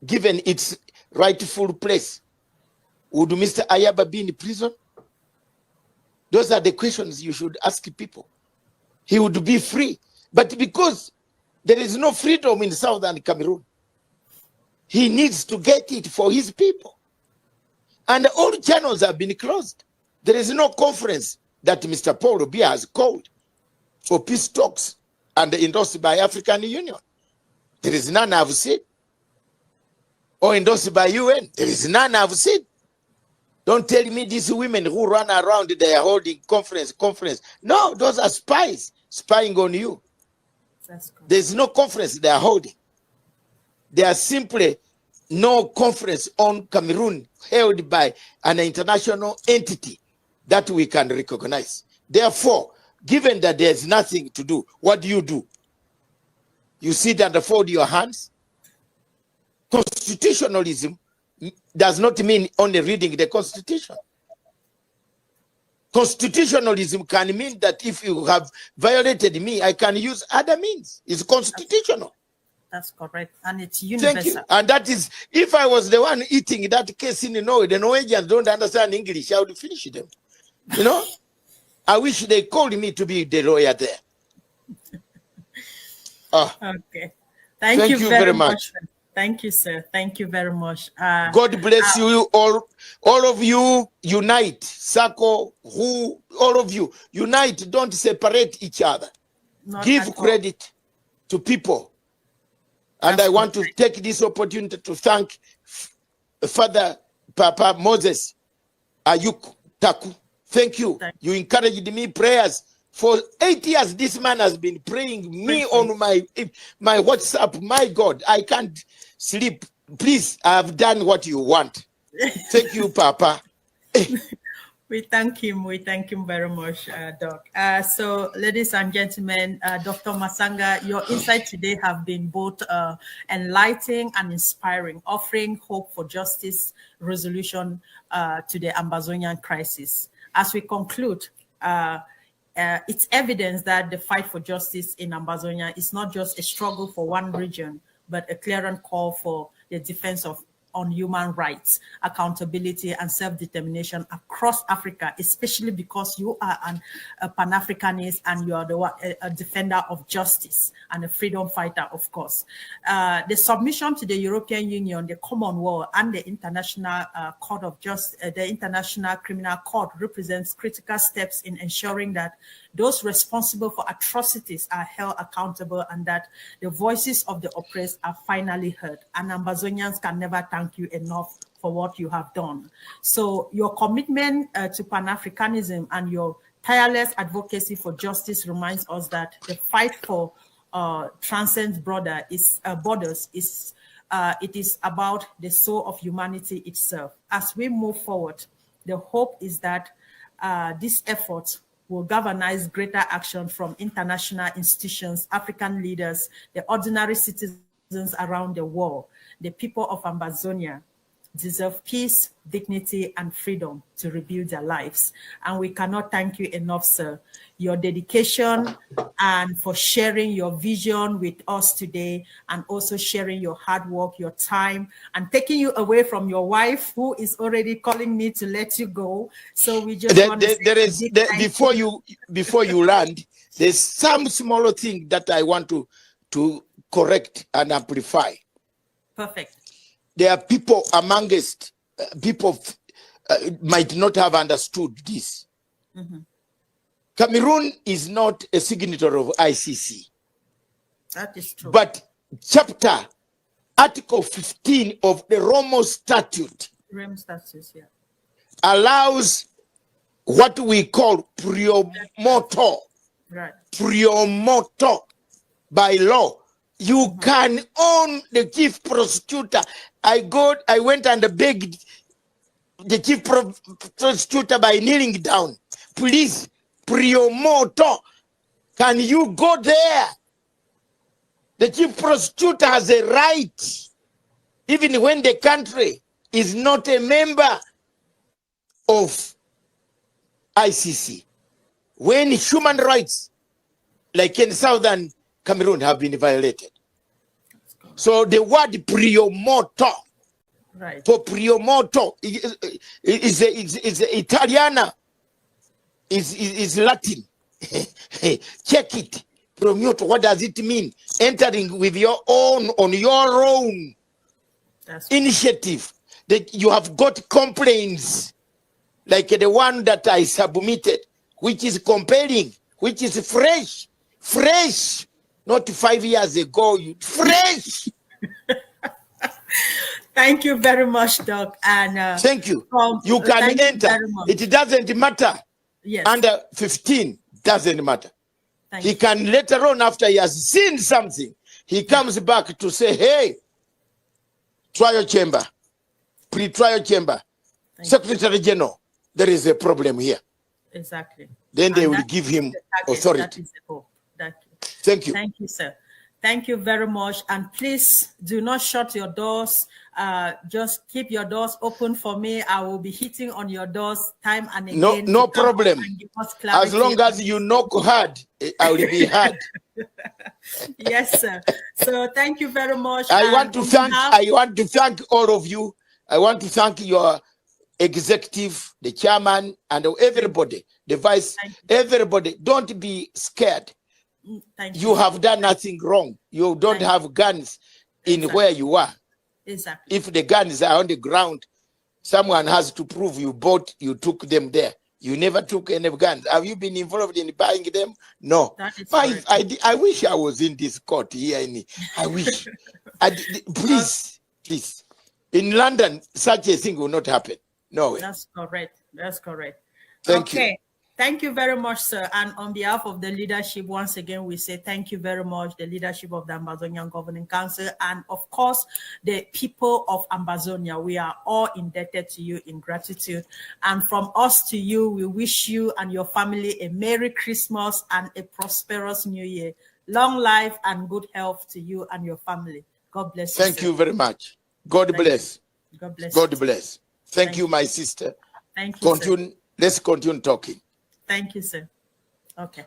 Speaker 5: given its rightful place, would Mr. Ayaba be in prison? Those are the questions you should ask people. He would be free. But because there is no freedom in Southern Cameroon, he needs to get it for his people. And all channels have been closed. There is no conference that Mr. Paul Biya has called for peace talks and endorsed by African Union. There is none I've seen. Or endorsed by UN. There is none I've seen. Don't tell me these women who run around, they are holding conference. No, those are spies spying on you. There's no conference they are holding. There are simply no conference on Cameroon held by an international entity that we can recognize. Therefore, given that there's nothing to do, what do? You sit and fold your hands? Constitutionalism does not mean only reading the Constitution. Constitutionalism can mean that if you have violated me, I can use other means. It's constitutional.
Speaker 4: That's correct. And it's universal.
Speaker 5: Thank you. And that is, if I was the one eating that case in Norway, the Norwegians don't understand English, I would finish them. You know? I wish they called me to be the lawyer there.
Speaker 4: Okay. Thank you very much. Thank you, sir. Thank you very much.
Speaker 5: God bless you all. All of you unite. Sako, who, all of you unite. Don't separate each other. Give credit to people. And I want to take this opportunity to thank Father Papa Moses Ayuk Taku. Thank you. You encouraged me prayers. For 8 years, this man has been praying me on my WhatsApp. My God, I can't sleep. Please, I have done what you want. Thank you, Papa.
Speaker 4: We thank him. We thank him very much, Doc. So, ladies and gentlemen, Dr. Masanga, your insights today have been both enlightening and inspiring, offering hope for justice resolution to the Amazonian crisis. As we conclude, it's evidence that the fight for justice in Amazonia is not just a struggle for one region, but a clear call for the defense on human rights, accountability, and self-determination across Africa, especially because you are a Pan-Africanist and you are a defender of justice and a freedom fighter, of course. The submission to the European Union, the Commonwealth, and the International Court of Justice, the International Criminal Court represents critical steps in ensuring that those responsible for atrocities are held accountable, and that the voices of the oppressed are finally heard. And Ambazonians can never thank you enough for what you have done. So your commitment to Pan-Africanism and your tireless advocacy for justice reminds us that the fight for transcends borders is it is about the soul of humanity itself. As we move forward, the hope is that this effort will galvanize greater action from international institutions, African leaders, the ordinary citizens around the world. The people of Ambazonia deserve peace, dignity, and freedom to rebuild their lives. And we cannot thank you enough, sir. Your dedication and for sharing your vision with us today, and also sharing your hard work, your time, and taking you away from your wife, who is already calling me to let you go. So we just want to say
Speaker 5: before you land, there's some smaller thing that I want to correct and amplify.
Speaker 4: Perfect.
Speaker 5: There are people amongst people might not have understood this.
Speaker 4: Mm-hmm.
Speaker 5: Cameroon is not a signatory of ICC.
Speaker 4: That is true.
Speaker 5: But Article 15 of the Rome Statute allows what we call priomoto.
Speaker 4: Right.
Speaker 5: Priomoto by law. You can own the chief prosecutor. I went and begged the chief prosecutor by kneeling down. Please, priomoto, can you go there? The chief prosecutor has a right, even when the country is not a member of ICC. When human rights, like in Southern Cameroon, have been violated. So the word priomoto,
Speaker 4: right,
Speaker 5: for priomoto is Italiana, is Latin. Check it. Promoto, what does it mean? Entering with your own, on your own initiative. That you have got complaints like the one that I submitted, which is compelling, which is fresh, not 5 years ago, fresh.
Speaker 4: Thank you very much, Doc. And
Speaker 5: thank you. You can enter. It doesn't matter.
Speaker 4: Yes.
Speaker 5: Under 15 doesn't matter. He can later on, after he has seen something, he comes back to say, hey, trial chamber, pre-trial chamber, Secretary General, there is a problem here.
Speaker 4: Exactly.
Speaker 5: Then they will give him authority.
Speaker 4: That is the hope.
Speaker 5: Thank you.
Speaker 4: Thank you, sir. Thank you very much. And please do not shut your doors. Just keep your doors open for me. I will be hitting on your doors time and again.
Speaker 5: No problem. As long as you knock hard, I will be hard.
Speaker 4: Yes, sir. So thank you very much.
Speaker 5: I want to thank all of you. I want to thank your executive, the chairman, and everybody, the vice, everybody. Don't be scared. You have done nothing wrong. You don't have guns in where you are.
Speaker 4: Exactly.
Speaker 5: If the guns are on the ground, someone has to prove you took them there. You never took any guns. Have you been involved in buying them? No. I wish I was in this court here. I wish. Please. In London, such a thing will not happen. No way.
Speaker 4: That's correct. That's correct.
Speaker 5: Thank you.
Speaker 4: Thank you very much, sir. And on behalf of the leadership, once again, we say thank you very much, the leadership of the Ambazonian Governing Council, and of course, the people of Ambazonia. We are all indebted to you in gratitude. And from us to you, we wish you and your family a Merry Christmas and a prosperous New Year. Long life and good health to you and your family. God bless you.
Speaker 5: Thank you very much. God bless.
Speaker 4: God bless.
Speaker 5: God bless. Thank you, my sister.
Speaker 4: Thank you.
Speaker 5: Sir. Let's continue talking.
Speaker 4: Thank you, sir. Okay.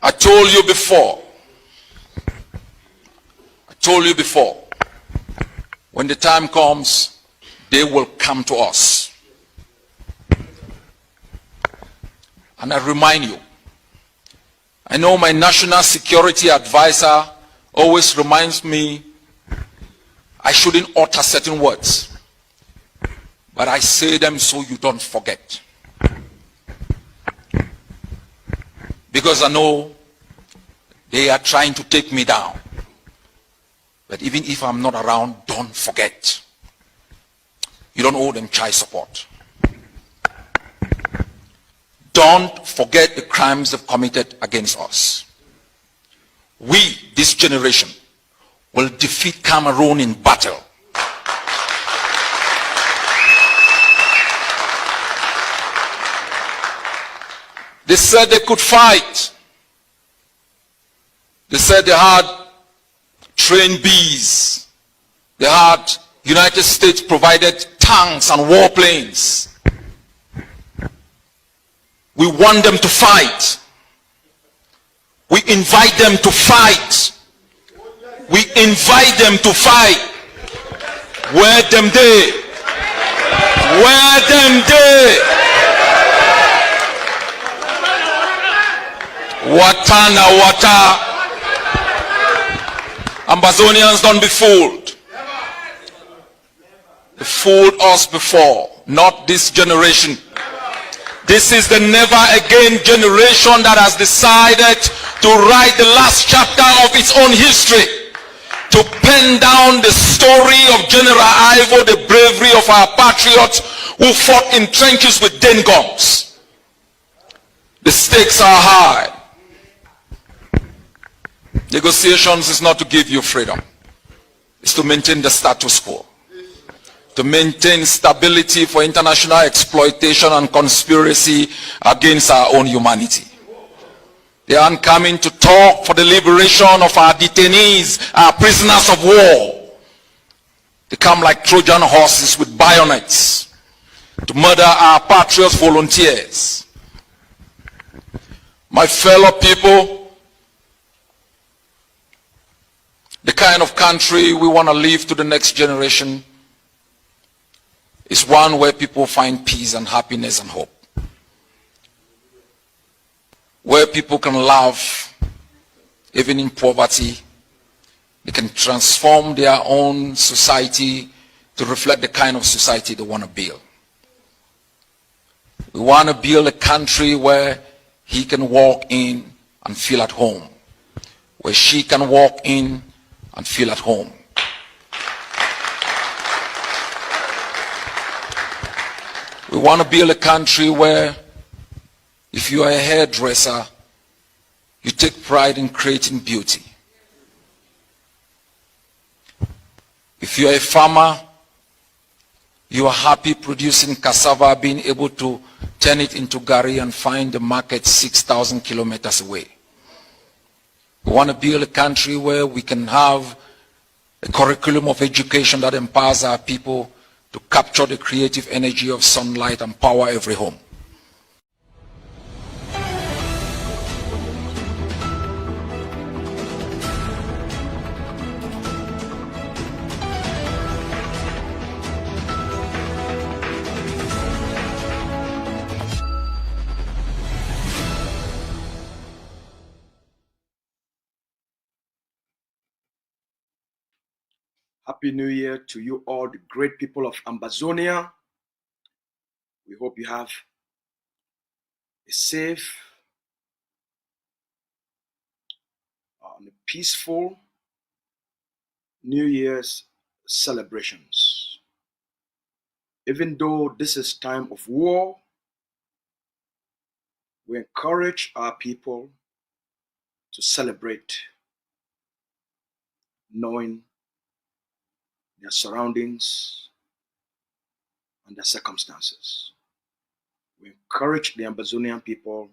Speaker 6: I told you before, when the time comes, they will come to us. And I remind you, I know my national security advisor always reminds me I shouldn't utter certain words, but I say them so you don't forget. Because I know they are trying to take me down. But even if I'm not around, don't forget. You don't owe them child support. Don't forget the crimes they've committed against us. We, this generation, will defeat Cameroon in battle. They said they could fight. They said they had trained bees. They had United States provided tanks and warplanes. We want them to fight. We invite them to fight. We invite them to fight. Where them they? Where them they? Watana wata. Ambazonians, don't be fooled. They fooled us before, not this generation. This is the never again generation that has decided to write the last chapter of its own history, to pen down the story of General Ivo, the bravery of our patriots who fought in trenches with den guns. The stakes are high. Negotiations is not to give you freedom. It's to maintain the status quo. To maintain stability for international exploitation and conspiracy against our own humanity. They aren't coming to talk for the liberation of our detainees, our prisoners of war. They come like Trojan horses with bayonets to murder our patriots volunteers. My fellow people, the kind of country we want to leave to the next generation is one where people find peace and happiness and hope. Where people can laugh even in poverty. They can transform their own society to reflect the kind of society they want to build. We want to build a country where he can walk in and feel at home. Where she can walk in and feel at home. We want to build a country where if you are a hairdresser, you take pride in creating beauty. If you are a farmer, you are happy producing cassava, being able to turn it into gari and find the market 6,000 kilometers away. We want to build a country where we can have a curriculum of education that empowers our people to capture the creative energy of sunlight and power every home.
Speaker 7: Happy New Year to you all, the great people of Ambazonia. We hope you have a safe and a peaceful New Year's celebrations. Even though this is time of war, we encourage our people to celebrate knowing their surroundings and their circumstances. We encourage the Ambazonian people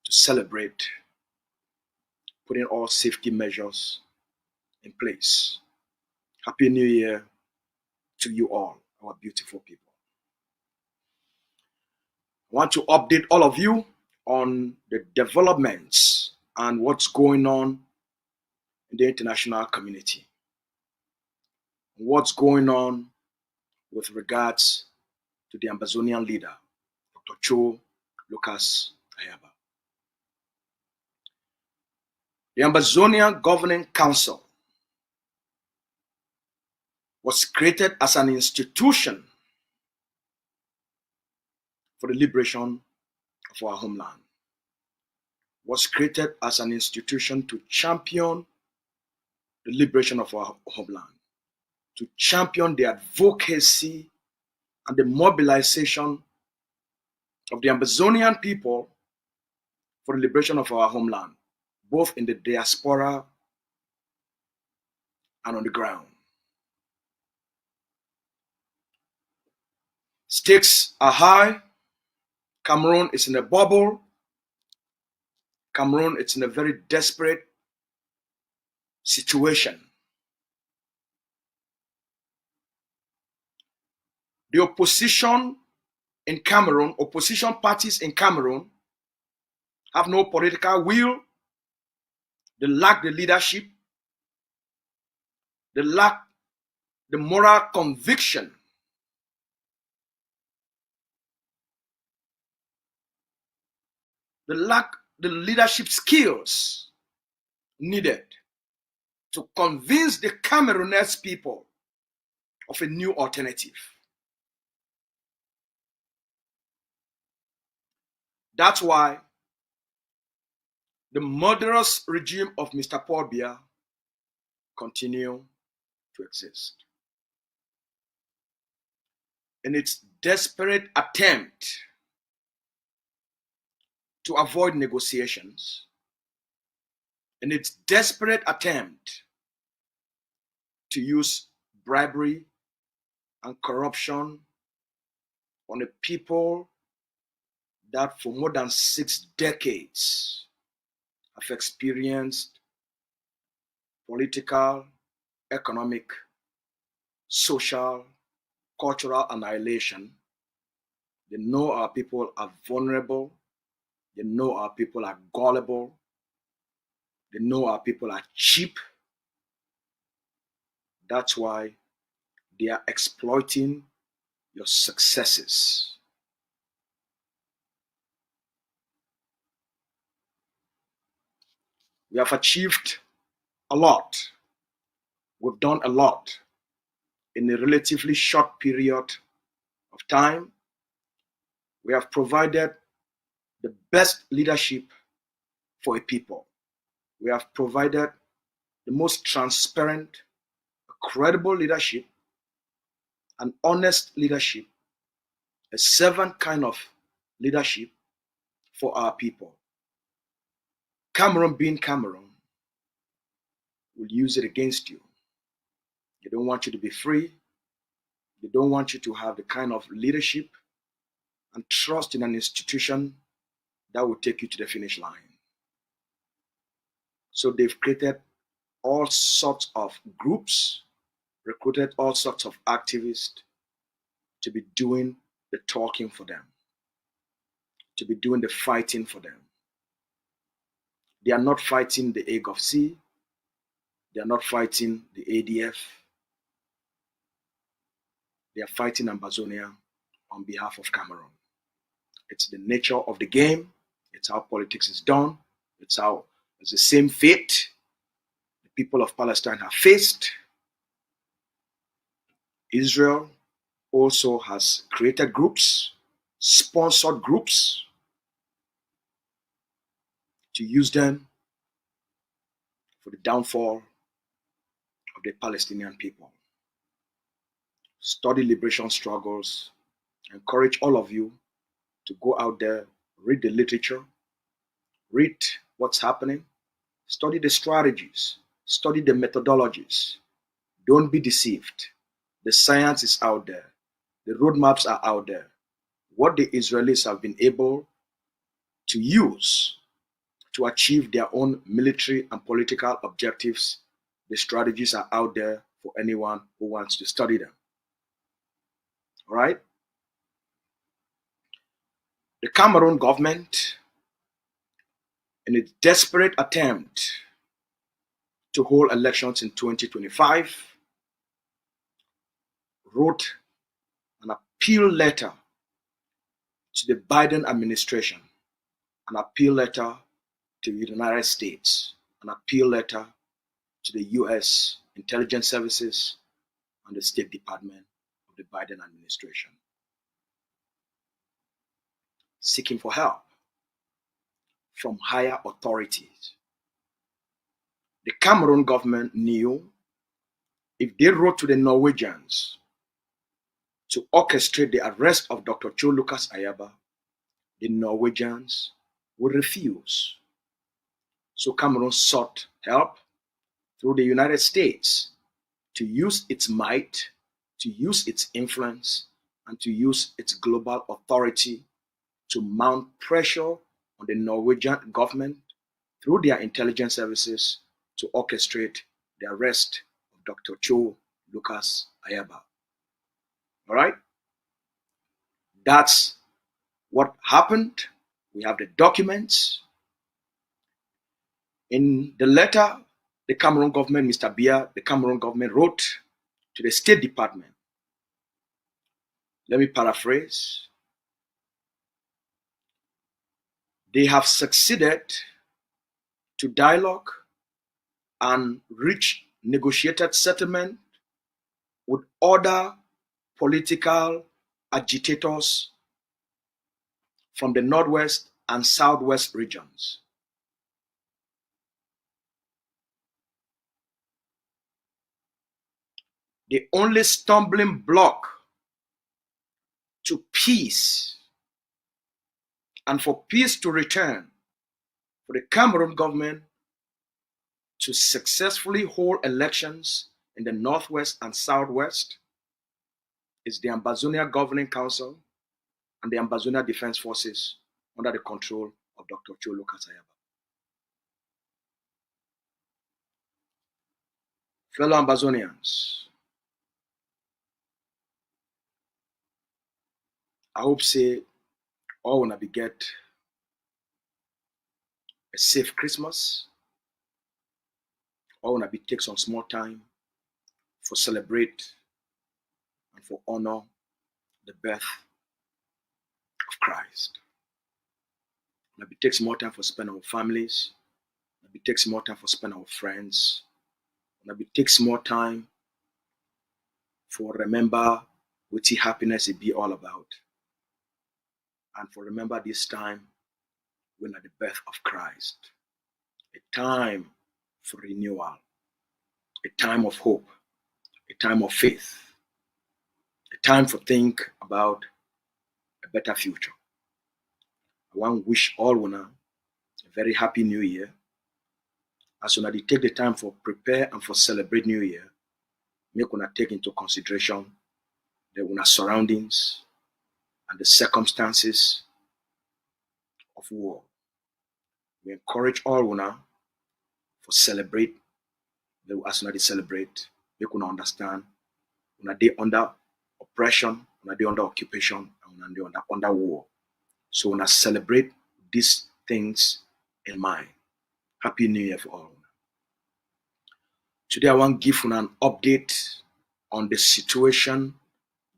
Speaker 7: to celebrate, putting all safety measures in place. Happy New Year to you all, our beautiful people. I want to update all of you on the developments and what's going on in the international community. What's going on with regards to the Ambazonian leader, Dr. Cho Lucas Ayaba. The Ambazonian Governing Council was created as an institution for the liberation of our homeland. Was created as an institution to champion the liberation of our homeland, to champion the advocacy and the mobilization of the Ambazonian people for the liberation of our homeland, both in the diaspora and on the ground. Stakes are high. Cameroon is in a bubble. Cameroon is in a very desperate situation. The opposition in Cameroon, opposition parties in Cameroon have no political will. They lack the leadership. They lack the moral conviction. They lack the leadership skills needed to convince the Cameroonese people of a new alternative. That's why the murderous regime of Mr. Paul Biya continue to exist. In its desperate attempt to avoid negotiations, in its desperate attempt to use bribery and corruption on a people that for more than 6 decades have experienced political, economic, social, cultural annihilation. They know our people are vulnerable. They know our people are gullible. They know our people are cheap. That's why they are exploiting your successes. We have achieved a lot. We've done a lot in a relatively short period of time. We have provided the best leadership for a people. We have provided the most transparent, credible leadership, an honest leadership, a servant kind of leadership for our people. Cameroon being Cameroon will use it against you. They don't want you to be free. They don't want you to have the kind of leadership and trust in an institution that will take you to the finish line. So they've created all sorts of groups, recruited all sorts of activists to be doing the talking for them, to be doing the fighting for them. They are not fighting the AGOFC. They are not fighting the ADF. They are fighting Ambazonia on behalf of Cameroon. It's the nature of the game. It's how politics is done. It's the same fate the people of Palestine have faced. Israel also has created groups, sponsored groups, to use them for the downfall of the Palestinian people. Study liberation struggles. I encourage all of you to go out there, read the literature, read what's happening, study the strategies, study the methodologies. Don't be deceived. The science is out there. The roadmaps are out there. What the Israelis have been able to use to achieve their own military and political objectives, the strategies are out there for anyone who wants to study them. All right? The Cameroon government in a desperate attempt to hold elections in 2025, wrote an appeal letter to the Biden administration, an appeal letter to the United States, an appeal letter to the US intelligence services and the State Department of the Biden administration, seeking for help from higher authorities. The Cameroon government knew if they wrote to the Norwegians to orchestrate the arrest of Dr. Cho Lucas Ayaba, the Norwegians would refuse. So Cameroon sought help through the United States to use its might, to use its influence, and to use its global authority to mount pressure on the Norwegian government through their intelligence services to orchestrate the arrest of Dr. Cho Lucas Ayaba. All right? That's what happened. We have the documents. In the letter, the Cameroon government, Mr. BIYA, the Cameroon government wrote to the State Department. Let me paraphrase. They have succeeded to dialogue and reach negotiated settlement with other political agitators from the Northwest and Southwest regions. The only stumbling block to peace and for peace to return for the Cameroon government to successfully hold elections in the Northwest and Southwest is the Ambazonia Governing Council and the Ambazonia Defense Forces under the control of Dr. Cho Lucas Ayaba. Fellow Ambazonians, I hope say all wanna be get a safe Christmas. All wanna be take some small time for celebrate and for honor the birth of Christ. Wanna be take some more time for spend our families. Wanna be take some more time for spend our friends. Wanna be take some more time for remember what happiness it be all about. And for remember this time when at the birth of Christ, a time for renewal, a time of hope, a time of faith, a time for think about a better future. I want to wish all una a very happy new year. As una dey take the time for prepare and for celebrate new year, make una take into consideration the una surroundings and the circumstances of war. We encourage all una for celebrate, as una dey celebrate, make una understand, una dey under oppression, una dey under occupation, and una dey under war. So una celebrate these things in mind. Happy New Year for all. Today I want to give una an update on the situation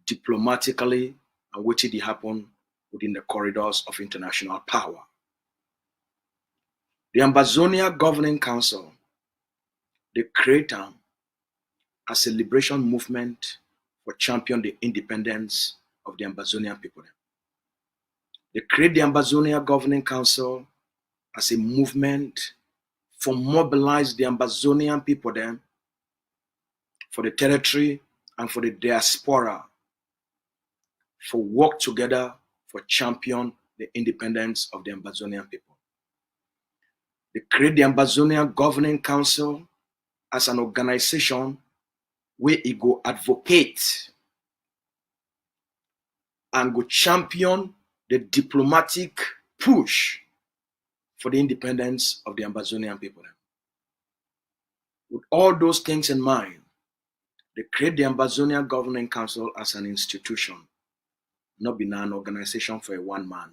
Speaker 7: diplomatically and what did happen within the corridors of international power. The Ambazonia Governing Council, they create as a liberation movement for champion the independence of the Ambazonian people. They create the Ambazonia Governing Council as a movement for mobilize the Ambazonian people then for the territory and for the diaspora for work together for champion the independence of the Ambazonian people. They create the Ambazonia Governing Council as an organization where it go advocate and go champion the diplomatic push for the independence of the Ambazonian people. With all those things in mind, they create the Ambazonia Governing Council as an institution, not be an organization for a one man.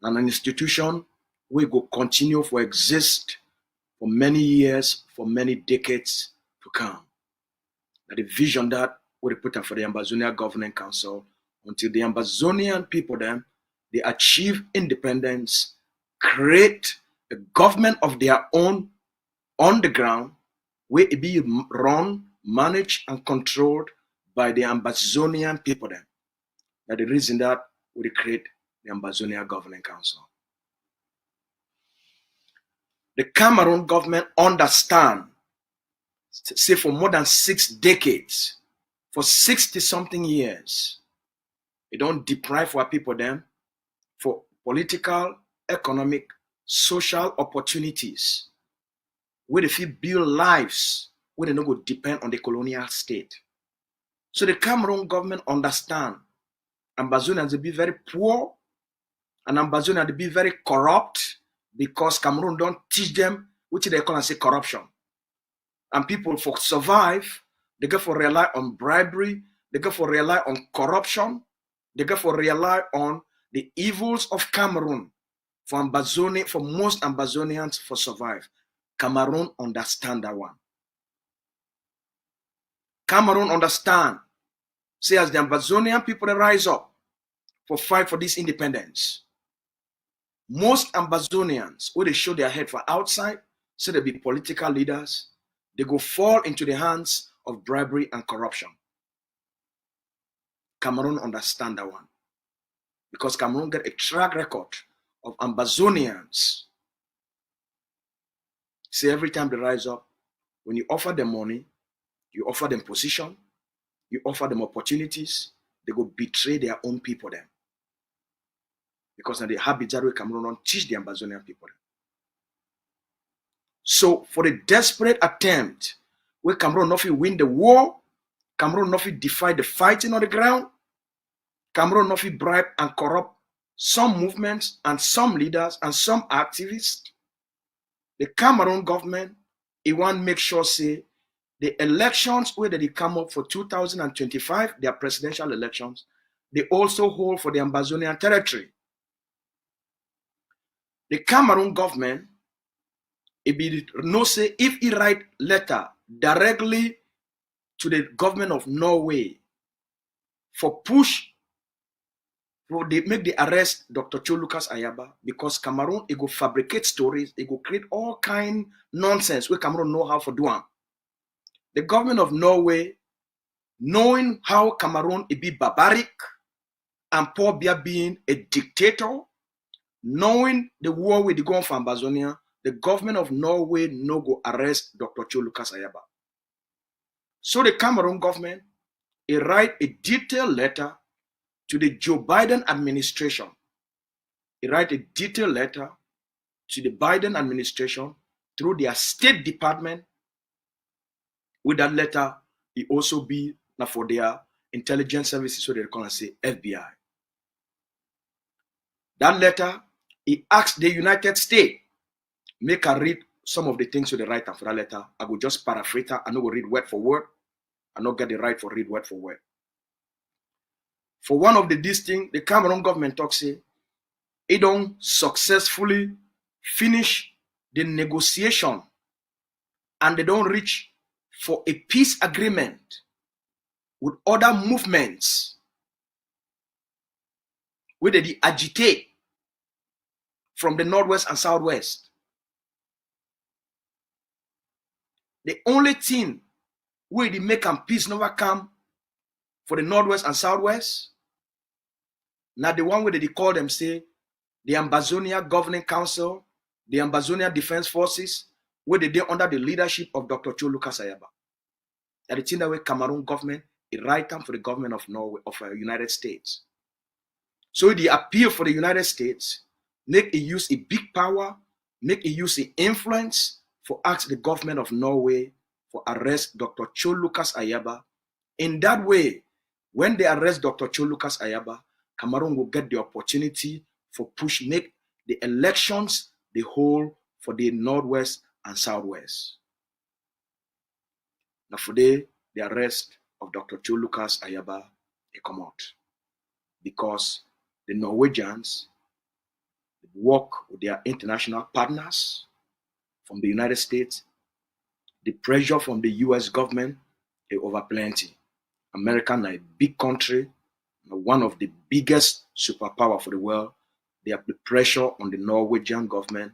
Speaker 7: And an institution we go continue to exist for many years, for many decades to come. That the vision that we put up for the Ambazonia Governing Council until the Ambazonian people then they achieve independence, create a government of their own on the ground, where it be run, managed, and controlled by the Ambazonian people then. That the reason that we create the Ambazonia Governing Council. The Cameroon government understand, say for more than 6 decades, for 60-something years, they don't deprive our people then for political, economic, social opportunities where they feel build lives where they don't go depend on the colonial state. So the Cameroon government understand Ambazonians will be very poor and Ambazonians will be very corrupt because Cameroon don't teach them which they call and say corruption. And people for survive, they go for rely on bribery, they go for rely on corruption, they go for rely on the evils of Cameroon for Ambazonia, for most Ambazonians for survive. Cameroon understand that one. Cameroon understand. Say as the Ambazonian people rise up for fight for this independence. Most Ambazonians, who they show their head for outside, so they be political leaders, they go fall into the hands of bribery and corruption. Cameroon understand that one. Because Cameroon get a track record of Ambazonians. See, every time they rise up, when you offer them money, you offer them position, you offer them opportunities, they go betray their own people then. Because now the habits that we Cameroon don't teach the Ambazonian people. So for the desperate attempt, where Cameroon not win the war, Cameroon not defy the fighting on the ground, Cameroon not bribe and corrupt some movements and some leaders and some activists, the Cameroon government, it want make sure say the elections where they come up for 2025, their presidential elections, they also hold for the Ambazonian territory. The Cameroon government, it be no say if he write letter directly to the government of Norway for push, for they make the arrest Dr. Cho Lucas Ayaba because Cameroon it go fabricate stories, it go create all kind nonsense where Cameroon know how to do them. The government of Norway, knowing how Cameroon it be barbaric and Paul Biya being a dictator, knowing the war with the going for Ambazonia, the government of Norway no go arrest Dr. Cho Lucas Ayaba. So the Cameroon government, it write a detailed letter to the Joe Biden administration. It write a detailed letter to the Biden administration through their State Department. With that letter, it also be now for their intelligence services, so they call and say FBI. That letter, he asked the United States, make her read some of the things to the writer for that letter. I will just paraphrase her. I no go read word for word. I not get the right for read word for word. For one of these things, the Cameroon government talks say, it don't successfully finish the negotiation and they don't reach for a peace agreement with other movements where they agitate from the Northwest and Southwest. The only thing where they make and peace never come for the Northwest and Southwest, now the one where they call them say the Ambazonia Governing Council, the Ambazonia Defense Forces, where they under the leadership of Dr. Cho Lucas Ayaba. That the thing that way Cameroon government, it right time for the government of Norway, of United States. So the appeal for the United States, make it use a big power, make it use a influence for ask the government of Norway for arrest Dr. Cho Lucas Ayaba. In that way, when they arrest Dr. Cho Lucas Ayaba, Cameroon will get the opportunity for push make the elections the whole for the Northwest and Southwest. Now for the arrest of Dr. Cho Lucas Ayaba, they come out because the Norwegians, the work with their international partners from the United States. The pressure from the US government is over plenty. America is a big country, one of the biggest superpower for the world. They have the pressure on the Norwegian government,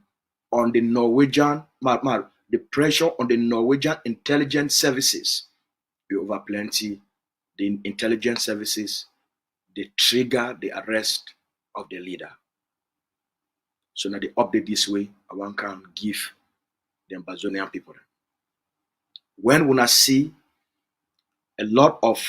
Speaker 7: on the Norwegian, the pressure on the Norwegian intelligence services is over plenty. The intelligence services, they trigger the arrest of the leader. So now they update this way, I want to give the Ambazonian people. When we see a lot of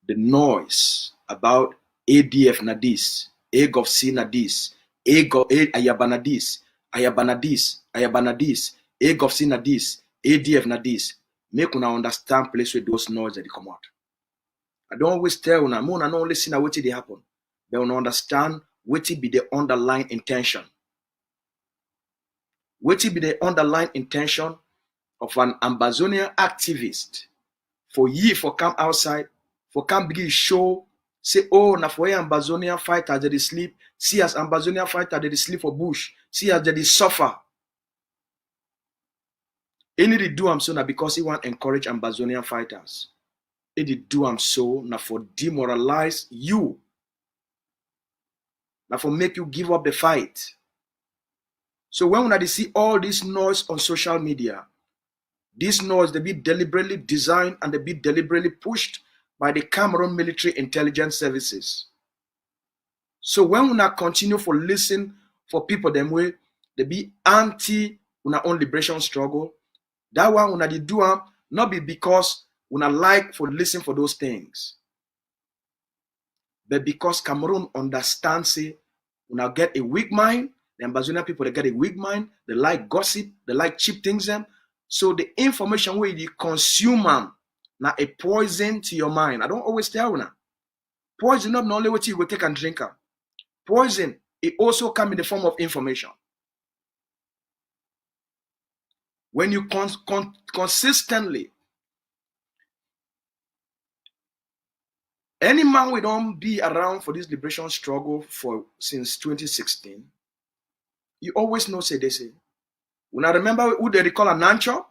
Speaker 7: the noise about ADF Nadis, AGOV-C Nadis, Ayabanadis, AGOV-C Nadis, ADF Nadis, make una understand place where those noise that they come out. I don't always tell una, I don't listen to what they happen. They will understand what be the underlying intention. What be the underlying intention of an Ambazonian activist for come outside, for come begin show, say, oh, na for Ambazonian fighter they sleep, see as Ambazonian fighter they sleep for bush, see as they suffer. Any they do am so na because he want to encourage Ambazonian fighters. He did do am so na for demoralize you, na for make you give up the fight. So when they see all this noise on social media, this noise they be deliberately designed and they be deliberately pushed by the Cameroon military intelligence services. So when we not continue for listen for people them way, they be anti una own liberation struggle. That one una they do am not be because una like for listen for those things, but because Cameroon understands say una get a weak mind. The Ambazonian people they get a weak mind. They like gossip. They like cheap things them. So the information where you consume them, now a poison to your mind. I don't always tell you now. Poison not only what you will take and drink. Poison, it also comes in the form of information. When you consistently, any man we don't be around for this liberation struggle since 2016, you always know say they say. When I remember who they call a Nancho,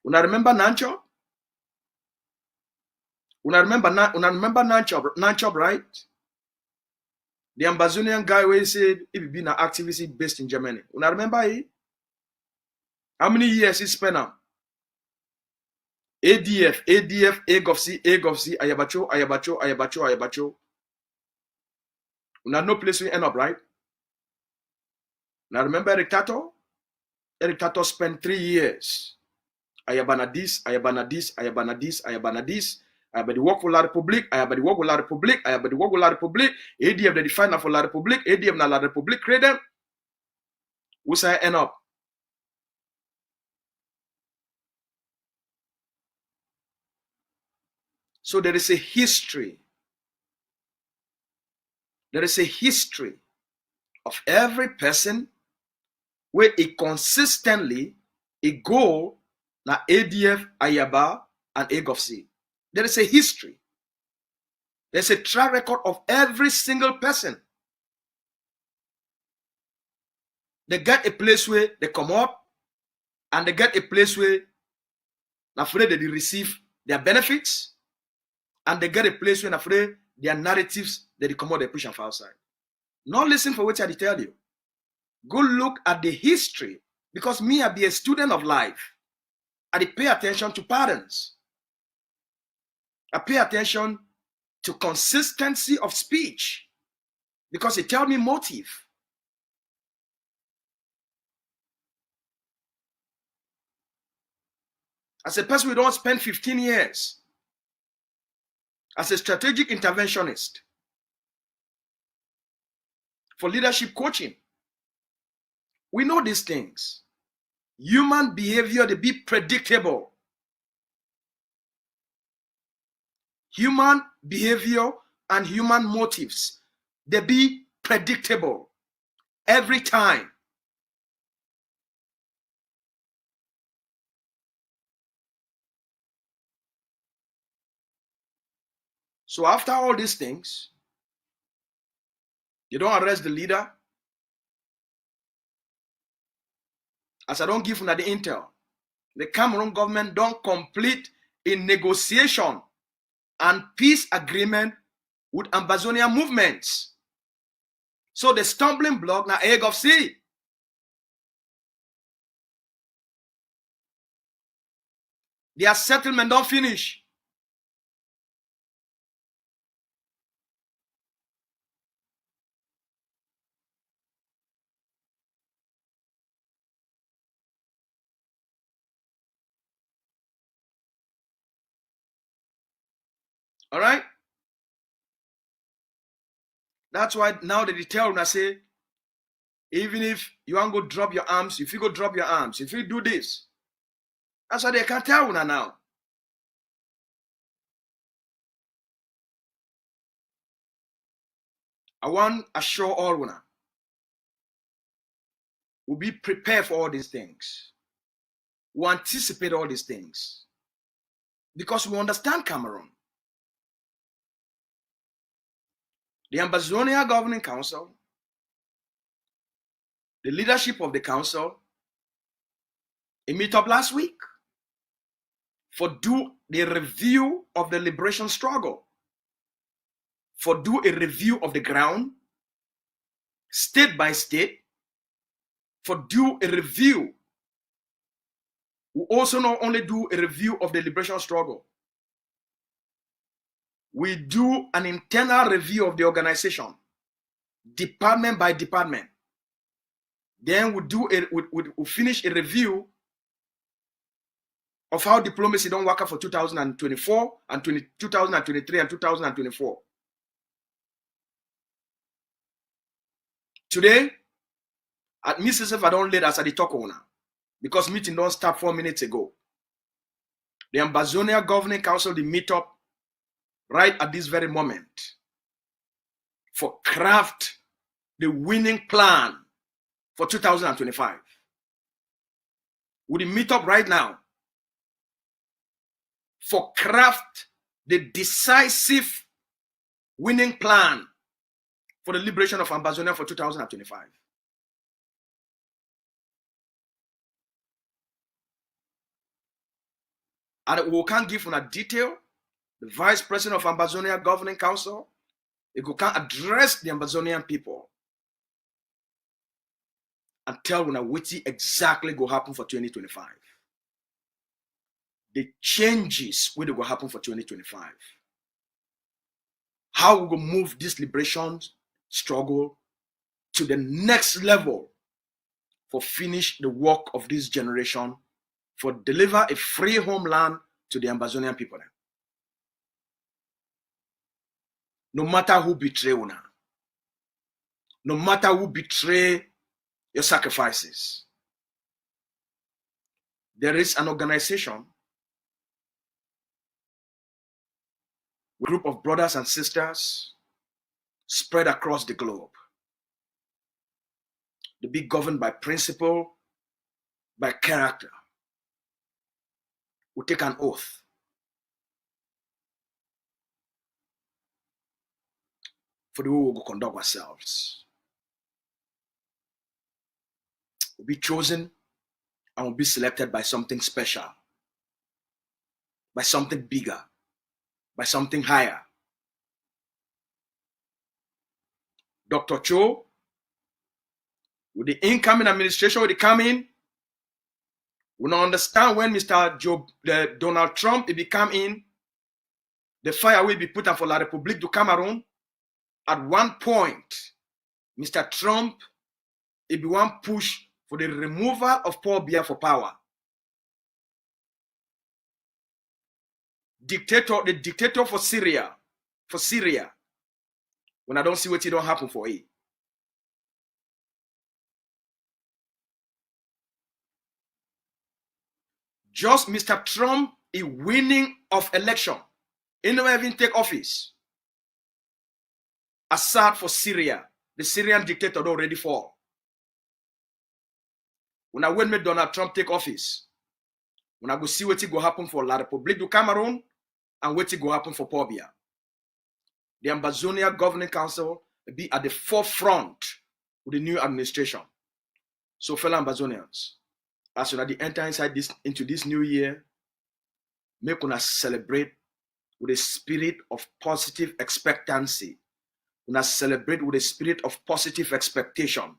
Speaker 7: when I remember Nancho, when I remember Nancho, right? The Ambazonian guy where he said he be an activist based in Germany. When I remember he, how many years he spent on? ADF, AGOV-C, Ayabacho. When I no place we end up, right? Now remember Eric Tato? Eric Tato spent 3 years. Ayabanadis. I the work for La République. I the work for La République. ADF they define for La République. ADF na La République create them. Who say end up? So there is a history. There is a history of every person where it consistently go na ADF, Ayaba, and AGOV-C. There is a history. There's a track record of every single person. They get a place where they come up, and they get a place where afraid they receive their benefits, and they get a place where afraid their narratives they come out, they push them outside. Not listen for what I tell you. Go look at the history, because me, I be a student of life. I pay attention to patterns. I pay attention to consistency of speech, because it tells me motive. As a person, we don't spend 15 years as a strategic interventionist for leadership coaching. We know these things. Human behavior, they be predictable. Human behavior and human motives, they be predictable every time. So after all these things, you don't arrest the leader, as I don't give una the intel, the Cameroon government don't complete a negotiation and peace agreement with Ambazonia movements. So the stumbling block na egg of sea. Their settlement don't finish. All right? That's why now they tell una say, even if you want to go drop your arms, if you go drop your arms, if you do this, that's why they can't tell una now. I want to assure all una, we'll be prepared for all these things. We anticipate all these things because we understand Cameroon. The Ambazonia Governing Council, the leadership of the council, they meet up last week for do the review of the liberation struggle, for do a review of the ground, state by state, for do a review. We also not only do a review of the liberation struggle, we do an internal review of the organization, department by department. Then we finish a review of how diplomacy don't work out for 2024 and 2023 and 2024. Today, at Mississippi, I don't let us at the talk owner because meeting don't start 4 minutes ago. The Ambazonia Governing Council, they meet up right at this very moment for craft the winning plan for 2025. We meet up right now for craft the decisive winning plan for the liberation of Ambazonia for 2025. And we can't give a detail. The Vice President of Ambazonia Governing Council, he can address the Ambazonian people and tell when what exactly go happen for 2025. The changes will go happen for 2025. How we go move this liberation struggle to the next level for finish the work of this generation, for deliver a free homeland to the Ambazonian people. No matter who betray una, no matter who betray your sacrifices, there is an organization, a group of brothers and sisters spread across the globe. They be governed by principle, by character. We take an oath for the way we will conduct ourselves. We'll be chosen and we'll be selected by something special, by something bigger, by something higher. Dr. Cho, with the incoming administration, with the coming, we don't understand when Donald Trump will be come in, the fire will be put on for La République du Cameroun. At one point, Mr. Trump will be one push for the removal of Paul Biya for power. The dictator for Syria, when I don't see what it don't happen for it. Just Mr. Trump is winning of election. He never even take office. Assad for Syria, the Syrian dictator already fall. When I wait, Donald Trump take office, when I go see what it go happen for La République du Cameroun and what it go happen for Paul Biya. The Ambazonia Governing Council will be at the forefront with the new administration. So fellow Ambazonians, as you enter into this new year, make una celebrate with a spirit of positive expectancy. Una celebrate with a spirit of positive expectation.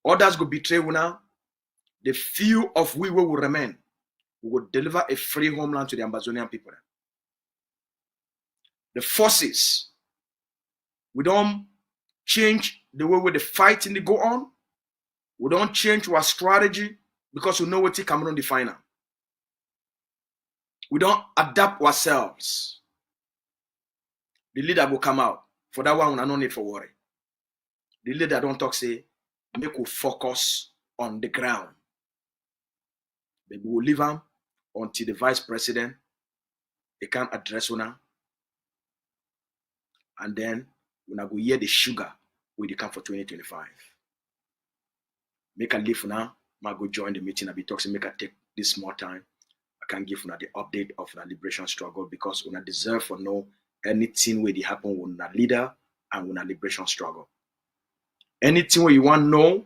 Speaker 7: Others go betray una. The few of we will remain. We will deliver a free homeland to the Ambazonian people. The forces, we don't change the way the fighting go on. We don't change our strategy because we know what Cameroon define. We don't adapt ourselves. The leader will come out. For that one, we no need for worry. The leader don't talk, say, make we focus on the ground. But we will leave them until the vice president, they can address una. And then we go hear the sugar we come for 2025. Make a leave now. I go join the meeting. I be talking. Make a take this small time. I can give una the update of the liberation struggle because una deserve to know anything where they happen with una leader and with una liberation struggle. Anything where you want to know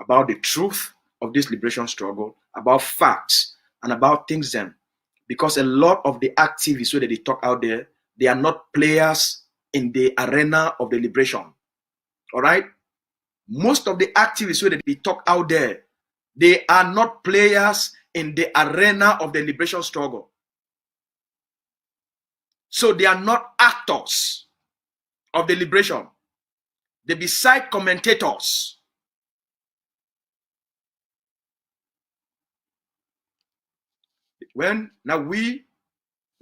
Speaker 7: about the truth of this liberation struggle, about facts and about things then, because a lot of the activists where they talk out there, they are not players in the arena of the liberation. All right? Most of the activists where they talk out there, they are not players in the arena of the liberation struggle. So they are not actors of the liberation. They be side commentators. When now the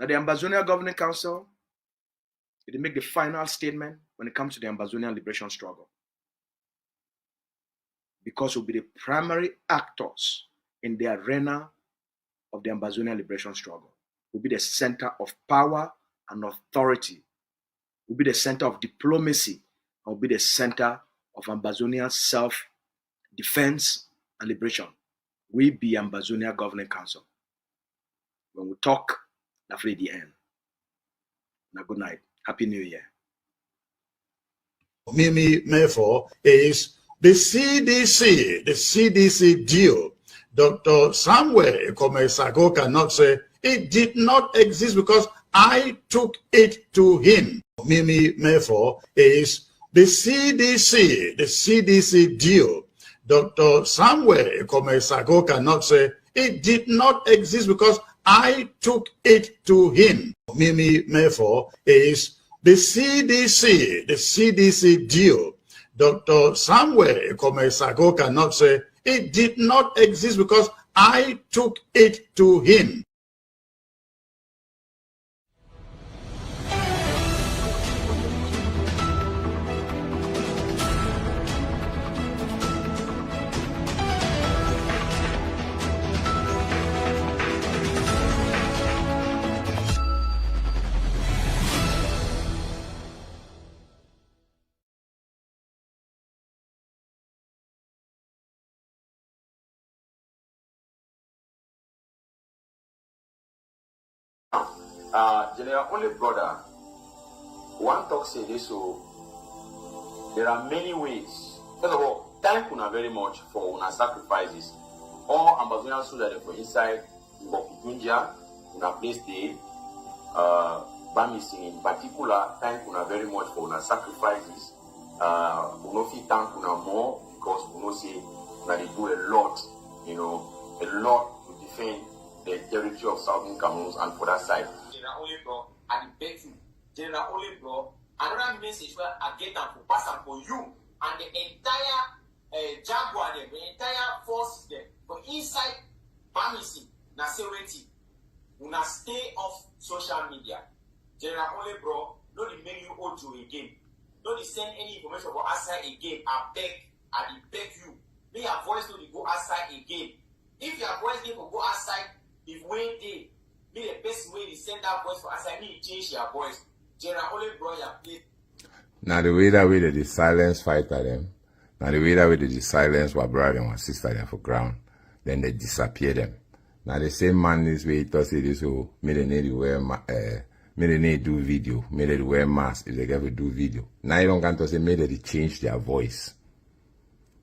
Speaker 7: Ambazonia Governing Council, they make the final statement when it comes to the Ambazonian liberation struggle. Because we'll be the primary actors in the arena of the Ambazonian liberation struggle. We'll be the center of power and authority. We'll be the center of diplomacy. And we'll be the center of Ambazonian self-defense and liberation. We be Ambazonia Governing Council. When we talk, that's the end. Now, good night. Happy New Year.
Speaker 8: Mimi Mayfor is the CDC deal. Dr. Samuel Komesago cannot say it did not exist because I took it to him. Mimi Mayfor is the CDC deal. Dr. Samuel Komesago cannot say it did not exist because I took it to him. Mimi Mayfor is the CDC deal. Dr. Samuel Komesago cannot say it did not exist because I took it to him.
Speaker 9: General only brother, one talk say this, so there are many ways. First of all, thank you very much for our sacrifices. All Ambazonian soldiers for inside Mbokitunja, una place day, Bamising in particular, thank you very much for our sacrifices. Unofi thank you more because we say that they do a lot, a lot to defend the territory of Southern Cameroon and for that side. General Olebro, I beg you, General Olebro, another message where I get them to pass for you and the entire Jaguar, the entire force there, but inside Bamising, na security, una stay off social media. General Olebro, no the make you audio again, no the send any information about outside again. I beg you, may your voice no go outside again. If your voice need to go outside, if when they be the best way to send that voice for us, I need to change your voice. General Olebro, your place.
Speaker 10: Now the way that we did the silence fighter them, now the way that we did the silence what brother and sister them for ground, then they disappear them. Now the same man this way to say this so may they need to wear may they need do video, may they wear mask if they ever do video. Now you don't want to say may they change their voice.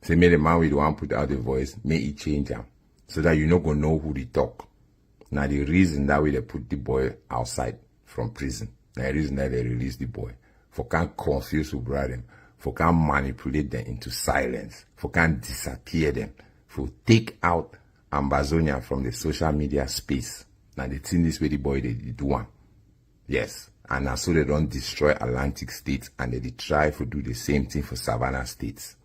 Speaker 10: Say, may the man with the one put out the voice, may it change him. So that you not gonna know who they talk. Now the reason that way they put the boy outside from prison. Now the reason that they release the boy. For can't confuse who brought them. For can't manipulate them into silence. For can't disappear them. For take out Ambazonia from the social media space. Now the thing this way the boy they do one. Yes. And now so they don't destroy Atlantic states and they try to do the same thing for Savannah states.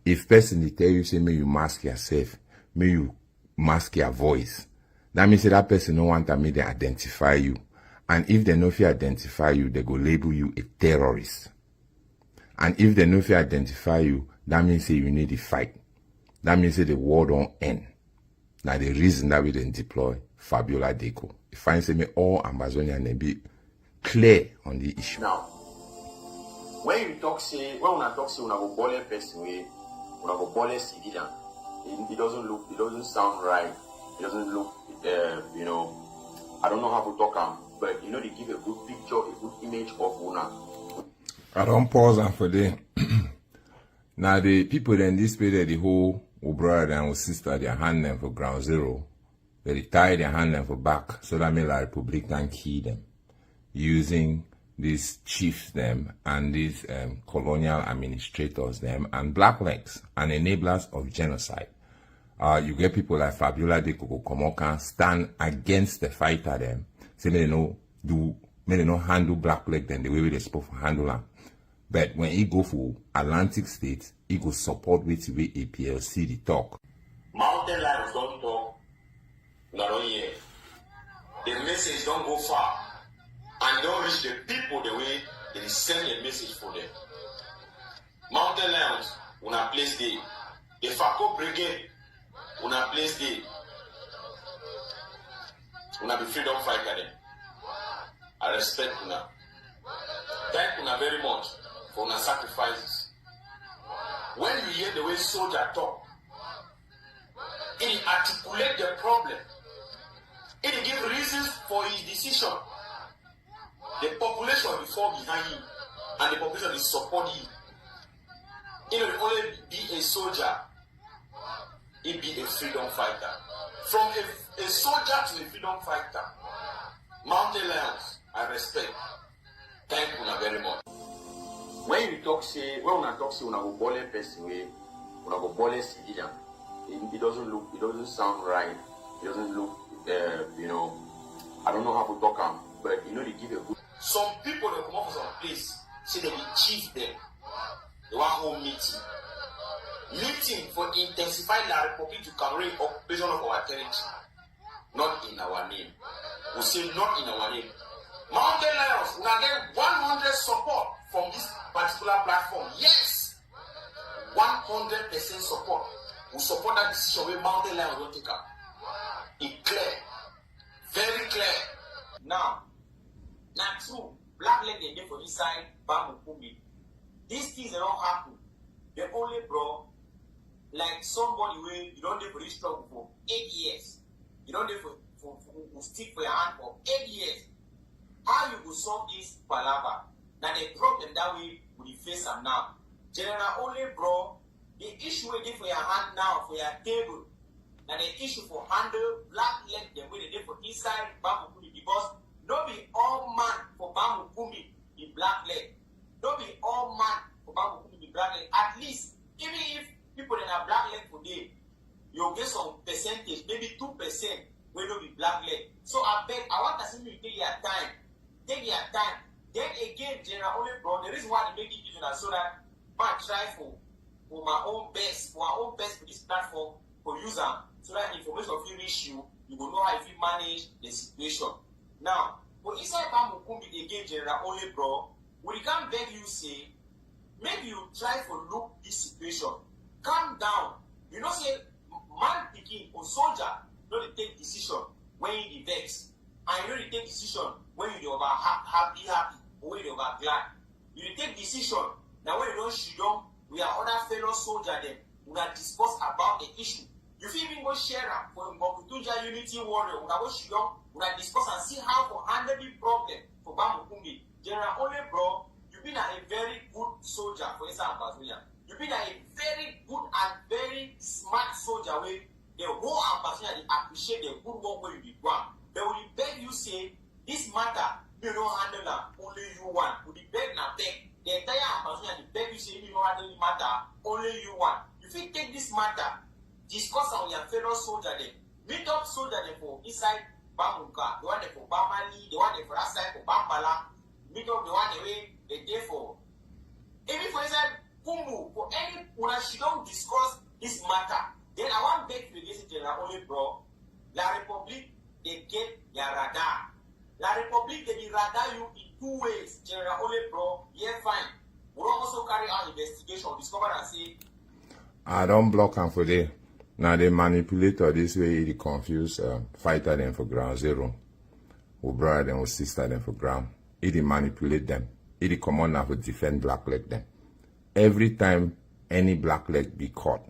Speaker 10: If person they tell you say may you mask yourself, may you mask your voice, that means that person no want to make them identify you. And if they know if you identify you, they go label you a terrorist. And if they know if you identify you, that means that you need to fight. That means that the war don't end. Now the reason that we didn't deploy Fabiola Deco. If I say me all Amazonian they be clear on the issue.
Speaker 9: Now, when you talk say, when una talk say una go bole person way, una go bole civilian, it doesn't sound right. It doesn't look, you know, I don't know how to talk but you know they give a good picture, a good image of una.
Speaker 10: I don't pause and for them. Now the people in this period, the whole brother and sister, they hand them for ground zero. They tie their hand them for back so that La Republic can kill them. Using these chiefs them and these colonial administrators them and blacklegs and enablers of genocide. You get people like Fabiola de Coco can stand against the fighter them. Say they know handle blackleg them the way they're supposed to handle them. But when he go for Atlantic states, he go support with the way APLC the talk.
Speaker 9: Mountain lions don't talk, not only here. The message don't go far and don't reach the people the way they send a message for them. Mountain lions, una place day. The Fako brigade, una place day. Una be freedom fighter them. I respect una. Thank una very much for una sacrifices. When you hear the way soldier talk, it articulate the problem. It give reasons for his decision. The population will fall behind him, and the population will support him. It will only be a soldier. It be a freedom fighter. From a soldier to a freedom fighter, Mountain Lions, I respect. Thank you very much. When you talk say, when una talk say una go bole person way, una go bole civilian, it doesn't sound right. It doesn't look, you know, I don't know how to talk but you know they give a good. Some people that come up from some place say they be chief there. They want home meeting. Meeting for intensify La Republic to carry occupation of our territory. Not in our name. We say not in our name. Mountain Lions will get 100 support from this particular platform. Yes, 100% support. We support that decision where Mountain Lions will take up. It's clear, very clear. Now, not true. Black leg they for inside Bamukumi. These things don't happen. They only bro like somebody where you don't live for this struggle for 8 years. You don't live for stick for your hand for 8 years. How you will solve this palaver? Now the problem that we will face them now. General only bro, the issue we for your hand now for your table. Now the issue for handle black leg the way they did for inside Bamukumi because don't be all man for Bamukumi in black leg. Don't be all man for Bamukumi in black leg. At least even if people that are black leg today, you'll get some percentage, maybe 2% will not be black leg. So I beg, I want to see you take your time. Take your time. Then again, General only bro, the reason why they make it digital so that I try for my own best, for this platform for user, so that information of you reach you, you will know how you manage the situation. Now, but inside Bamukumbi again, General only bro, we can beg you say, maybe you try to look this situation. Calm down. You know, say man picking or soldier, you know they take decision when you vex. And you know they take decision when you over happy, or when you over glad. You take decision. Now when you don't shoot them, we are other fellow soldier then. We are discuss about the issue. You feel even go share them for Mbokutuja Unity Warrior. We are go shoot them. We are discuss and see how to handle the problem for Bamukumbi. General only bro, you've been a very good soldier for East Amazonia. you be like a very good and very smart soldier where the whole ambassador appreciate the good work where you be doing. They will beg you say, this matter, you don't handle that, only you want. Will beg na beg. The entire ambassador beg you say, you don't handle the matter, only you want. If you take this matter, discuss on your fellow soldier then. Meet up soldier then for inside Bamuka, the one for Bamali, the one for outside for Bambala, meet up the one way they day for. Even for inside Kumbu, for any when she don't discuss this matter, then I want beg to the general only bro. La Republic, they get your radar. La Republic, they will radar you in two ways. General only bro, yeah fine. We don't also carry out investigation, discover and say,
Speaker 10: I don't block them for that. Now they manipulate or this way, they confuse fighter them for ground zero. Or brother them or sister them for ground. It manipulate them. It come on now to defend black leg them. Every time any black leg be caught,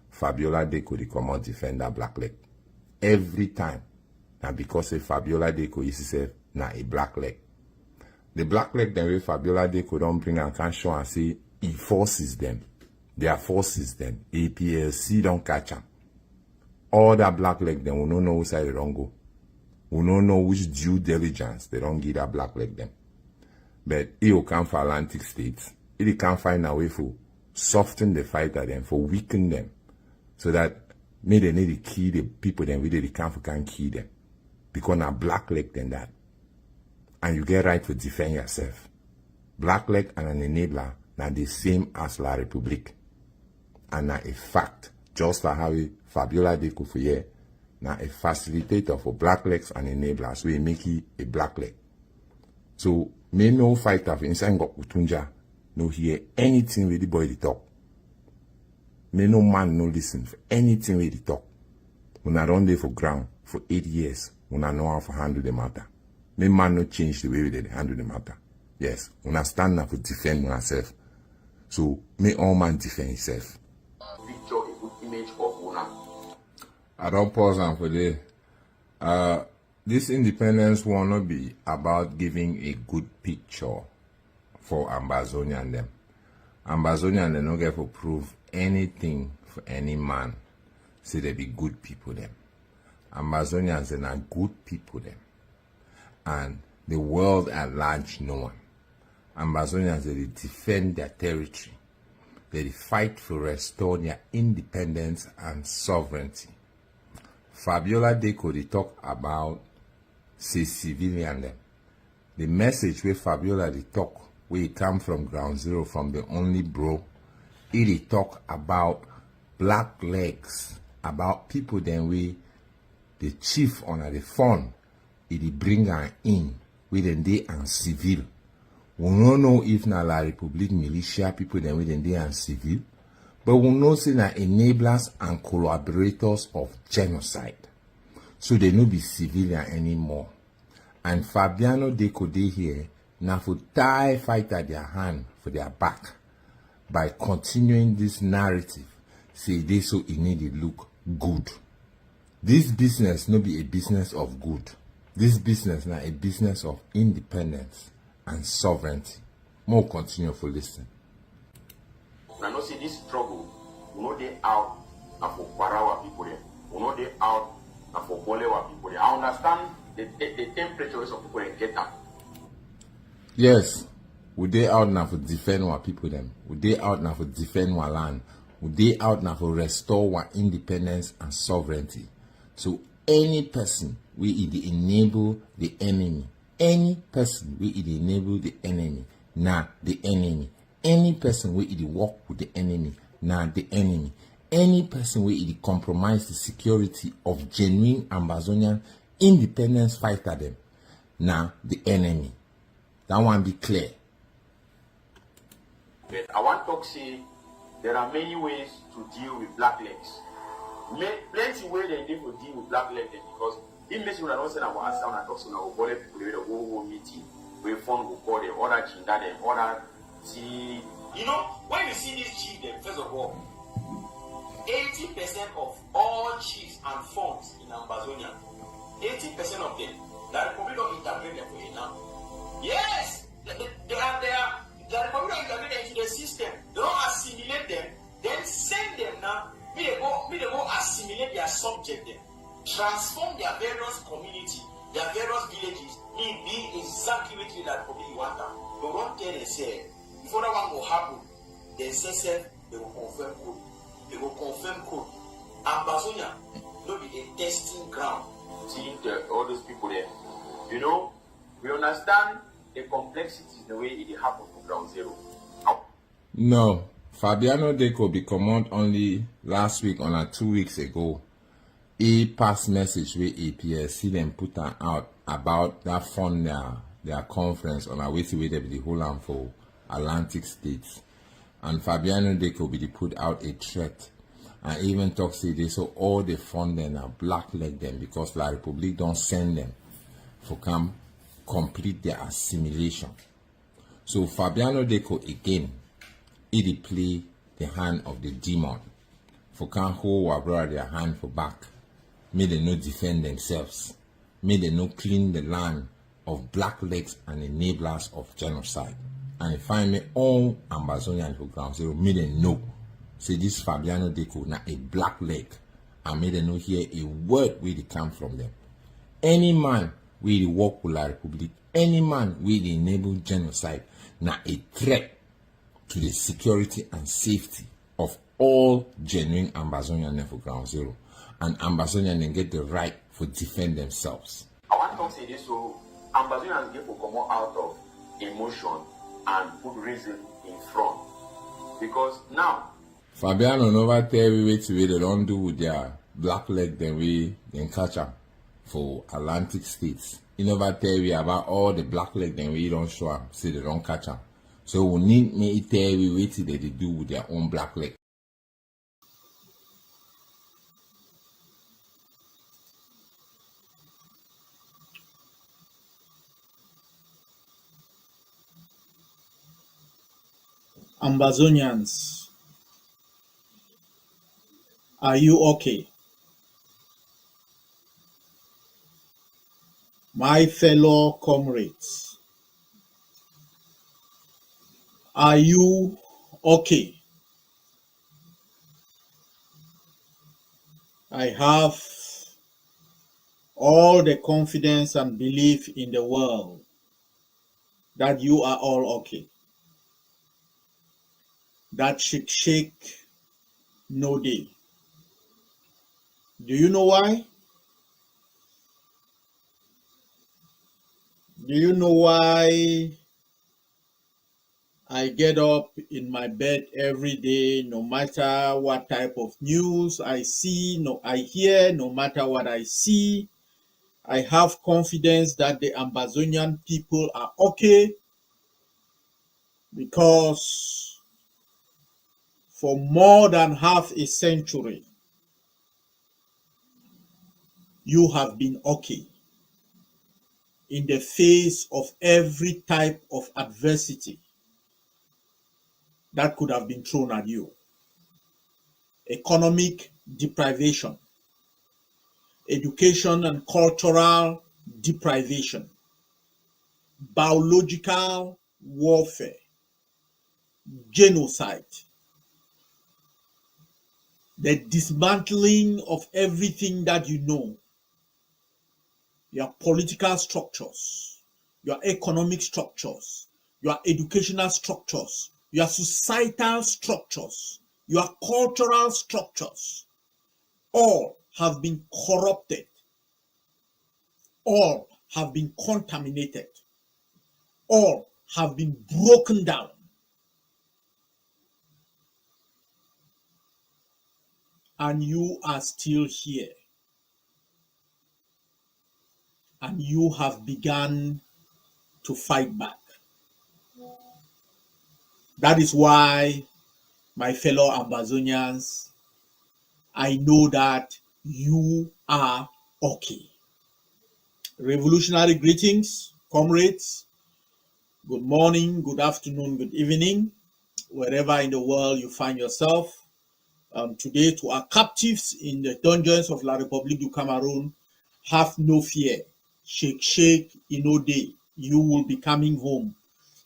Speaker 10: Fabiola Deco they come on defend that black leg. Every time. And because Fabiola Deco is say na a black leg. The black leg then way Fabiola Deco don't bring and can show and say he forces them. Their forces them. APLC don't catch them. All that black leg them we don't know which side they don't go. We don't know which due diligence they don't give that black leg them. But it come for Atlantic states. It can't find a way for soften the fighter them, for weaken them. So that maybe they need to kill the people then they can't kill them. Because now black leg than that. And you get right to defend yourself. Black leg and an enabler now the same as La Republic. And now a fact, just like how Fabiola Deco for here, now a facilitator for black legs and enablers, we make it a black leg. So may no fighter for inside Gokutunja no hear anything with the boy they talk. May no man no listen for anything with the talk. When I run there for ground for 8 years, when I know how to handle the matter. May man no change the way they handle the matter. Yes, when I stand up to defend myself. So may all man defend himself.
Speaker 9: Picture a good image of Una.
Speaker 10: I don't pause on for this. This independence will not be about giving a good picture for Ambazonia and them. Ambazonia and them don't get to prove anything for any man. Say they be good people them. Ambazonians are good people them. And the world at large know one. Ambazonians they defend their territory. They fight to restore their independence and sovereignty. Fabiola Deco they talk about say civilian them. The message where Fabiola they talk where it come from ground zero from the only bro. It talk about black legs, about people then we the chief on the phone. It bring her in with they and civil. We don't know if na La Republic militia people then with they and civil, but we know say na enablers and collaborators of genocide. So they no be civilian anymore. And Fabiano Deco dey here now for tie fight at their hand for their back by continuing this narrative. Say they so it need to look good. This business no be a business of good. This business now a business of independence and sovereignty. More continue for listening.
Speaker 9: Now, no see this struggle. We know they out and for Parawa people there. We know they out and for Bolewa people there. I understand the temperature of people they get them.
Speaker 10: Yes, we they out now for defend our people them. We they out now for defend our land. We they out now for restore our independence and sovereignty. So any person we enable the enemy. Any person we enable the enemy. Nah, the enemy. Any person we work with the enemy. Nah, the enemy. Any person we compromise the security of genuine Ambazonian independence fighter them. Nah, the enemy. That one be clear.
Speaker 9: But I want to say there are many ways to deal with black legs. Plenty ways they need to deal with black legs because in this when I don't say I want to sound talk so now we people will go meeting. We phone will call them other chinda them other see. You know when you see these chiefs them first of all, 80% of all chiefs and funds in Ambazonia, 80% of them, the Republic don't integrate them for you now. Yes, they are the Republic don't integrate into the system. They don't assimilate them.
Speaker 11: transform their various community, their various villages, it be exactly what that Republic you want them. But one thing they say, before that one will happen, they say they will confirm code. They will confirm code. Ambazonia will be a testing ground.
Speaker 9: See all those people there. You know, we understand the complexities the way it happened for ground zero.
Speaker 10: No, Fabiano Deco be command only last week or 2 weeks ago. He passed message with APS, them put out about that fund their conference on a way to the whole land for Atlantic states. And Fabiano Deco be put out a threat. And even talk say this, so all the funding are blackleg them because La Republic don't send them for come complete their assimilation. So Fabiano Deco again, he play the hand of the demon. For can hold our brother their hand for back. May they not defend themselves. May they not clean the land of blacklegs and enablers of genocide. And if I may all Ambazonian for ground zero, may they know. Say this Fabiano Deco now a black leg, and may they not hear a word where they come from them. Any man where they work with La Republic, any man where they enable genocide, now a threat to the security and safety of all genuine Ambazonian for ground zero. And Ambazonian then get the right to defend themselves.
Speaker 9: I want to say this so Ambazonians get to come out of emotion and put reason in front. Because now
Speaker 10: Fabiano never tell we what they don't do with their black leg then we then catch up for Atlantic states. He never tell we about all the black leg then we don't show up, say they don't catch up. So we need me tell we what they do with their own black leg.
Speaker 8: Ambazonians, are you okay? My fellow comrades, are you okay? I have all the confidence and belief in the world that you are all okay. That shake no day. Do you know why? Do you know why I get up in my bed every day, no matter what type of news I see, I hear, no matter what I see? I have confidence that the Ambazonian people are okay because for more than half a century, you have been okay in the face of every type of adversity that could have been thrown at you. Economic deprivation, education and cultural deprivation, biological warfare, genocide, the dismantling of everything that you know, your political structures, your economic structures, your educational structures, your societal structures, your cultural structures, all have been corrupted, all have been contaminated, all have been broken down. And you are still here. And you have begun to fight back. That is why, my fellow Ambazonians, I know that you are okay. Revolutionary greetings, comrades. Good morning, good afternoon, good evening, wherever in the world you find yourself. Today, to our captives in the dungeons of La République du Cameroon, have no fear. Shake, Inode, you will be coming home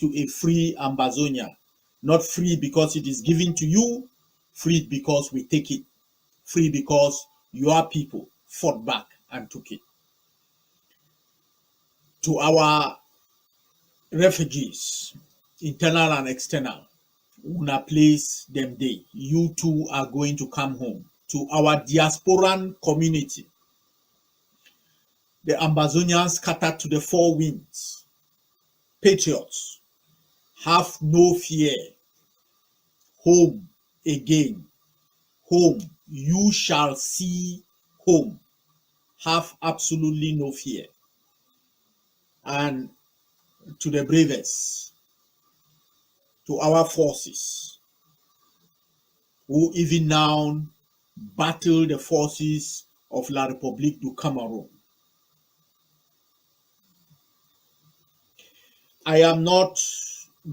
Speaker 8: to a free Ambazonia. Not free because it is given to you, free because we take it, free because your people fought back and took it. To our refugees, internal and external, una place them day. You too are going to come home. To our diasporan community, the Amazonians scattered to the four winds. Patriots, have no fear. Home again. Home. You shall see home. Have absolutely no fear. And to the bravest, to our forces, who even now battle the forces of La République du Cameroon. I am not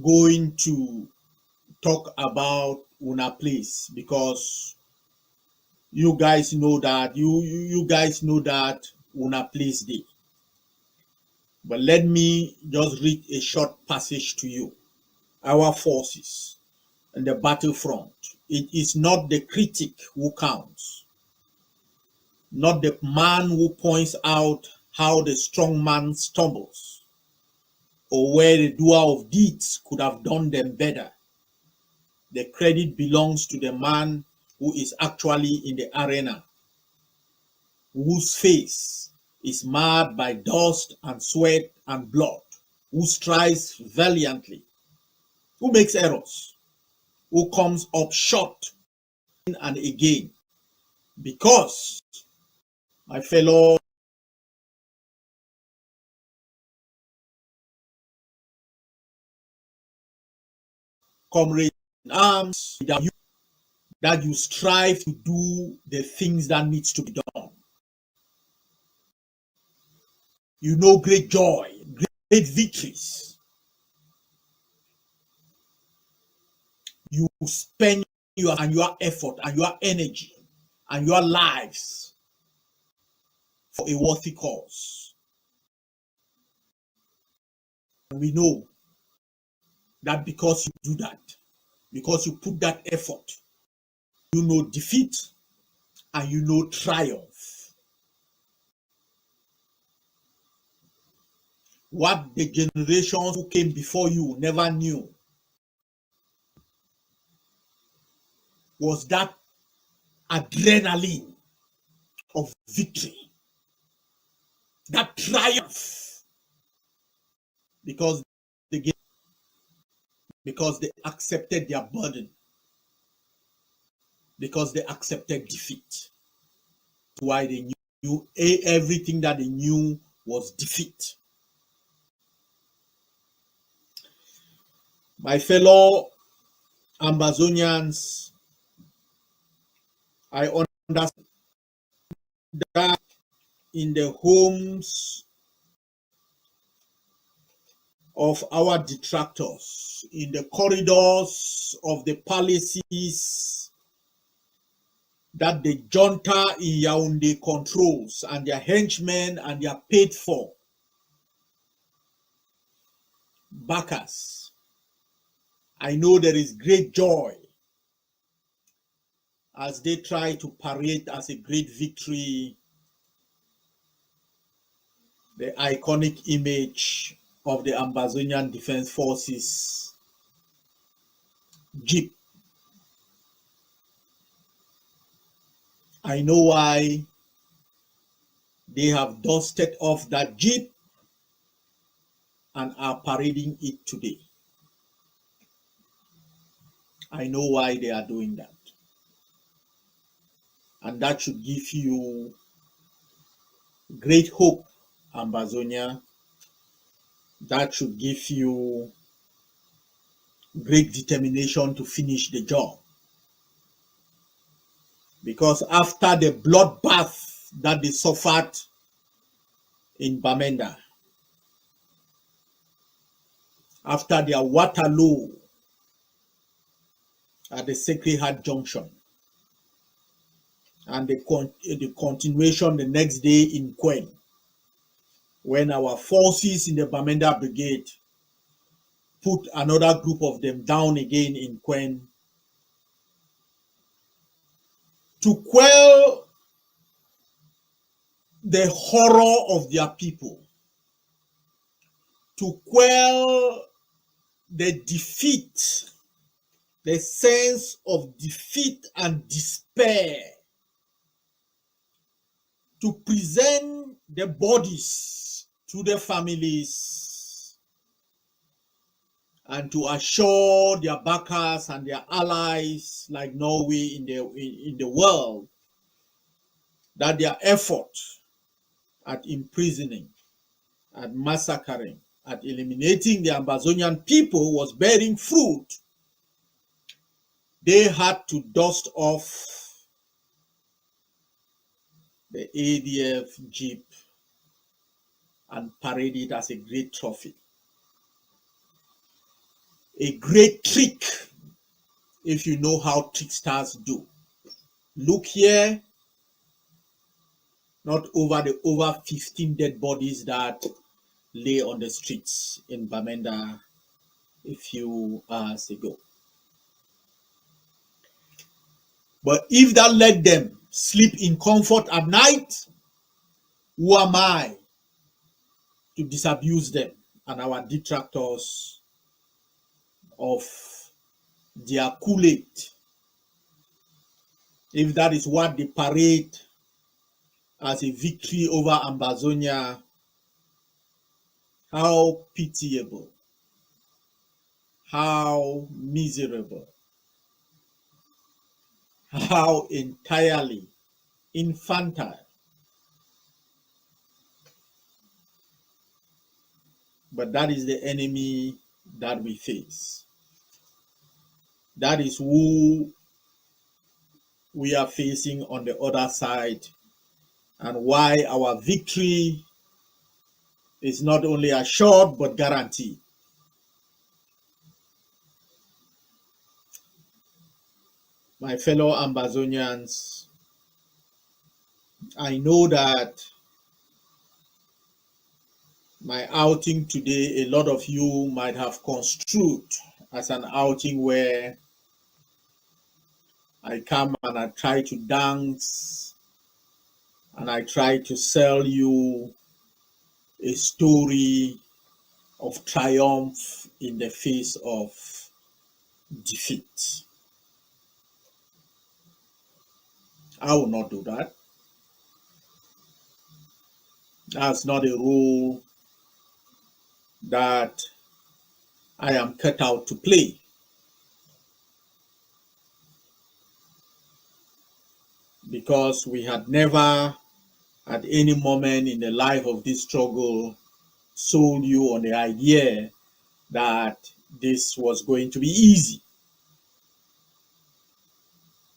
Speaker 8: going to talk about una place because you guys know that you guys know that una place day. But let me just read a short passage to you. Our forces on the battlefront. It is not the critic who counts, not the man who points out how the strong man stumbles, or where the doer of deeds could have done them better. The credit belongs to the man who is actually in the arena, whose face is marred by dust and sweat and blood, who strives valiantly, who makes errors, who comes up short and again, because my fellow comrades in arms, that you strive to do the things that needs to be done. You know great joy, great victories. You spend your effort and your energy and your lives for a worthy cause. And we know that because you do that, because you put that effort, you know defeat and you know triumph. What the generations who came before you never knew was that adrenaline of victory, that triumph, because they accepted their burden, because they accepted defeat. Why they knew everything that they knew was defeat. My fellow Amazonians, I understand that in the homes of our detractors, in the corridors of the palaces that the junta in Yaoundé controls, and their henchmen and their paid for backers, I know there is great joy as they try to parade as a great victory the iconic image of the Amazonian Defense Forces Jeep. I know why they have dusted off that Jeep and are parading it today. I know why they are doing that. And that should give you great hope, Amazonia. That should give you great determination to finish the job. Because after the bloodbath that they suffered in Bamenda, after their Waterloo at the Sacred Heart Junction, and the continuation the next day in Quen, when our forces in the Bamenda Brigade put another group of them down again in Quen to quell the horror of their people, to quell the defeat, the sense of defeat and despair, to present the bodies to the families and to assure their backers and their allies like Norway in the world that their effort at imprisoning, at massacring, at eliminating the Amazonian people was bearing fruit. They had to dust off the ADF jeep and parade it as a great trophy. A great trick, if you know how tricksters do. Look here, not over the over 15 dead bodies that lay on the streets in Bamenda a few hours ago. But if that let them sleep in comfort at night, who am I to disabuse them and our detractors of their Kool-Aid? If that is what they parade as a victory over Amazonia, how pitiable, how miserable, how entirely infantile. But that is the enemy that we face. That is who we are facing on the other side, and why our victory is not only assured but guaranteed. My fellow Amazonians, I know that my outing today, a lot of you might have construed as an outing where I come and I try to dance and I try to sell you a story of triumph in the face of defeat. I will not do that. That's not a role that I am cut out to play. Because we had never at any moment in the life of this struggle sold you on the idea that this was going to be easy.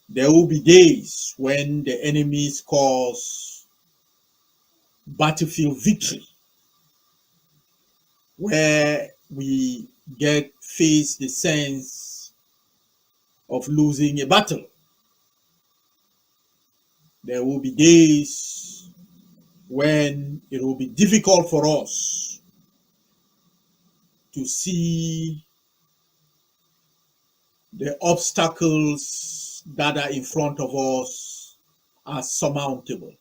Speaker 8: There will be days when the enemy scores battlefield victory, where we face the sense of losing a battle. There will be days when it will be difficult for us to see the obstacles that are in front of us as surmountable.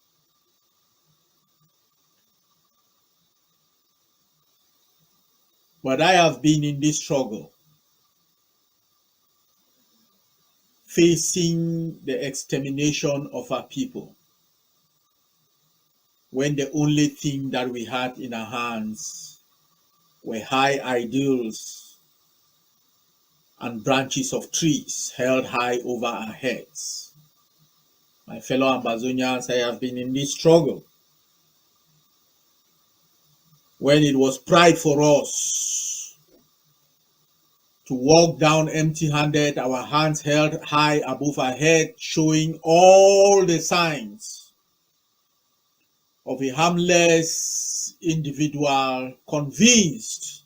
Speaker 8: But I have been in this struggle, facing the extermination of our people, when the only thing that we had in our hands were high ideals and branches of trees held high over our heads. My fellow Amazonians, I have been in this struggle when it was pride for us to walk down empty-handed, our hands held high above our head, showing all the signs of a harmless individual convinced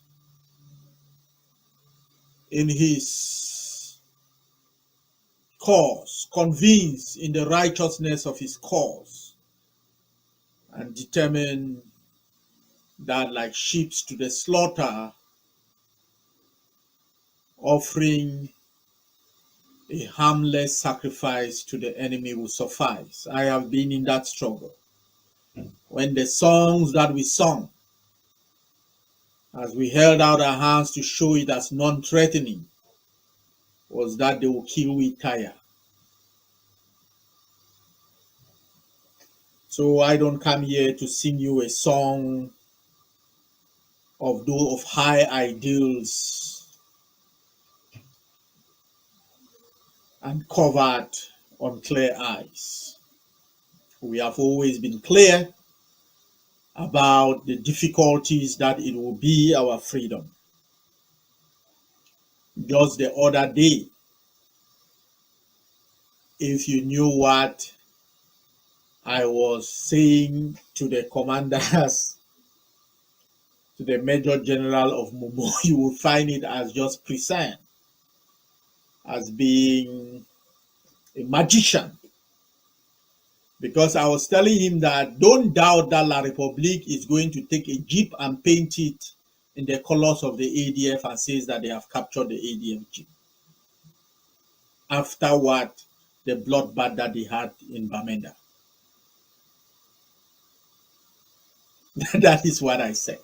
Speaker 8: in his cause, convinced in the righteousness of his cause, and determined that, like sheep to the slaughter, offering a harmless sacrifice to the enemy will suffice. I have been in that struggle. when the songs that we sung, as we held out our hands to show it as non-threatening, was that they will kill we tire. So I don't come here to sing you a song of those of high ideals and covered on clear eyes. We have always been clear about the difficulties that it will be our freedom. Just the other day, if you knew what I was saying to the commanders, to the Major General of Mumu, you will find it as just present, as being a magician. Because I was telling him that don't doubt that La République is going to take a jeep and paint it in the colors of the ADF and says that they have captured the ADF jeep. After what the bloodbath that they had in Bamenda. That is what I said.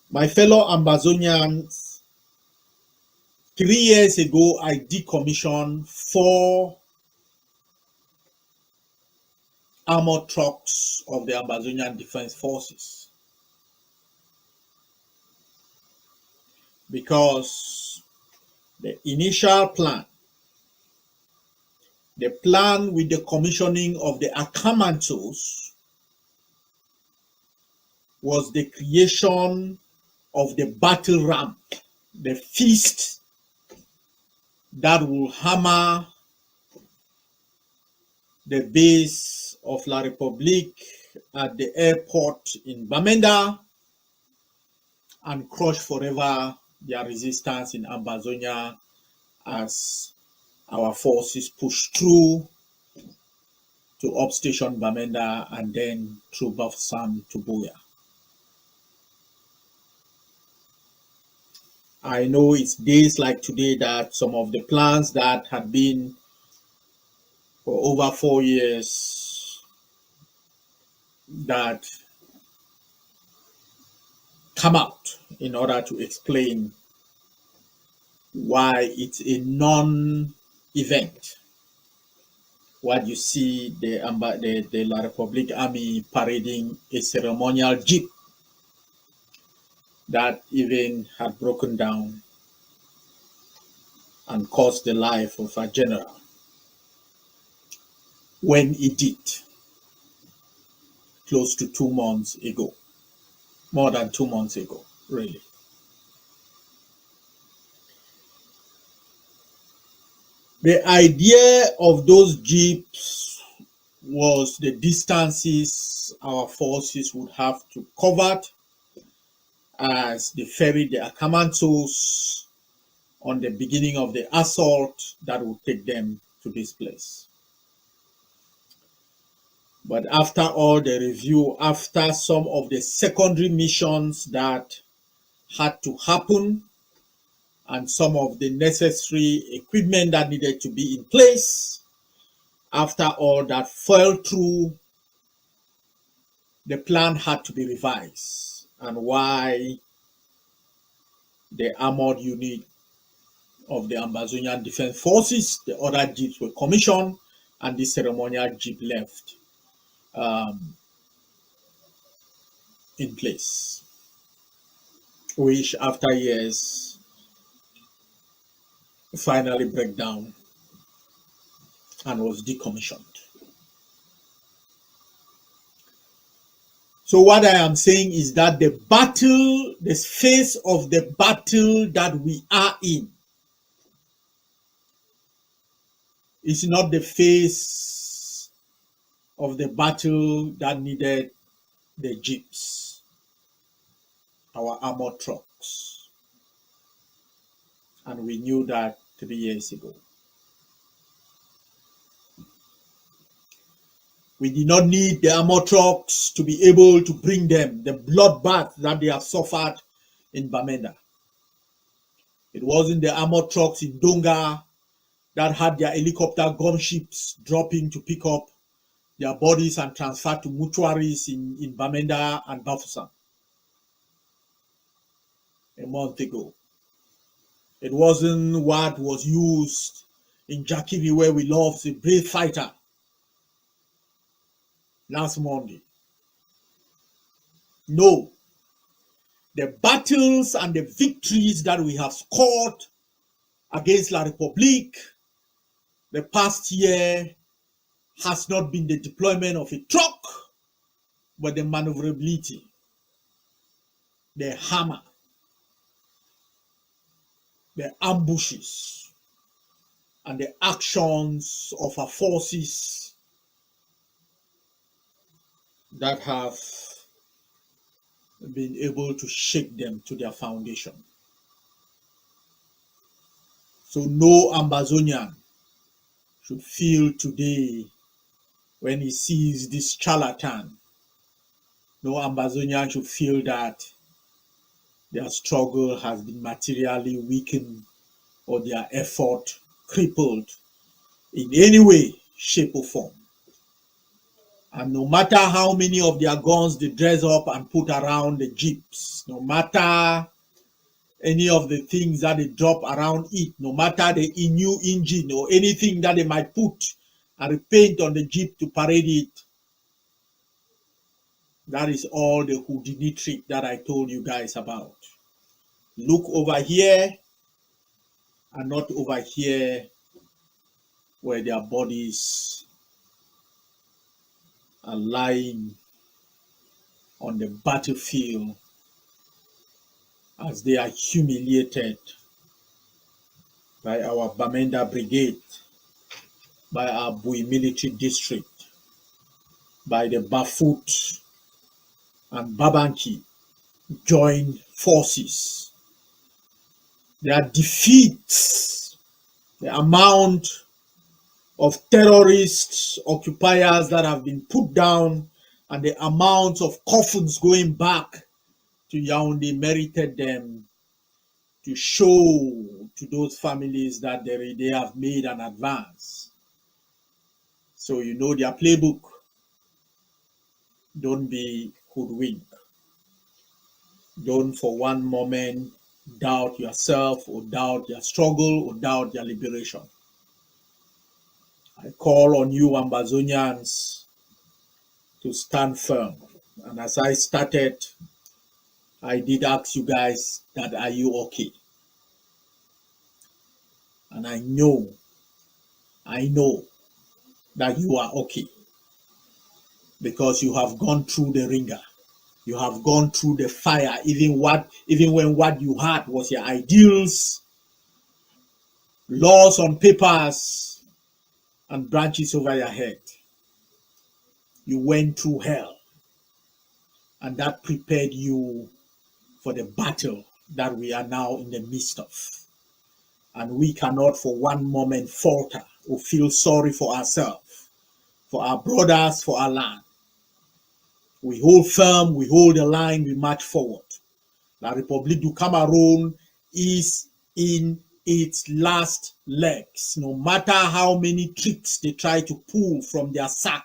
Speaker 8: My fellow Ambazonians, 3 years ago, I decommissioned 4 armored trucks of the Ambazonian Defense Forces. Because the initial plan, the plan with the commissioning of the Akamantos was the creation of the battle ramp, the fist that will hammer the base of La République at the airport in Bamenda and crush forever their resistance in Ambazonia as our forces push through to upstation Bamenda and then through Bafsam to BIYA. I know it's days like today that some of the plans that had been for over 4 years that come out in order to explain why it's a non-event. What you see the La République Army parading a ceremonial jeep that even had broken down and cost the life of a general when it did, close to 2 months ago, more than 2 months ago, really. The idea of those jeeps was the distances our forces would have to cover as they ferried the Akamantos on the beginning of the assault that would take them to this place. But after all the review, after some of the secondary missions that had to happen, and some of the necessary equipment that needed to be in place, after all that fell through, the plan had to be revised, and why the armored unit of the Ambazonian Defense Forces, the other jeeps were commissioned, and the ceremonial jeep left in place, which after years finally broke down and was decommissioned. So what I am saying is that the battle, the phase of the battle that we are in, is not the phase of the battle that needed the jeeps, our armored trucks. And we knew that 3 years ago. We did not need the armored trucks to be able to bring them the bloodbath that they have suffered in Bamenda. It wasn't the armored trucks in Donga that had their helicopter gunships dropping to pick up their bodies and transfer to mortuaries in Bamenda and Bafoussam a month ago. It wasn't what was used in Jakivi, where we lost a brave fighter last Monday. No, the battles and the victories that we have scored against La République the past year has not been the deployment of a truck, but the maneuverability, the hammer, the ambushes, and the actions of our forces that have been able to shake them to their foundation. So no Ambazonian should feel today when he sees this charlatan, no Ambazonian should feel that their struggle has been materially weakened or their effort crippled in any way, shape, or form. And no matter how many of their guns they dress up and put around the jeeps, no matter any of the things that they drop around it, no matter the new engine or anything that they might put and repaint on the jeep to parade it, that is all the Houdini trick that I told you guys about. Look over here and not over here where their bodies are lying on the battlefield as they are humiliated by our Bamenda Brigade, by our Bui military district, by the Bafut and Babanki joint forces. Their defeats, the amount of terrorists, occupiers that have been put down, and the amount of coffins going back to Yaoundé merited them to show to those families that they have made an advance. So you know their playbook. Don't be hoodwinked. Don't for one moment doubt yourself or doubt your struggle or doubt your liberation. I call on you Ambazonians to stand firm. And as I started, I did ask you guys that are you okay? And I know that you are okay because you have gone through the ringer. You have gone through the fire, even when what you had was your ideals, laws on papers, and branches over your head. You went through hell, and that prepared you for the battle that we are now in the midst of. And we cannot for one moment falter or feel sorry for ourselves, for our brothers, for our land. We hold firm, we hold the line, we march forward. La République du Cameroon is in its last legs. No matter how many tricks they try to pull from their sack,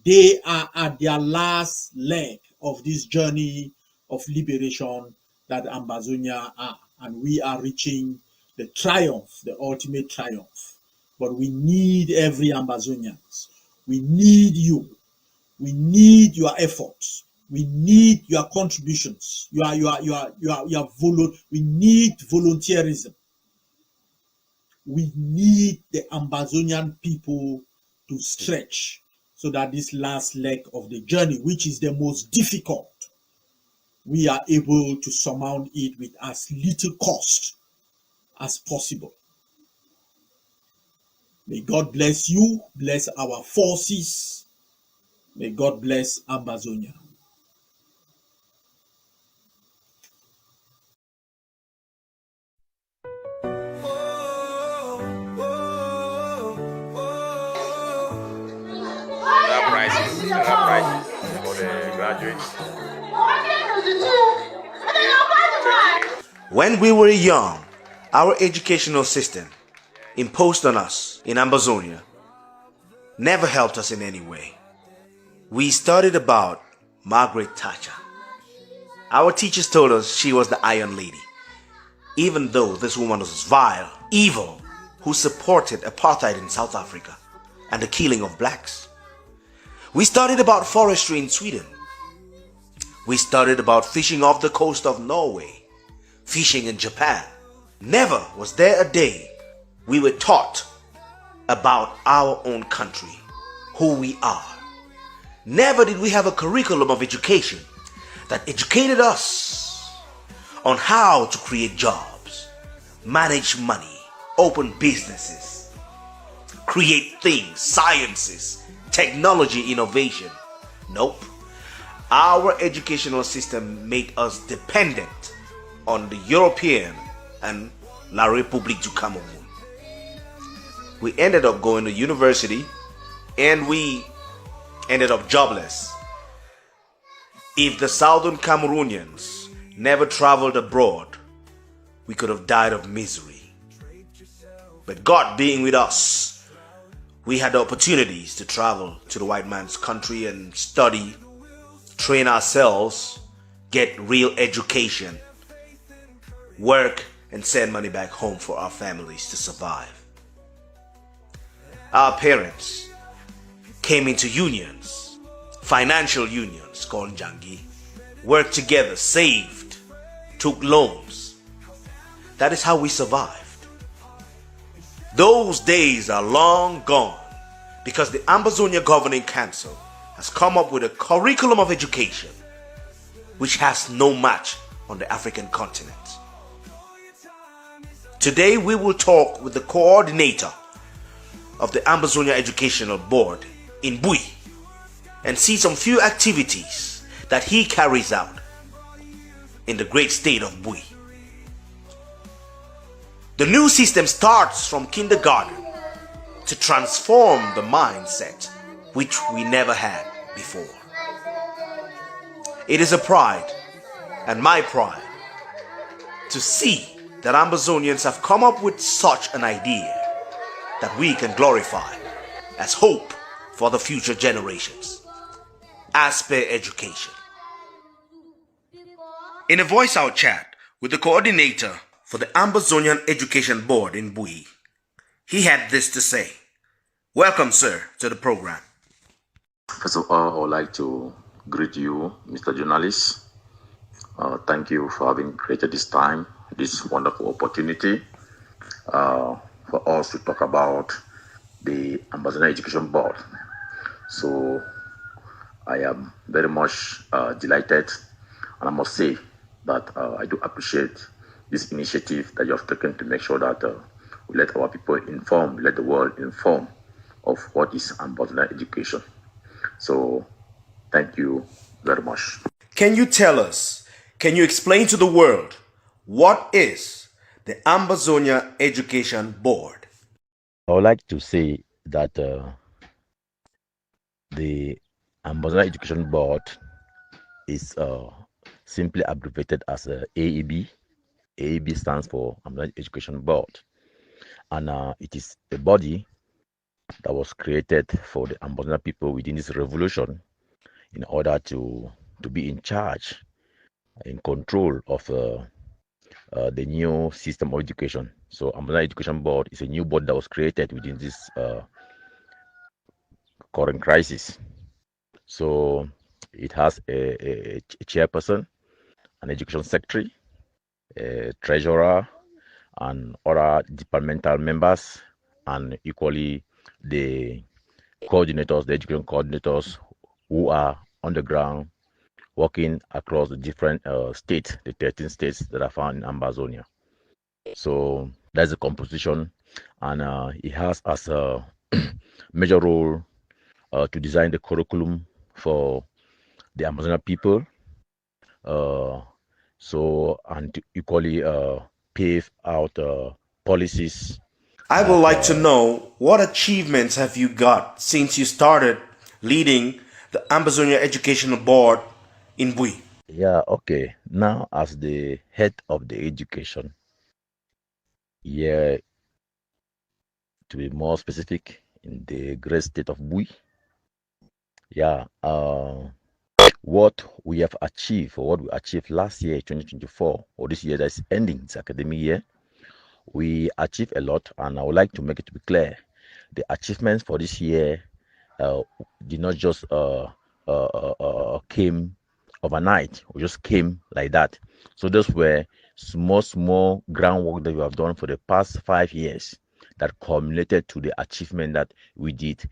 Speaker 8: they are at their last leg of this journey of liberation that Ambazonia are. And we are reaching the triumph, the ultimate triumph. But we need every Ambazonian. We need you. We need your efforts. We need your contributions. We need volunteerism. We need the Ambazonian people to stretch so that this last leg of the journey, which is the most difficult, we are able to surmount it with as little cost as possible. May God bless you, bless our forces. May God bless Ambazonia.
Speaker 12: For the graduates.
Speaker 11: When we were young, our educational system imposed on us in Ambazonia never helped us in any way. We studied about Margaret Thatcher. Our teachers told us she was the Iron Lady, even though this woman was vile, evil, who supported apartheid in South Africa and the killing of blacks. We studied about forestry in Sweden. We studied about fishing off the coast of Norway, fishing in Japan. Never was there a day we were taught about our own country, who we are. Never did we have a curriculum of education that educated us on how to create jobs, manage money, open businesses, create things, sciences, technology, innovation. Nope. Our educational system made us dependent on the European and La République du Cameroon. We ended up going to university and we ended up jobless. If the Southern Cameroonians never traveled abroad, we could have died of misery. But God being with us, we had the opportunities to travel to the white man's country and study, train ourselves, get real education, work, and send money back home for our families to survive. Our parents came into unions, financial unions called Jangi, worked together, saved, took loans. That is how we survived. Those days are long gone because the Ambazonia Governing Council has come up with a curriculum of education which has no match on the African continent. Today we will talk with the coordinator of the Ambazonia Educational Board in Bui and see some few activities that he carries out in the great state of Bui. The new system starts from kindergarten to transform the mindset which we never had before. It is a pride and my pride to see that Ambazonians have come up with such an idea that we can glorify as hope for the future generations, as per education. In a voice-out chat with the coordinator for the Ambazonian Education Board in Bui, he had this to say. Welcome, sir, to the program.
Speaker 13: First of all, I would like to greet you, Mr. Journalist. Thank you for having created this time, this wonderful opportunity for us to talk about the Ambazonia Education Board. So I am very much delighted, and I must say that I do appreciate this initiative that you have taken to make sure that we let our people inform, let the world inform of what is Ambazonia education. So thank you very much.
Speaker 11: Can you tell us, can you explain to the world what is the Ambazonia Education Board?
Speaker 14: I would like to say that the Ambazonia Education Board is simply abbreviated as AEB. AEB stands for Ambazonia Education Board, and it is a body that was created for the Ambazonia people within this revolution in order to be in charge, in control of the new system of education. So Ambazonia Education Board is a new board that was created within this current crisis. So it has a chairperson, an education secretary, a treasurer, and other departmental members, and equally the coordinators, the education coordinators who are on the ground working across the different states, the 13 states that are found in Ambazonia. So that's the composition, and it has as a major role to design the curriculum for the Ambazonia people, and to equally pave out policies.
Speaker 11: I would like to know, what achievements have you got since you started leading the Ambazonia Educational Board in Bui?
Speaker 14: Yeah, okay. Now, as the head of the education, yeah, to be more specific, in the great state of Bui. Yeah, what we have achieved, or what we achieved last year, 2024, or this year that's ending, this academic year, we achieved a lot, and I would like to make it to be clear. The achievements for this year did not just came overnight, or just came like that. So those were small groundwork that we have done for the past 5 years that culminated to the achievement that we did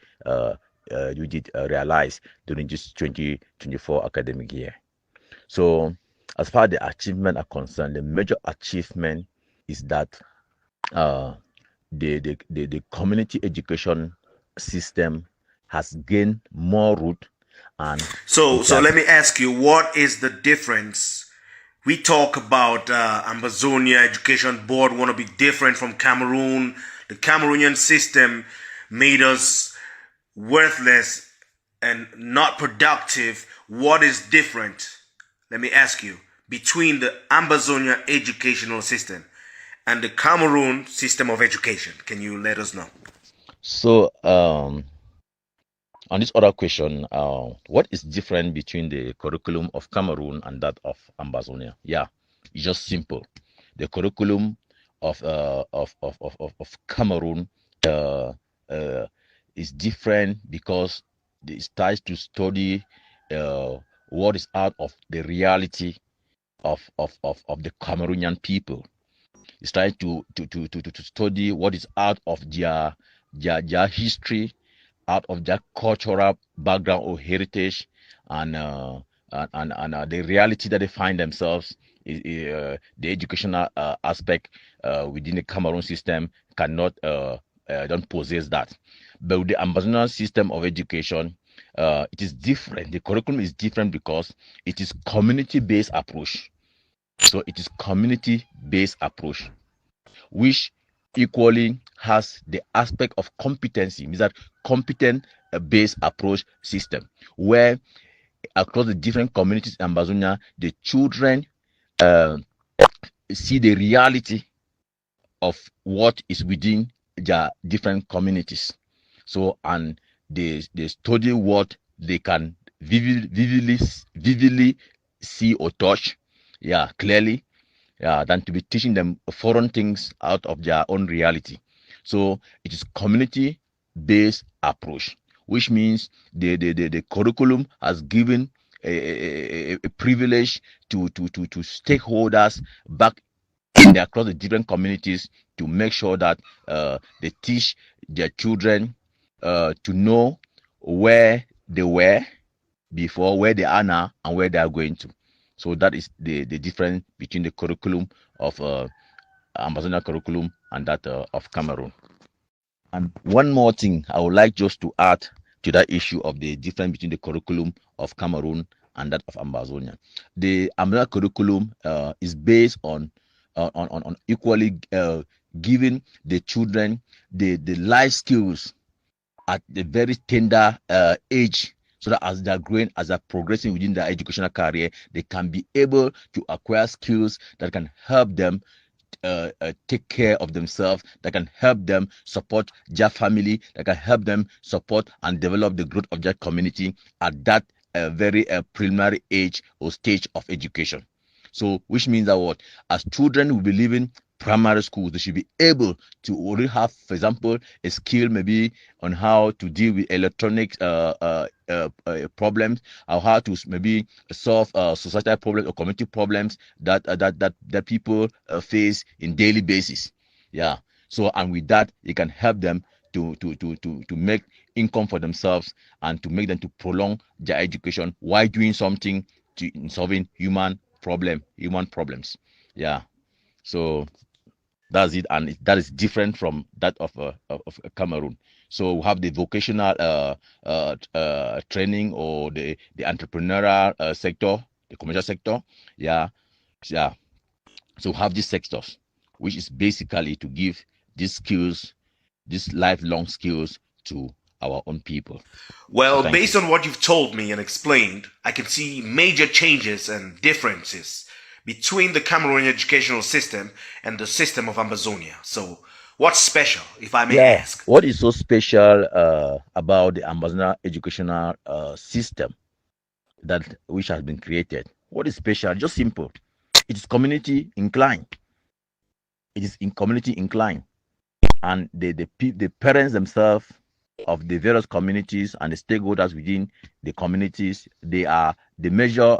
Speaker 14: realize during this 2024 academic year. So as far as the achievement are concerned, the major achievement is that the community education system has gained more root, and
Speaker 11: So let me ask you, what is the difference? We talk about Amazonia Education Board want to be different from Cameroon. The Cameroonian system made us worthless and not productive. What is different? Let me ask you, between the Amazonia educational system and the Cameroon system of education. Can you let us know?
Speaker 14: So on this other question, what is different between the curriculum of Cameroon and that of Amazonia? Yeah, it's just simple. The curriculum of Cameroon is different because it starts to study what is out of the reality of the Cameroonian people. It's trying to study what is out of their history, out of their cultural background or heritage, and the reality that they find themselves. The educational aspect within the Cameroon system cannot don't possess that. But with the Amazonian system of education, it is different. The curriculum is different because it is community-based approach. So it is community-based approach, which equally has the aspect of competency, means that competent-based approach system, where across the different communities in Amazonia, the children see the reality of what is within their different communities. So, and they study what they can vividly see or touch, clearly, than to be teaching them foreign things out of their own reality. So it is community-based approach, which means the curriculum has given a privilege to stakeholders back across the different communities to make sure that they teach their children to know where they were before, where they are now, and where they are going to. So that is the difference between the curriculum of Amazonia curriculum and that of Cameroon. And one more thing I would like just to add to that issue of the difference between the curriculum of Cameroon and that of Amazonia. The Amazonia curriculum is based on equally giving the children the life skills at the very tender age, so that as they're growing, as they're progressing within their educational career, they can be able to acquire skills that can help them take care of themselves, that can help them support their family, that can help them support and develop the growth of their community at that very preliminary age or stage of education. So, which means that what, as children will be leaving primary schools, they should be able to already have, for example, a skill maybe on how to deal with electronic problems, or how to maybe solve societal problems or community problems that people face in daily basis. Yeah. So, and with that, it can help them to make income for themselves and to make them to prolong their education while doing something in solving human problems. Yeah. So that's it, and that is different from that of Cameroon. So we have the vocational training, or the entrepreneurial sector, the commercial sector. Yeah. So we have these sectors, which is basically to give these skills, these lifelong skills, to our own people.
Speaker 11: Well, based on what you've told me and explained, I can see major changes and differences between the Cameroonian educational system and the system of Amazonia. So What's special, if I may
Speaker 14: Yeah,
Speaker 11: ask?
Speaker 14: what is so special about the Amazon educational system that which has been created? What is special? Just simple. It is community inclined. It is in community inclined, and the parents themselves of the various communities and the stakeholders within the communities, they are the major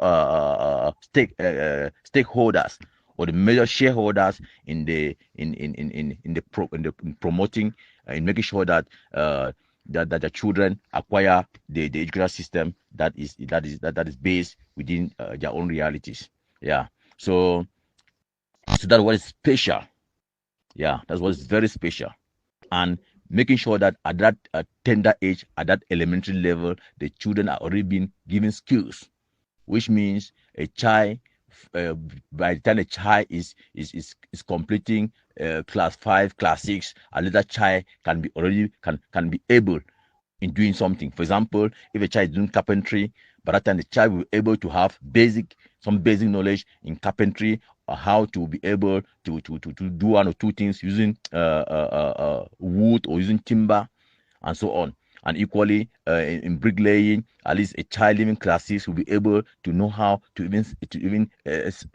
Speaker 14: stakeholders or the major shareholders in the in promoting in making sure that that the children acquire the educational system that is based within their own realities. Yeah. So that's what is special. Yeah, that's what is very special. And making sure that at that tender age, at that elementary level, the children are already being given skills, which means a child, by the time a child is completing class 5, class 6, a little child can be able in doing something. For example, if a child is doing carpentry, by that time the child will be able to have some basic knowledge in carpentry, or how to be able to do one or two things using wood or using timber and so on. And equally in bricklaying, at least a child living class 6 will be able to know how to even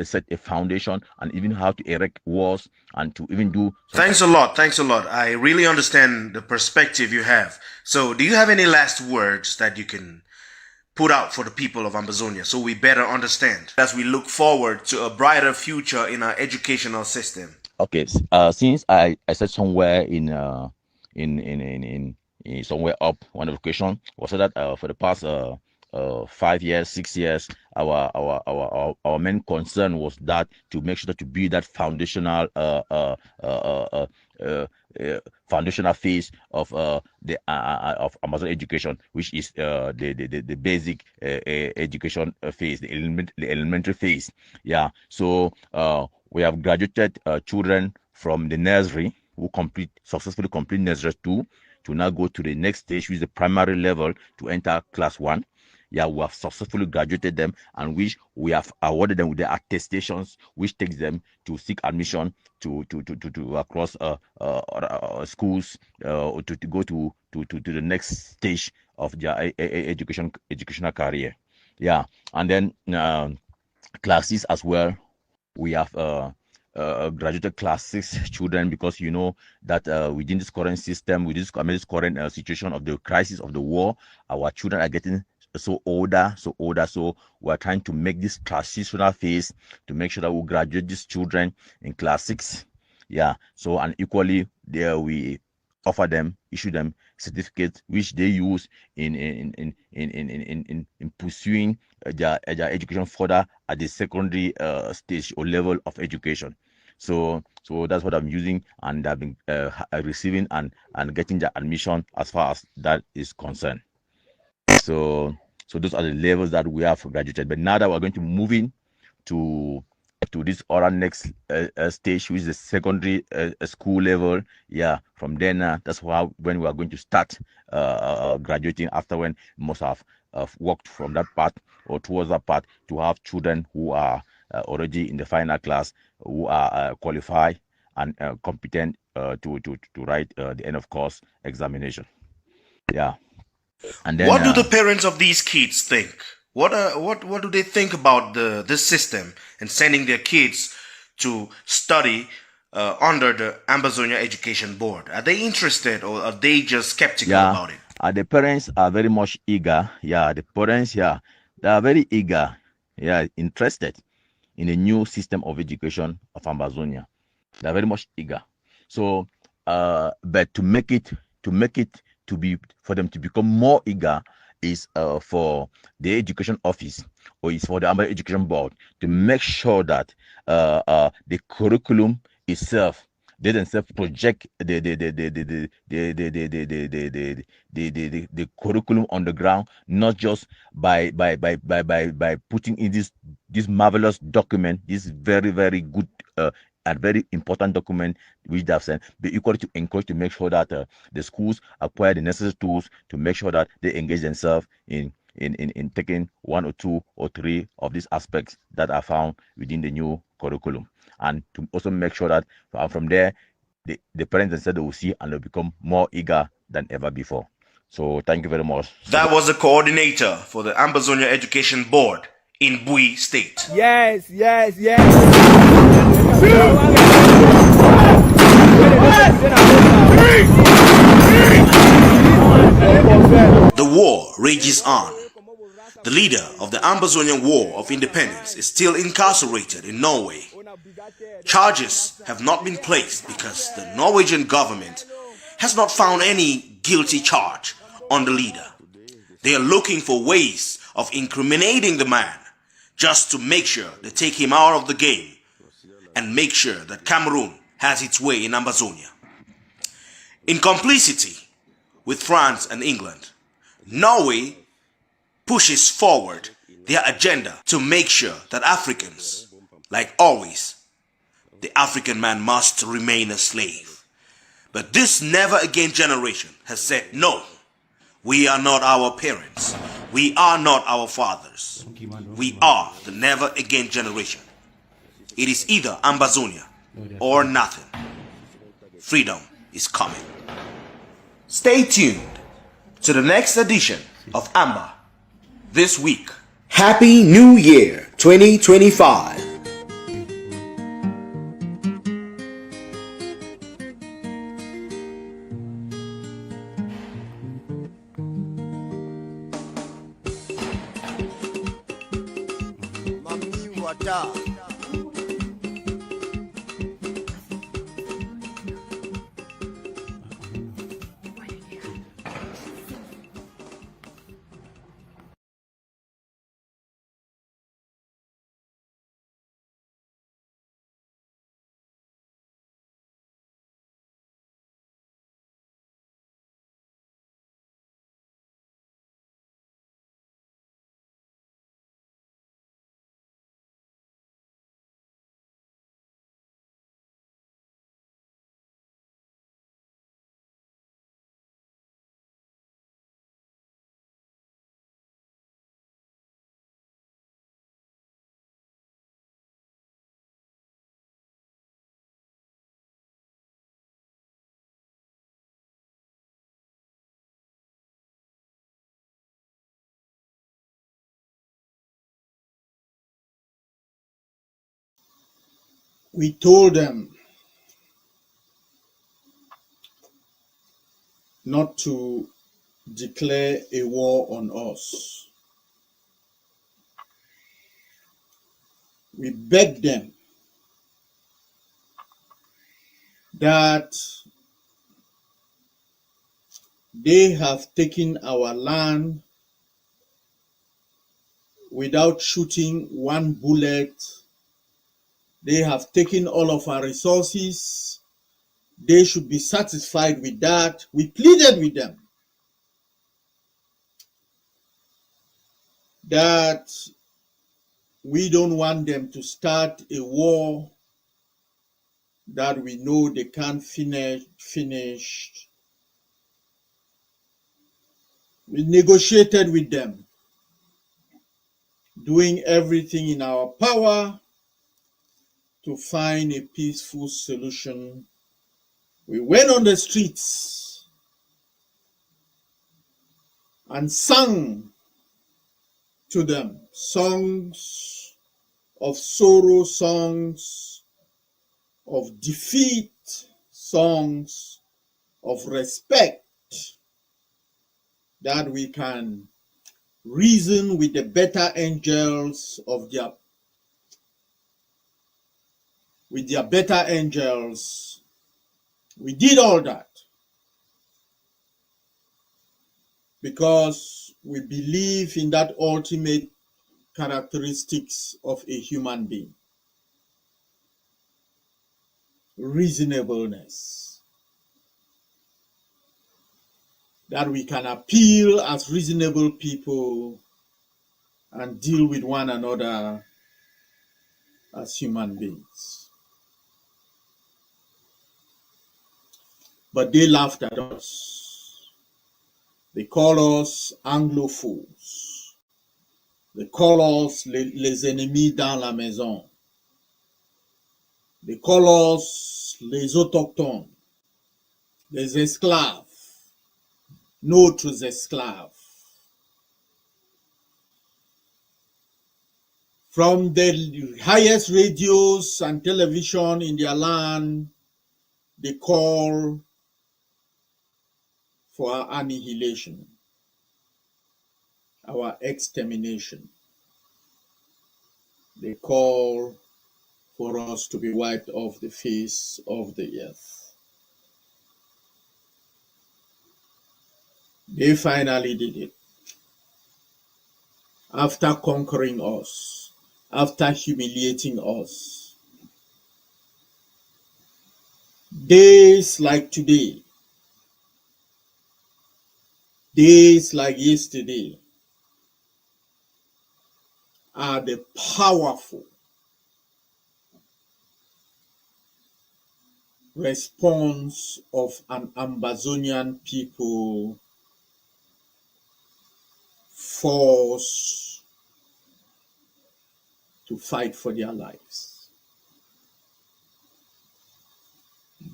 Speaker 14: set a foundation, and even how to erect walls, and to even do.
Speaker 11: Thanks a lot. Thanks a lot. I really understand the perspective you have. So, do you have any last words that you can put out for the people of Ambazonia so we better understand as we look forward to a brighter future in our educational system?
Speaker 14: Okay, since I said somewhere in somewhere up one education was that for the past 5 years, 6 years, our main concern was that to make sure that to build that foundational phase of the of Amazon education, which is the basic education phase, the elementary phase. Yeah. So we have graduated children from the nursery who successfully complete nursery 2 to now go to the next stage, which is the primary level, to enter class 1. Yeah, we have successfully graduated them, and which we have awarded them with the attestations, which takes them to seek admission to across schools to go to the next stage of their educational career. Yeah, and then classes as well. We have graduated class 6 children, because you know that within this current system, with this current situation of the crisis of the war, our children are getting so older. So we're trying to make this transitional phase to make sure that we graduate these children in class 6. Yeah. So, and equally there we issue them certificates which they use in pursuing their education further at the secondary stage or level of education. So that's what I'm using, and I've been receiving and getting the admission as far as that is concerned. So those are the levels that we have graduated. But now that we're going to move in to this other next stage, which is the secondary school level. Yeah, from then that's when we are going to start graduating, after when we must have worked from that part or towards that part, to have children who are already in the final class, who are qualified and competent to write the end of course examination. Yeah. And then
Speaker 11: what do the parents of these kids think? What do they think about this system and sending their kids to study under the Ambazonia Education Board? Are they interested, or are they just skeptical about it?
Speaker 14: The parents are very much eager. Yeah, the parents, they are very eager. Yeah, interested in the new system of education of Ambazonia. They are very much eager. So, but to make it for them to become more eager is for the education office, or is for the Ambazonia Education Board, to make sure that the curriculum itself, they themselves project the curriculum on the ground, not just by putting in this marvelous document, this very, very good and very important document which they have sent, be equally to encourage to make sure that the schools acquire the necessary tools to make sure that they engage themselves in taking 1 or 2 or 3 of these aspects that are found within the new curriculum, and to also make sure that from there the parents and said they will see and they'll become more eager than ever before. So thank you very much.
Speaker 11: That was the coordinator for the Ambazonia Education Board in Bui State.
Speaker 15: Yes.
Speaker 11: The war rages on. The leader of the Ambazonian War of Independence is still incarcerated in Norway. Charges have not been placed because the Norwegian government has not found any guilty charge on the leader. They are looking for ways of incriminating the man just to make sure they take him out of the game and make sure that Cameroon has its way in Ambazonia. In complicity with France and England, Norway pushes forward their agenda to make sure that Africans, like always, the African man must remain a slave. But this never again generation has said, no, we are not our parents. We are not our fathers. We are the never again generation. It is either Ambazonia or nothing. Freedom is coming. Stay tuned to the next edition of Amba this week.
Speaker 16: Happy New Year 2025.
Speaker 8: We told them not to declare a war on us. We begged them that they have taken our land without shooting one bullet. They have taken all of our resources. They should be satisfied with that. We pleaded with them that we don't want them to start a war that we know they can't finish. We negotiated with them, doing everything in our power to find a peaceful solution. We went on the streets and sang to them songs of sorrow, songs of defeat, songs of respect, that we can reason with the better angels of their better angels. We did all that because we believe in that ultimate characteristics of a human being: reasonableness. That we can appeal as reasonable people and deal with one another as human beings. But they laughed at us. They call us Anglophones. They call us les ennemis dans la maison. They call us les autochtones. the Zesclav, no to Zesclav. From the highest radios and television in their land, they call for our annihilation, our extermination. They call for us to be wiped off the face of the earth. They finally did it. After conquering us, after humiliating us, days like today, days like yesterday, are the powerful response of an Amazonian people forced to fight for their lives.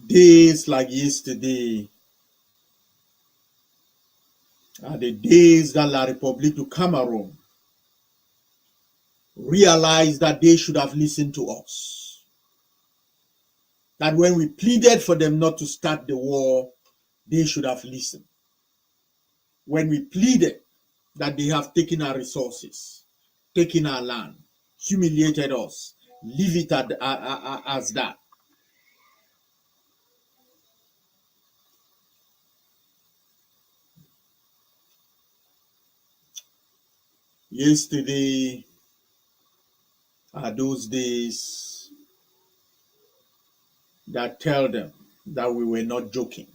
Speaker 8: Days like yesterday are the days that La République du Cameroon realized that they should have listened to us. That when we pleaded for them not to start the war, they should have listened. When we pleaded that they have taken our resources, taken our land, humiliated us, leave it as that. Yesterday are those days that tell them that we were not joking.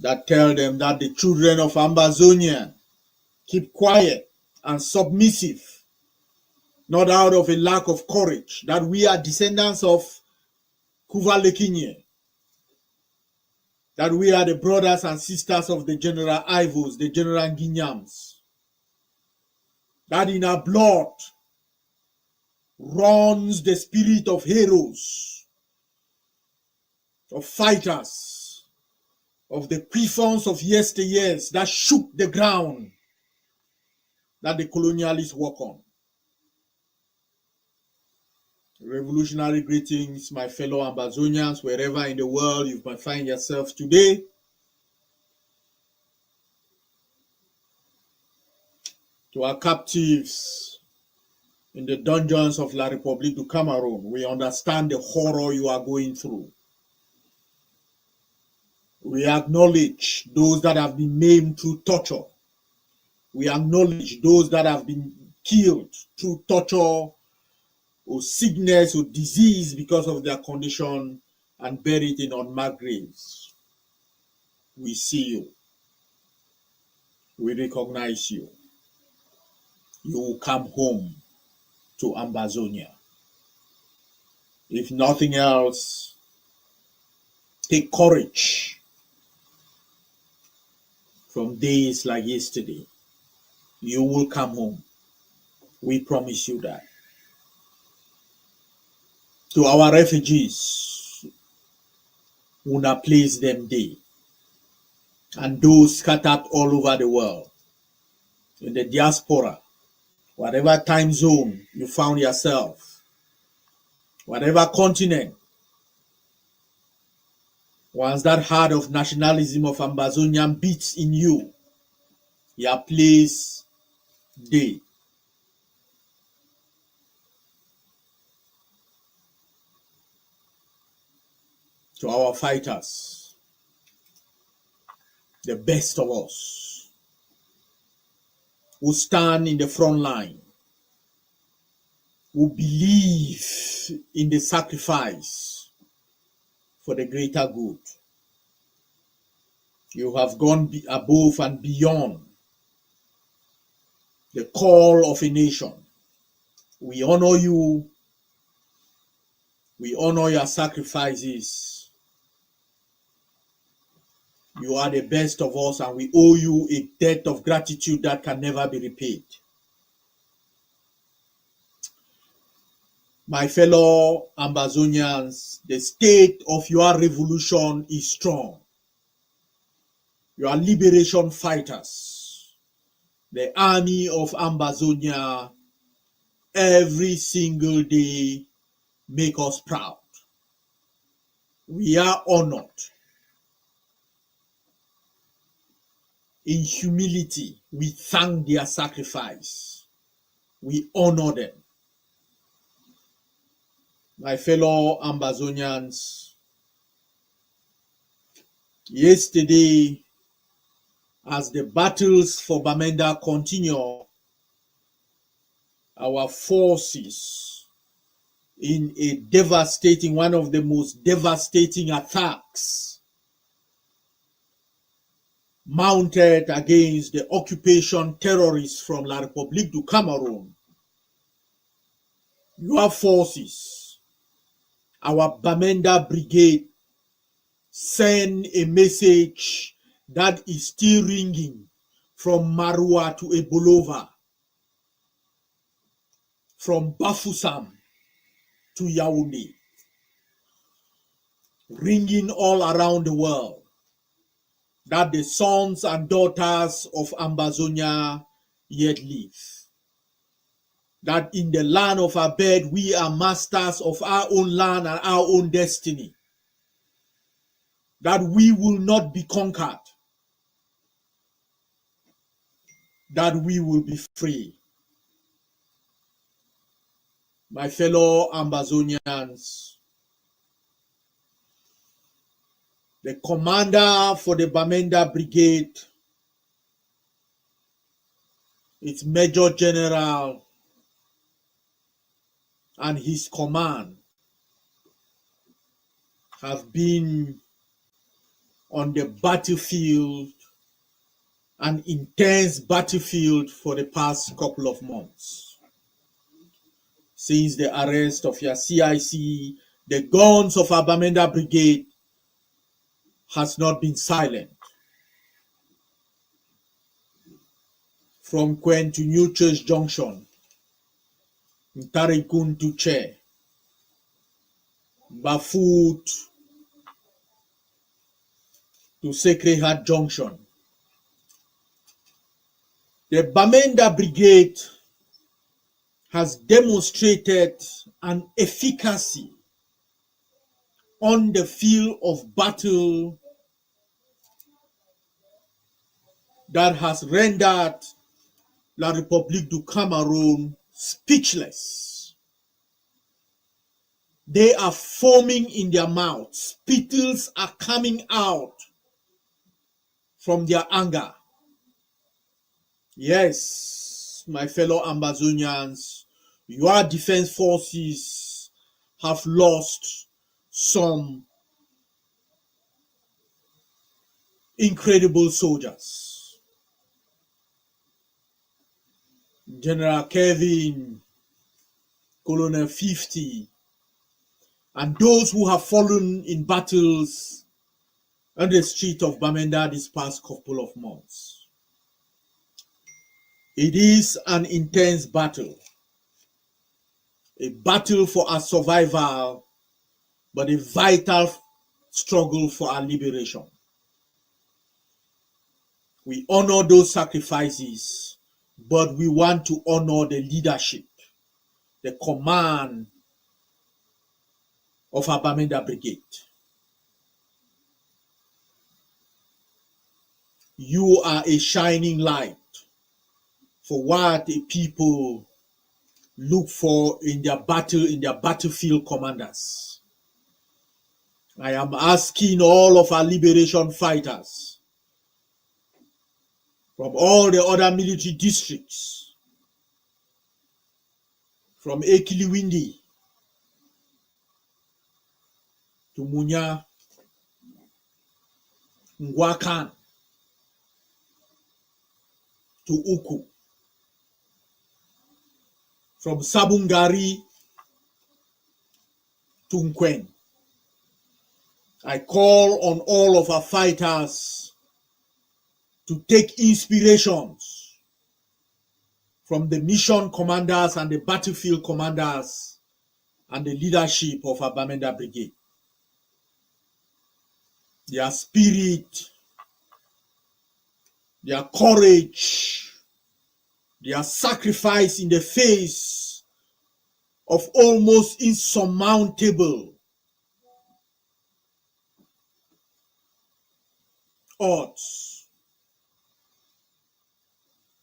Speaker 8: That tell them that the children of Ambazonia keep quiet and submissive, not out of a lack of courage, that we are descendants of Kuva Lekinye, that we are the brothers and sisters of the General Ivos, the General Ginyams, that in our blood runs the spirit of heroes, of fighters, of the quiffons of yesteryears that shook the ground that the colonialists walk on. Revolutionary greetings, my fellow Ambazonians, wherever in the world you might find yourself today. To our captives in the dungeons of La République du Cameroon, we understand the horror you are going through. We acknowledge those that have been maimed through torture. We acknowledge those that have been killed through torture or sickness or disease because of their condition and buried in unmarked graves. We see you. We recognize you. You will come home to Ambazonia. If nothing else, take courage from days like yesterday. You will come home. We promise you that. To our refugees, una place them day, and those scattered all over the world, in the diaspora, whatever time zone you found yourself, whatever continent, once that heart of nationalism of Ambazonian beats in you, your place day. To our fighters, the best of us, who stand in the front line, who believe in the sacrifice for the greater good. You have gone above and beyond the call of a nation. We honor you. We honor your sacrifices. You are the best of us, and we owe you a debt of gratitude that can never be repaid. My fellow Ambazonians, the state of your revolution is strong. You are liberation fighters. The army of Ambazonia every single day make us proud. We are honored. In humility, we thank their sacrifice. We honor them. My fellow Ambazonians, yesterday, as the battles for Bamenda continue, our forces in a devastating, one of the most devastating attacks mounted against the occupation terrorists from La République du Cameroon. Your forces, our Bamenda Brigade, send a message that is still ringing from Marua to Ebolova, from Bafoussam to Yaoundé, ringing all around the world, that the sons and daughters of Ambazonia yet live. That in the land of our bed, we are masters of our own land and our own destiny. That we will not be conquered. That we will be free. My fellow Ambazonians, the commander for the Bamenda Brigade, it's Major General, and his command have been on the battlefield, an intense battlefield for the past couple of months. Since the arrest of your CIC, the guns of our Bamenda Brigade has not been silent. From Kwen to New Church Junction, Ntarikun to Che, Bafut to Sacred Heart Junction. The Bamenda Brigade has demonstrated an efficacy on the field of battle that has rendered La République du Cameroon speechless. They are foaming in their mouths. Spittles are coming out from their anger. Yes, my fellow Ambazonians, your defense forces have lost some incredible soldiers. General Kevin, Colonel 50, and those who have fallen in battles on the street of Bamenda this past couple of months. It is an intense battle, a battle for our survival, but a vital struggle for our liberation. We honor those sacrifices, but we want to honor the leadership, the command of our Bamenda Brigade. You are a shining light for what the people look for in their battlefield commanders. I am asking all of our liberation fighters from all the other military districts, from Ekiliwindi to Munya, Ngwakan to Uku, from Sabungari to Nkwen. I call on all of our fighters to take inspirations from the mission commanders and the battlefield commanders and the leadership of our Bamenda Brigade. Their spirit, their courage, their sacrifice in the face of almost insurmountable odds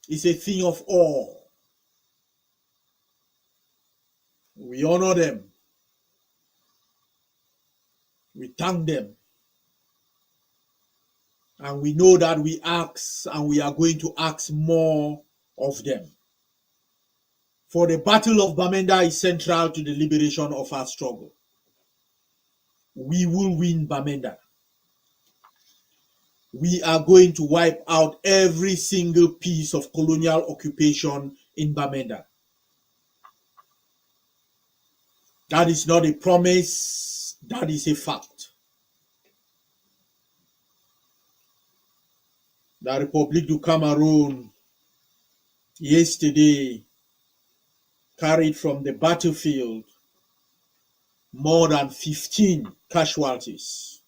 Speaker 8: is a thing of awe. We honor them. We thank them. And we know that we ask and we are going to ask more of them. For the Battle of Bamenda is central to the liberation of our struggle. We will win Bamenda. We are going to wipe out every single piece of colonial occupation in Bamenda. That is not a promise, that is a fact. The Republic du Cameroon yesterday carried from the battlefield more than 15 casualties.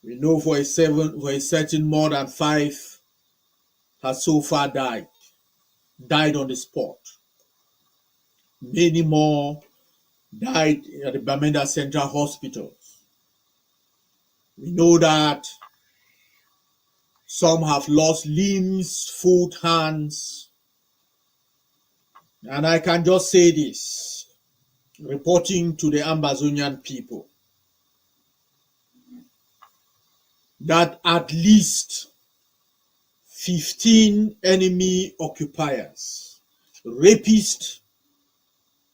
Speaker 8: We know for a certain more than 5 has so far died on the spot. Many more died at the Bamenda Central Hospital. We know that some have lost limbs, foot, hands. And I can just say this, reporting to the Ambazonian people, that at least 15 enemy occupiers, rapists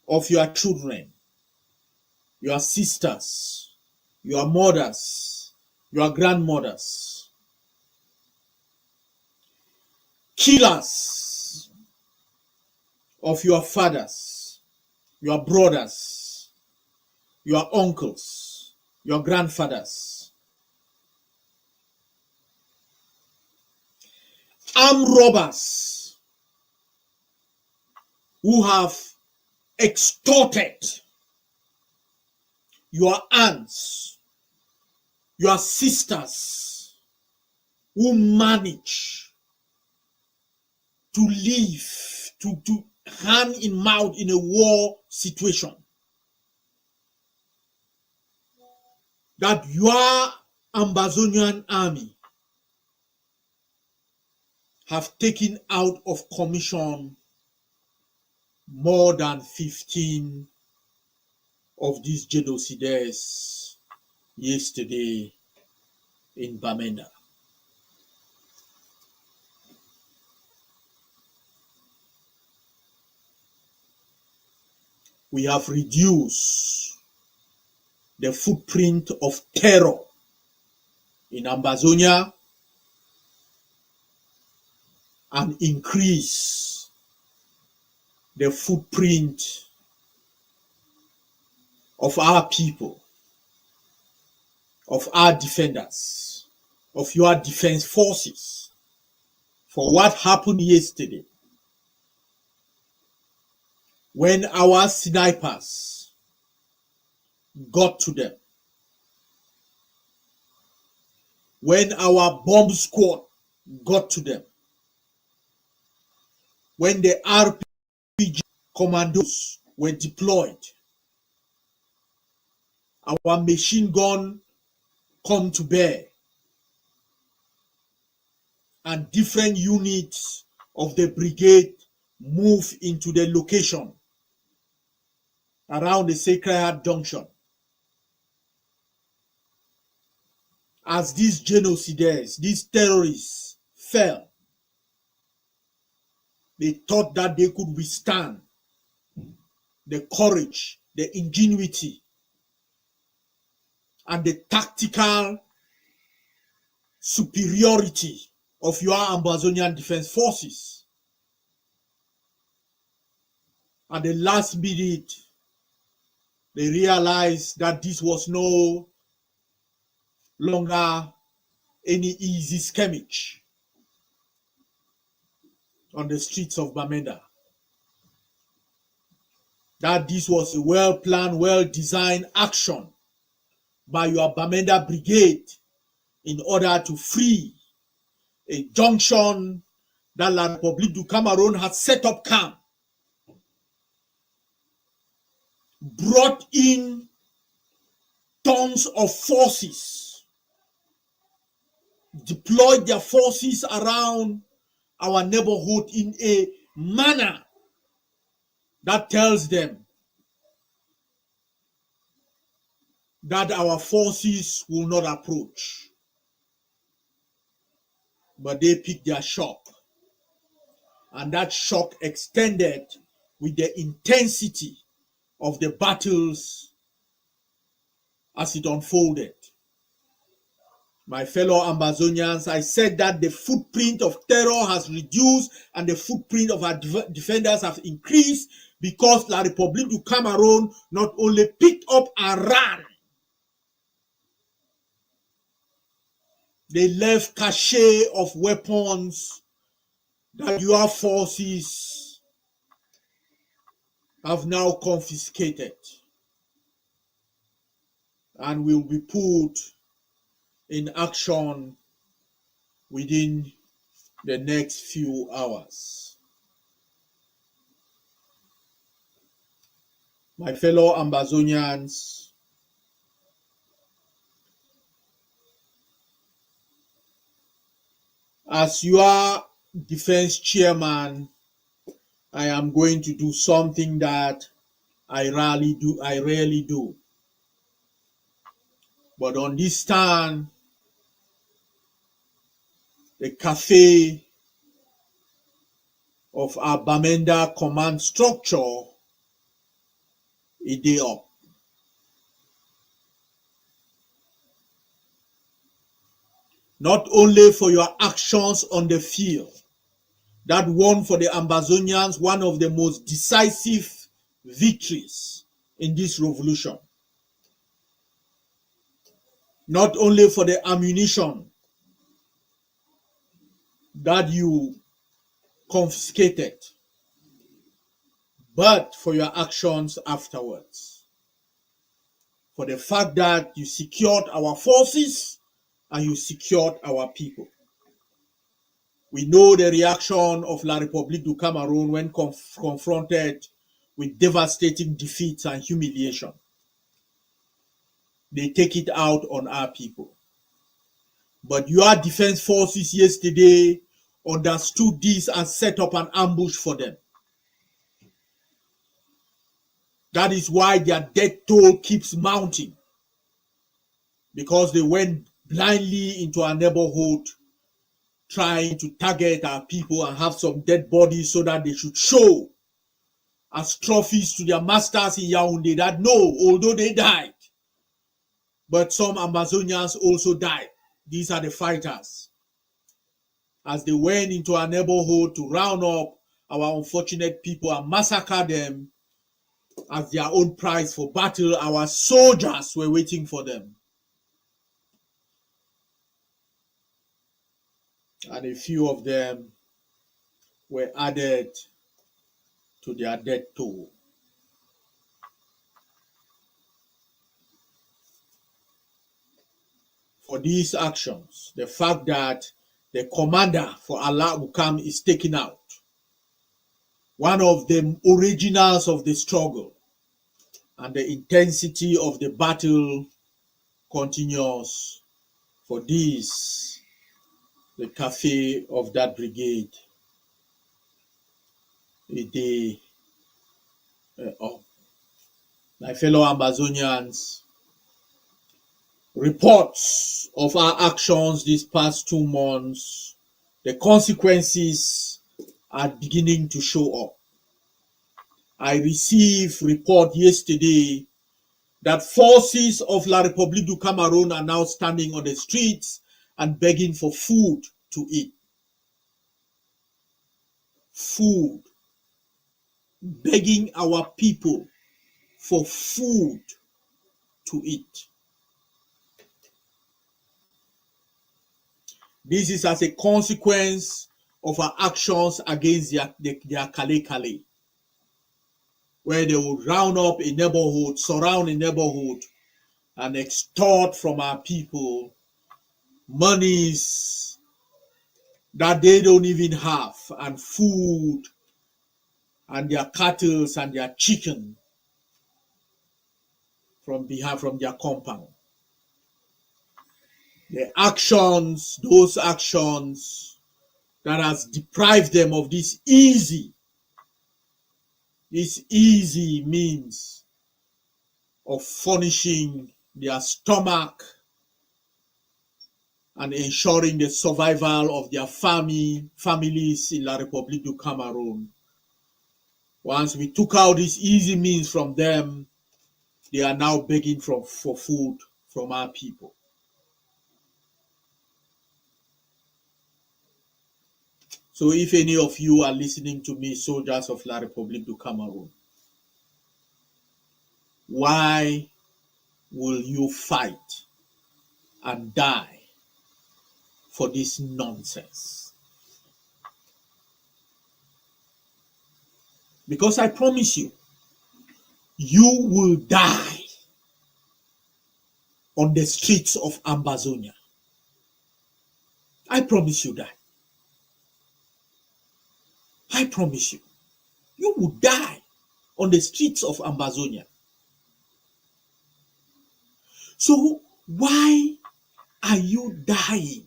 Speaker 8: of your children, your sisters, your mothers, your grandmothers, killers of your fathers, your brothers, your uncles, your grandfathers, armed robbers who have extorted your aunts, your sisters, who manage to live, to hand in mouth in a war situation. That your Ambazonian army have taken out of commission more than 15 of these genocides yesterday in Bamenda. We have reduced the footprint of terror in Ambazonia and increase the footprint of our people, of our defenders, of your defense forces, for what happened yesterday when our snipers got to them, when our bomb squad got to them, when the RPG commandos were deployed, our machine gun come to bear, and different units of the brigade move into the location around the Sacred Heart Junction. As these genocidaires, these terrorists fell, they thought that they could withstand the courage, the ingenuity, and the tactical superiority of your Ambazonian Defense Forces. At the last minute, they realized that this was no longer any easy skirmish on the streets of Bamenda. that this was a well-planned, well-designed action by your Bamenda Brigade in order to free a junction that La République du Cameroon had set up camp, brought in tons of forces, deployed their forces around our neighborhood in a manner that tells them that our forces will not approach. But they picked their shock. And that shock extended with the intensity of the battles as it unfolded. My fellow Amazonians, I said that the footprint of terror has reduced and the footprint of our defenders have increased because La République du Cameroon not only picked up and ran, they left cache of weapons that your forces have now confiscated and will be put in action within the next few hours. My fellow Amazonians, as your defense chairman, I am going to do something that I rarely do. But on this stand, the cafe of our Bamenda command structure is day up. Not only for your actions on the field, that won for the Amazonians one of the most decisive victories in this revolution. Not only for the ammunition that you confiscated, but for your actions afterwards. For the fact that you secured our forces and you secured our people. We know the reaction of La République du Cameroun when confronted with devastating defeats and humiliation. They take it out on our people. But your defense forces yesterday understood this and set up an ambush for them. That is why their death toll keeps mounting. Because they went blindly into our neighborhood trying to target our people and have some dead bodies so that they should show as trophies to their masters in Yaoundé that no, although they died, but some Amazonians also died. These are the fighters. As they went into our neighborhood to round up our unfortunate people and massacre them as their own prize for battle, our soldiers were waiting for them. And a few of them were added to their death toll. For these actions, the fact that the commander for Allah Bukam is taken out, one of the originals of the struggle, and the intensity of the battle continues. For this, the cafe of that brigade, a day up. My fellow Amazonians, reports of our actions these past 2 months, the consequences are beginning to show up. I received report yesterday that forces of La République du Cameroun are now standing on the streets and begging for food to eat. Food. Begging our people for food to eat. This is as a consequence of our actions against their Kale Kale. where they would round up a neighborhood, surround a neighborhood, and extort from our people monies that they don't even have, and food, and their cattle and their chicken from their compound. The actions, those actions that has deprived them of this easy means of furnishing their stomach and ensuring the survival of their families in La République du Cameroon. Once we took out this easy means from them, they are now begging for food from our people. So if any of you are listening to me, soldiers of La République du Cameroon, why will you fight and die for this nonsense? Because I promise you, you will die on the streets of Ambazonia. I promise you that. I promise you. You will die on the streets of Ambazonia. So why are you dying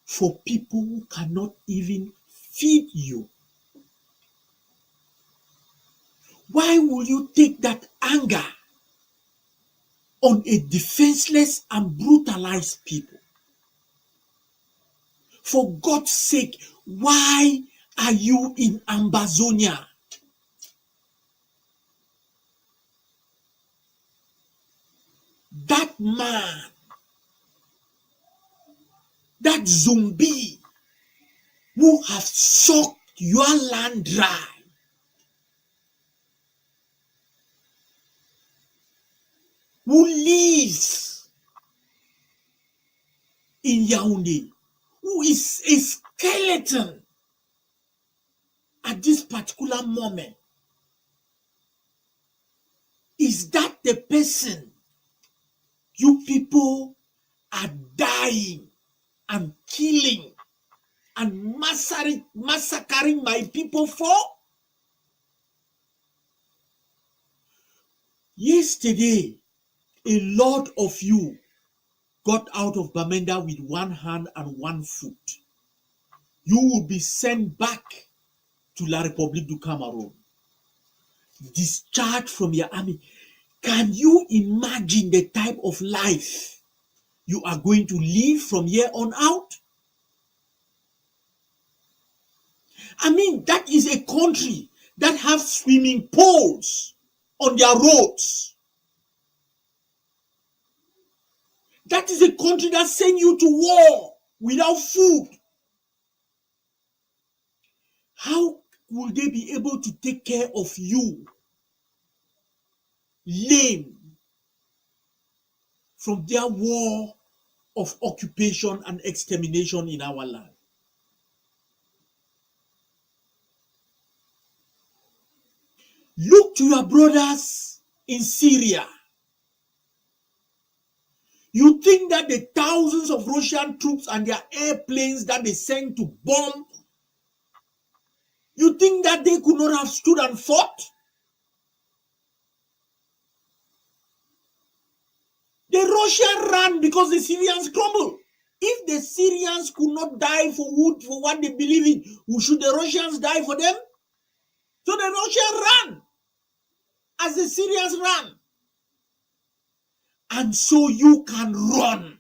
Speaker 8: for people who cannot even feed you? Why will you take that anger on a defenseless and brutalized people? For God's sake, why are you in Ambazonia? That man, that zombie who have sucked your land dry, who lives in Yaoundé, who is a skeleton at this particular moment, is that the person you people are dying and killing and massacring my people for? Yesterday, a lot of you got out of Bamenda with one hand and one foot. You will be sent back to La République du Cameroon, discharged from your army. Can you imagine the type of life you are going to live from here on out? I mean, that is a country that have swimming pools on their roads. That is a country that send you to war without food. How will they be able to take care of you, lame, from their war of occupation and extermination in our land? Look to your brothers in Syria. You think that the thousands of Russian troops and their airplanes that they sent to bomb, you think that they could not have stood and fought? The Russians ran because the Syrians crumbled. If the Syrians could not die for what they believe in, should the Russians die for them? So the Russians ran as the Syrians ran. And so you can run.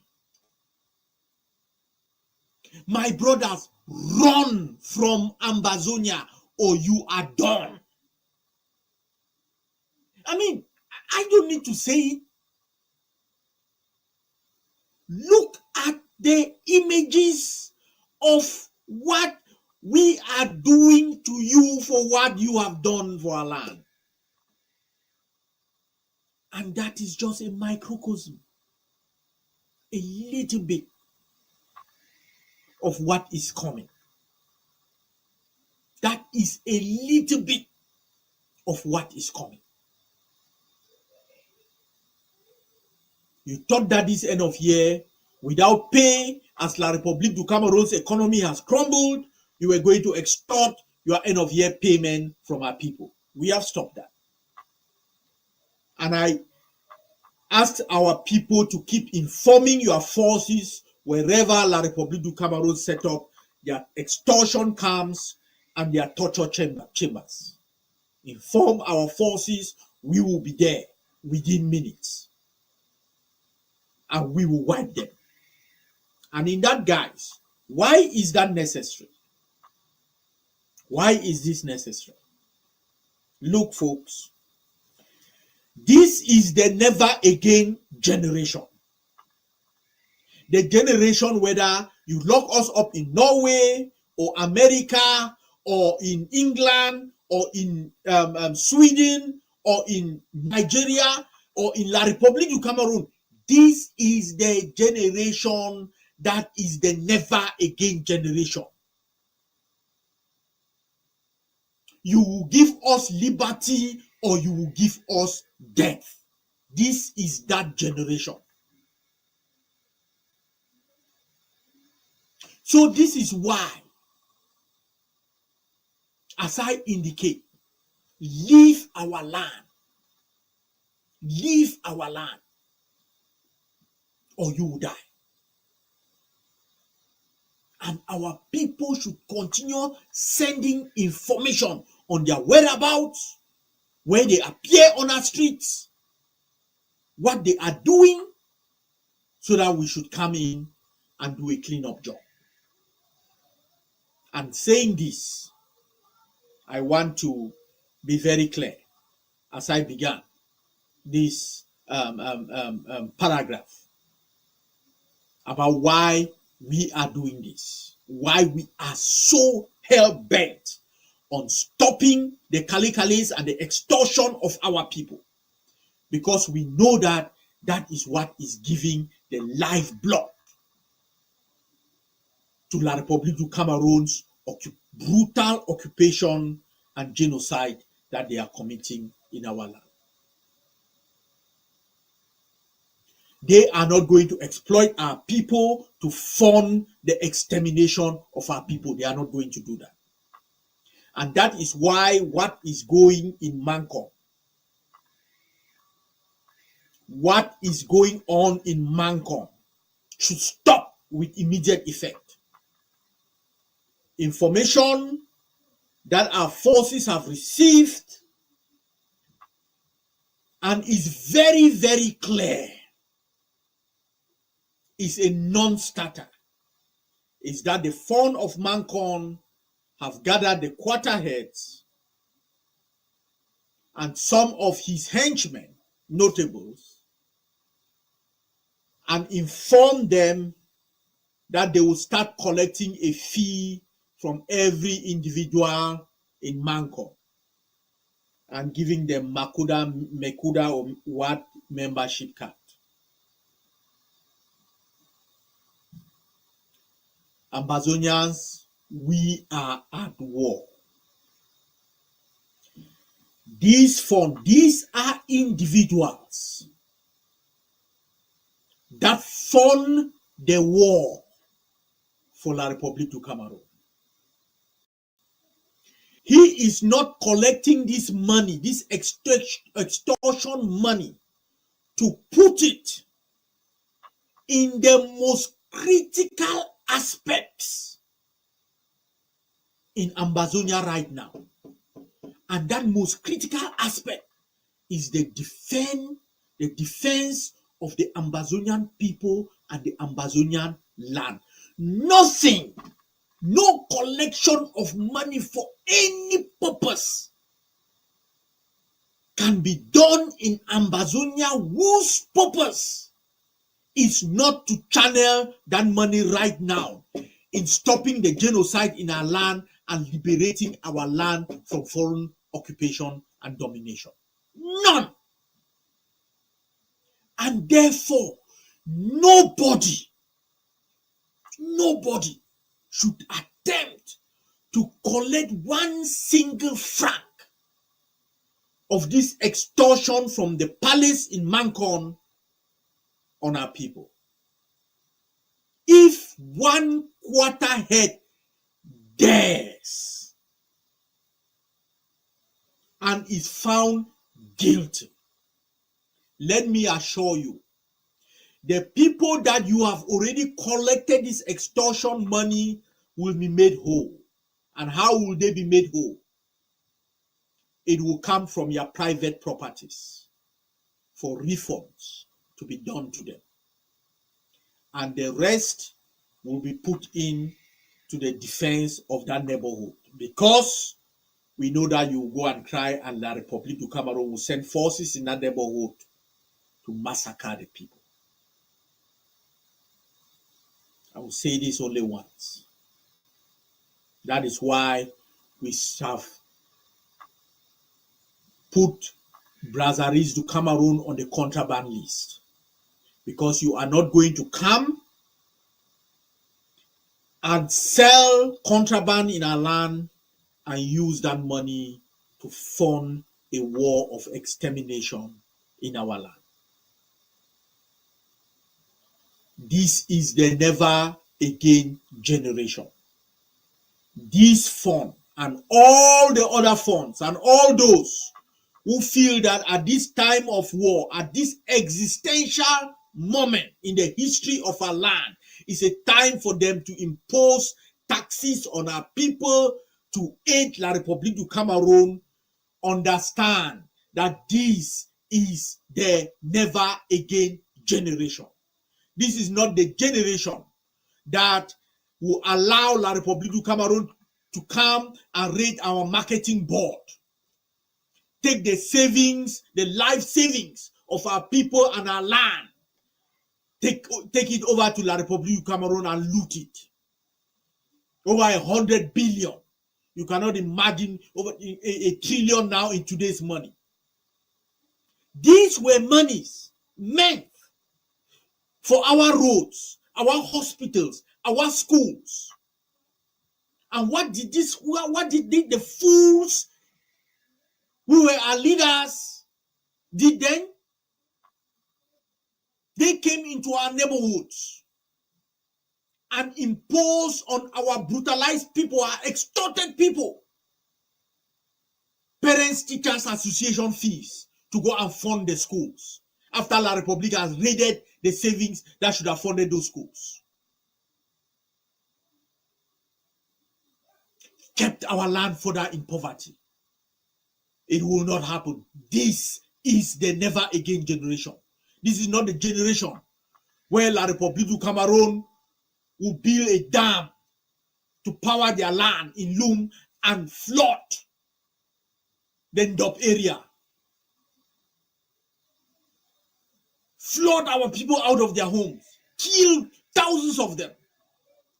Speaker 8: My brothers, run from Ambazonia or you are done. I mean, I don't need to say it. Look at the images of what we are doing to you for what you have done for our land. And that is just a microcosm, a little bit of what is coming. That is a little bit of what is coming. You thought that this end of year, without pay, as La République du Cameroon's economy has crumbled, you were going to extort your end of year payment from our people. We have stopped that. And I asked our people to keep informing your forces wherever La République du Cameroon set up their extortion camps and their torture chambers. Inform our forces, we will be there within minutes. And we will wipe them. And in that, guys, why is that necessary? Why is this necessary? Look, folks, this is the never again generation. The generation whether you lock us up in Norway or America or in England or in Sweden or in Nigeria or in La République du Cameroon. This is the generation that is the never again generation. You will give us liberty or you will give us death. This is that generation. So this is why, as I indicate, leave our land. Leave our land or you will die. And our people should continue sending information on their whereabouts, where they appear on our streets, what they are doing, so that we should come in and do a cleanup job. And saying this, I want to be very clear as I began this paragraph about why we are doing this, why we are so hell-bent on stopping the Kalikalis and the extortion of our people. Because we know that that is what is giving the lifeblood to La République du Cameroon's brutal occupation and genocide that they are committing in our land. They are not going to exploit our people to fund the extermination of our people. They are not going to do that. And that is why what is going in Mancom, what is going on in Mancom should stop with immediate effect. Information that our forces have received and is very, very clear is a non-starter. Is that the fund of Mancom have gathered the quarterheads and some of his henchmen, notables, and inform them that they will start collecting a fee from every individual in Mancom and giving them Mekuda or what membership card. Ambazonians, we are at war. These are individuals that fund the war for La République du Cameroon. He is not collecting this money, this extortion money, to put it in the most critical aspects in Ambazonia right now. And that most critical aspect is the defense of the Ambazonian people and the Ambazonian land. Nothing, no collection of money for any purpose can be done in Ambazonia whose purpose is not to channel that money right now in stopping the genocide in our land and liberating our land from foreign occupation and domination. None. And therefore, nobody should attempt to collect one single franc of this extortion from the palace in Mancon on our people. If one quarterhead dares and is found guilty, let me assure you, the people that you have already collected this extortion money will be made whole. And how will they be made whole? It will come from your private properties for refunds to be done to them. And the rest will be put in to the defense of that neighborhood, because we know that you will go and cry and La République du Cameroon will send forces in that neighborhood to massacre the people. I will say this only once. That is why we have put Brasseries du Cameroon on the contraband list, because you are not going to come and sell contraband in our land and use that money to fund a war of extermination in our land. This is the never again generation. This fund and all the other funds and all those who feel that at this time of war, at this existential moment in the history of our land, is a time for them to impose taxes on our people to aid La République du Cameroon, understand that this is the never again generation. This is not the generation that will allow La République du Cameroon to come and raid our marketing board, take the savings, the life savings of our people and our land, take it over to La République du Cameroon and loot it. Over 100 billion. You cannot imagine over a trillion now in today's money. These were monies meant for our roads, our hospitals, our schools. And what did the fools who were our leaders did then? They came into our neighborhoods and imposed on our brutalized people, our extorted people, Parents Teachers Association fees to go and fund the schools after La République has raided the savings that should have funded those schools. Kept our land further in poverty. It will not happen. This is the never again generation. This is not the generation where La République du Cameroon will build a dam to power their land in Loom and flood the Ndop area. Flood our people out of their homes. Killed thousands of them.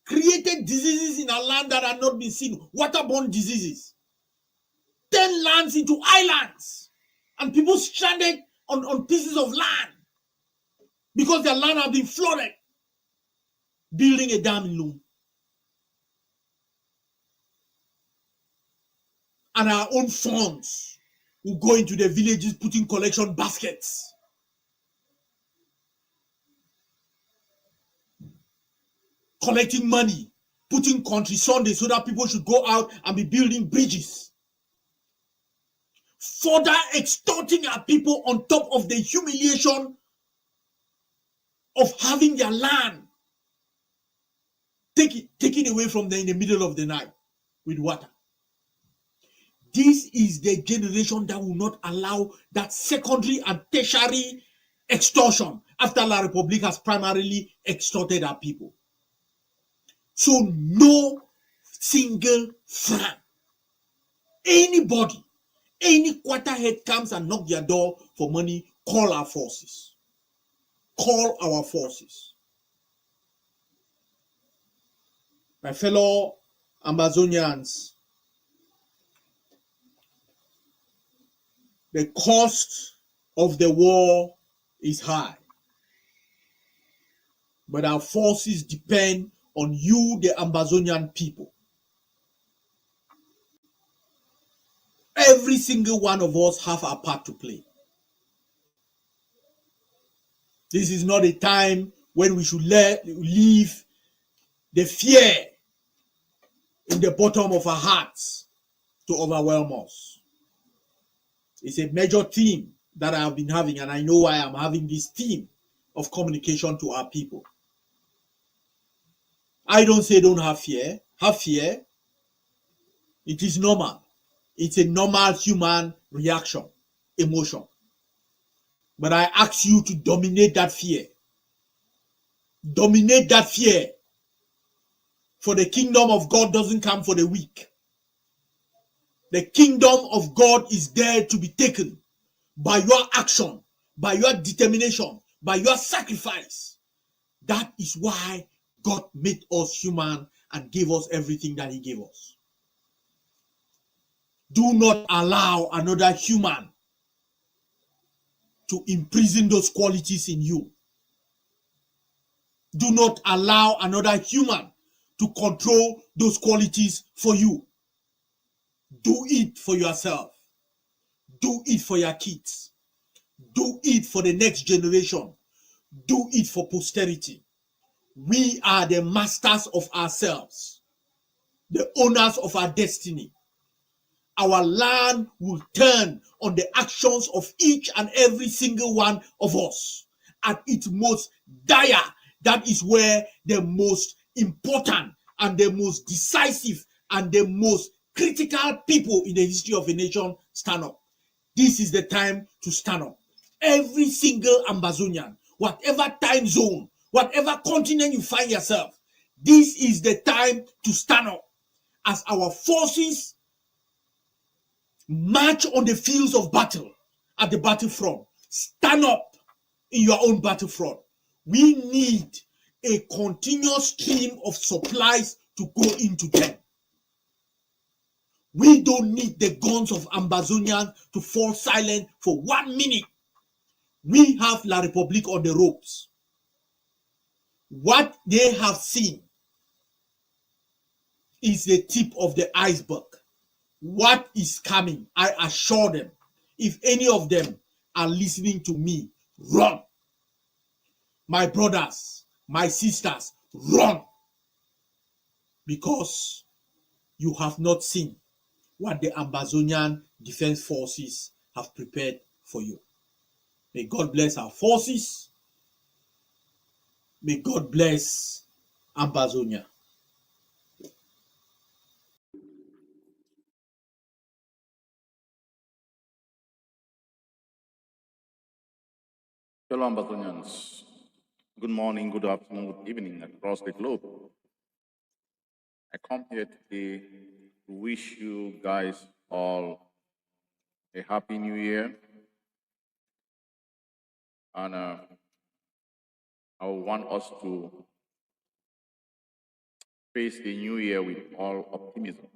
Speaker 8: Created diseases in our land that had not been seen. Waterborne diseases. Turned lands into islands. And people stranded on pieces of land because their land had been flooded. Building a dam in Loom. And our own funds will go into the villages putting collection baskets. Collecting money, putting country Sunday so that people should go out and be building bridges. Further extorting our people on top of the humiliation of having their land taken away from them in the middle of the night with water. This is the generation that will not allow that secondary and tertiary extortion after La République has primarily extorted our people. So no single franc, anybody, any quarterhead comes and knock their door for money, call our forces. Call our forces. My fellow Amazonians, the cost of the war is high, but our forces depend on you, the Amazonian people. Every every single one of us have a part to play. This is not a time when we should leave the fear in the bottom of our hearts to overwhelm us. It's a major theme that I have been having, and I know why I'm having this theme of communication to our people. I don't say don't have fear. Have fear. It is normal. It's a normal human reaction, emotion. But I ask you to dominate that fear. Dominate that fear. For the kingdom of God doesn't come for the weak. The kingdom of God is there to be taken by your action, by your determination, by your sacrifice. That is why God made us human and gave us everything that he gave us. Do not allow another human to imprison those qualities in you. Do not allow another human to control those qualities for you. Do it for yourself. Do it for your kids. Do it for the next generation. Do it for posterity. We are the masters of ourselves, the owners of our destiny. Our land will turn on the actions of each and every single one of us. At its most dire, that is where the most important and the most decisive and the most critical people in the history of a nation stand up. This is the time to stand up. Every single Ambazonian, whatever time zone, whatever continent you find yourself, this is the time to stand up as our forces march on the fields of battle, at the battlefront. Stand up in your own battlefront. We need a continuous stream of supplies to go into them. We don't need the guns of Ambazonians to fall silent for 1 minute. We have La Republique on the ropes. What they have seen is the tip of the iceberg. What is coming, I assure them, if any of them are listening to me, run. My brothers, my sisters, run. Because you have not seen what the Ambazonian Defense Forces have prepared for you. May God bless our forces. May God bless Ambazonia.
Speaker 1: Fellow Ambazonians, good morning, good afternoon, good evening across the globe. I come here today to wish you guys all a happy new year. And I want us to face the new year with all optimism.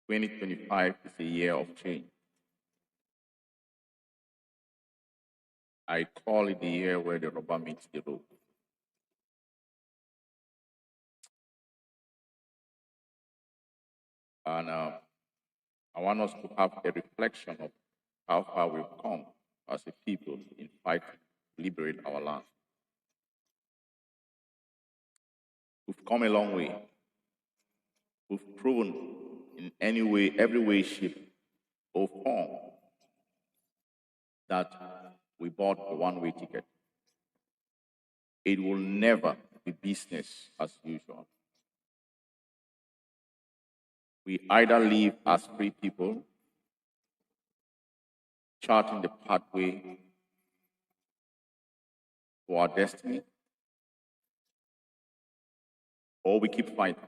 Speaker 1: 2025 is a year of change. I call it the year where the rubber meets the road. And I want us to have a reflection of how far we've come as a people in fight to liberate our land. We've come a long way. We've proven in any way, every way, shape, or form that we bought a one-way ticket. It will never be business as usual. We either live as free people, charting the pathway for our destiny, or we keep fighting.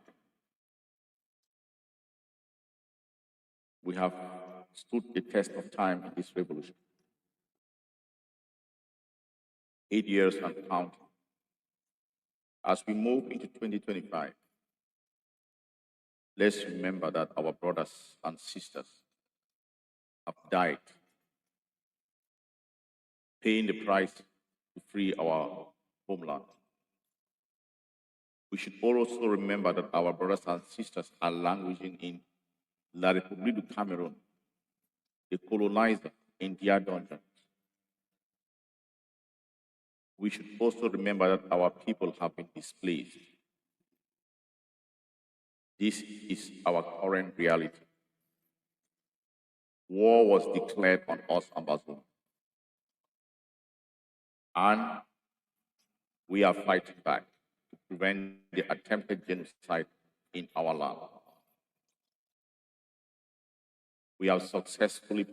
Speaker 1: We have stood the test of time in this revolution. 8 years and counting. As we move into 2025, let's remember that our brothers and sisters have died, paying the price to free our homeland. We should also remember that our brothers and sisters are languishing in La République du Cameroon, a colonizer in their dungeons. We should also remember that our people have been displaced. This is our current reality. War was declared on us, Ambazonia, and we are fighting back to prevent the attempted genocide in our land. We have successfully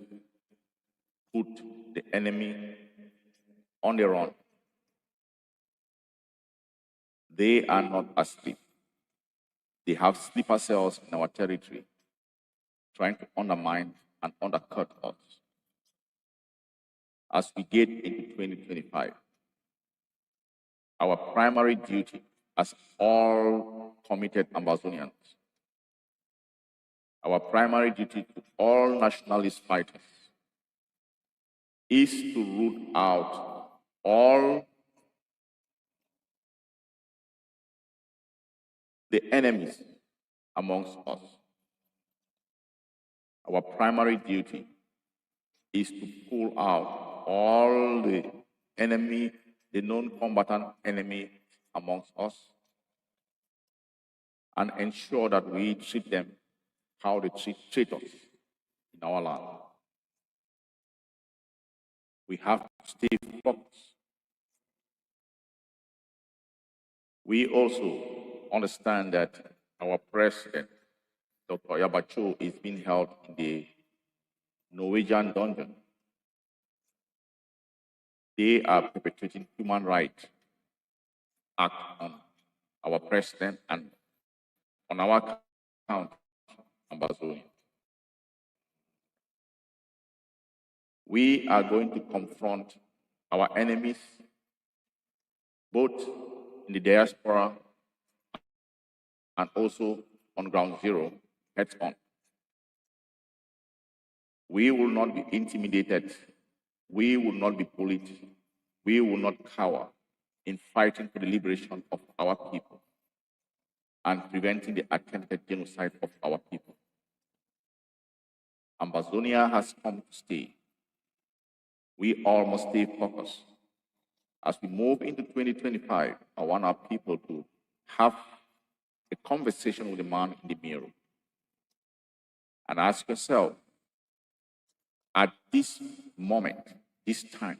Speaker 1: put the enemy on the run. They are not asleep. They have sleeper cells in our territory, trying to undermine and undercut us. As we get into 2025, our primary duty as all committed Ambazonians, our primary duty to all nationalist fighters is to root out all the enemies amongst us. Our primary duty is to pull out all the enemy, the non-combatant enemy amongst us, and ensure that we treat them how they treat us in our land. We have to stay focused. We also understand that our president, Dr. Yabacho, is being held in the Norwegian dungeon. They are perpetrating human rights act on our president and on our country, Ambazonia. We are going to confront our enemies, both in the diaspora and also on ground zero, heads on. We will not be intimidated. We will not be bullied. We will not cower in fighting for the liberation of our people and preventing the attempted genocide of our people. Ambazonia has come to stay. We all must stay focused. As we move into 2025, I want our people to have a conversation with the man in the mirror and ask yourself, at this moment, this time,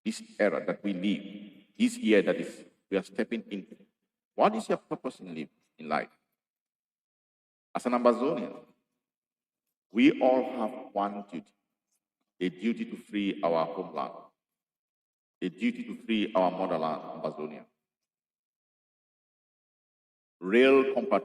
Speaker 1: this era that we live, this year that we are stepping into, what is your purpose in life? As an Ambazonian, we all have one duty, a duty to free our homeland, a duty to free our motherland, Ambazonia. Real compatibility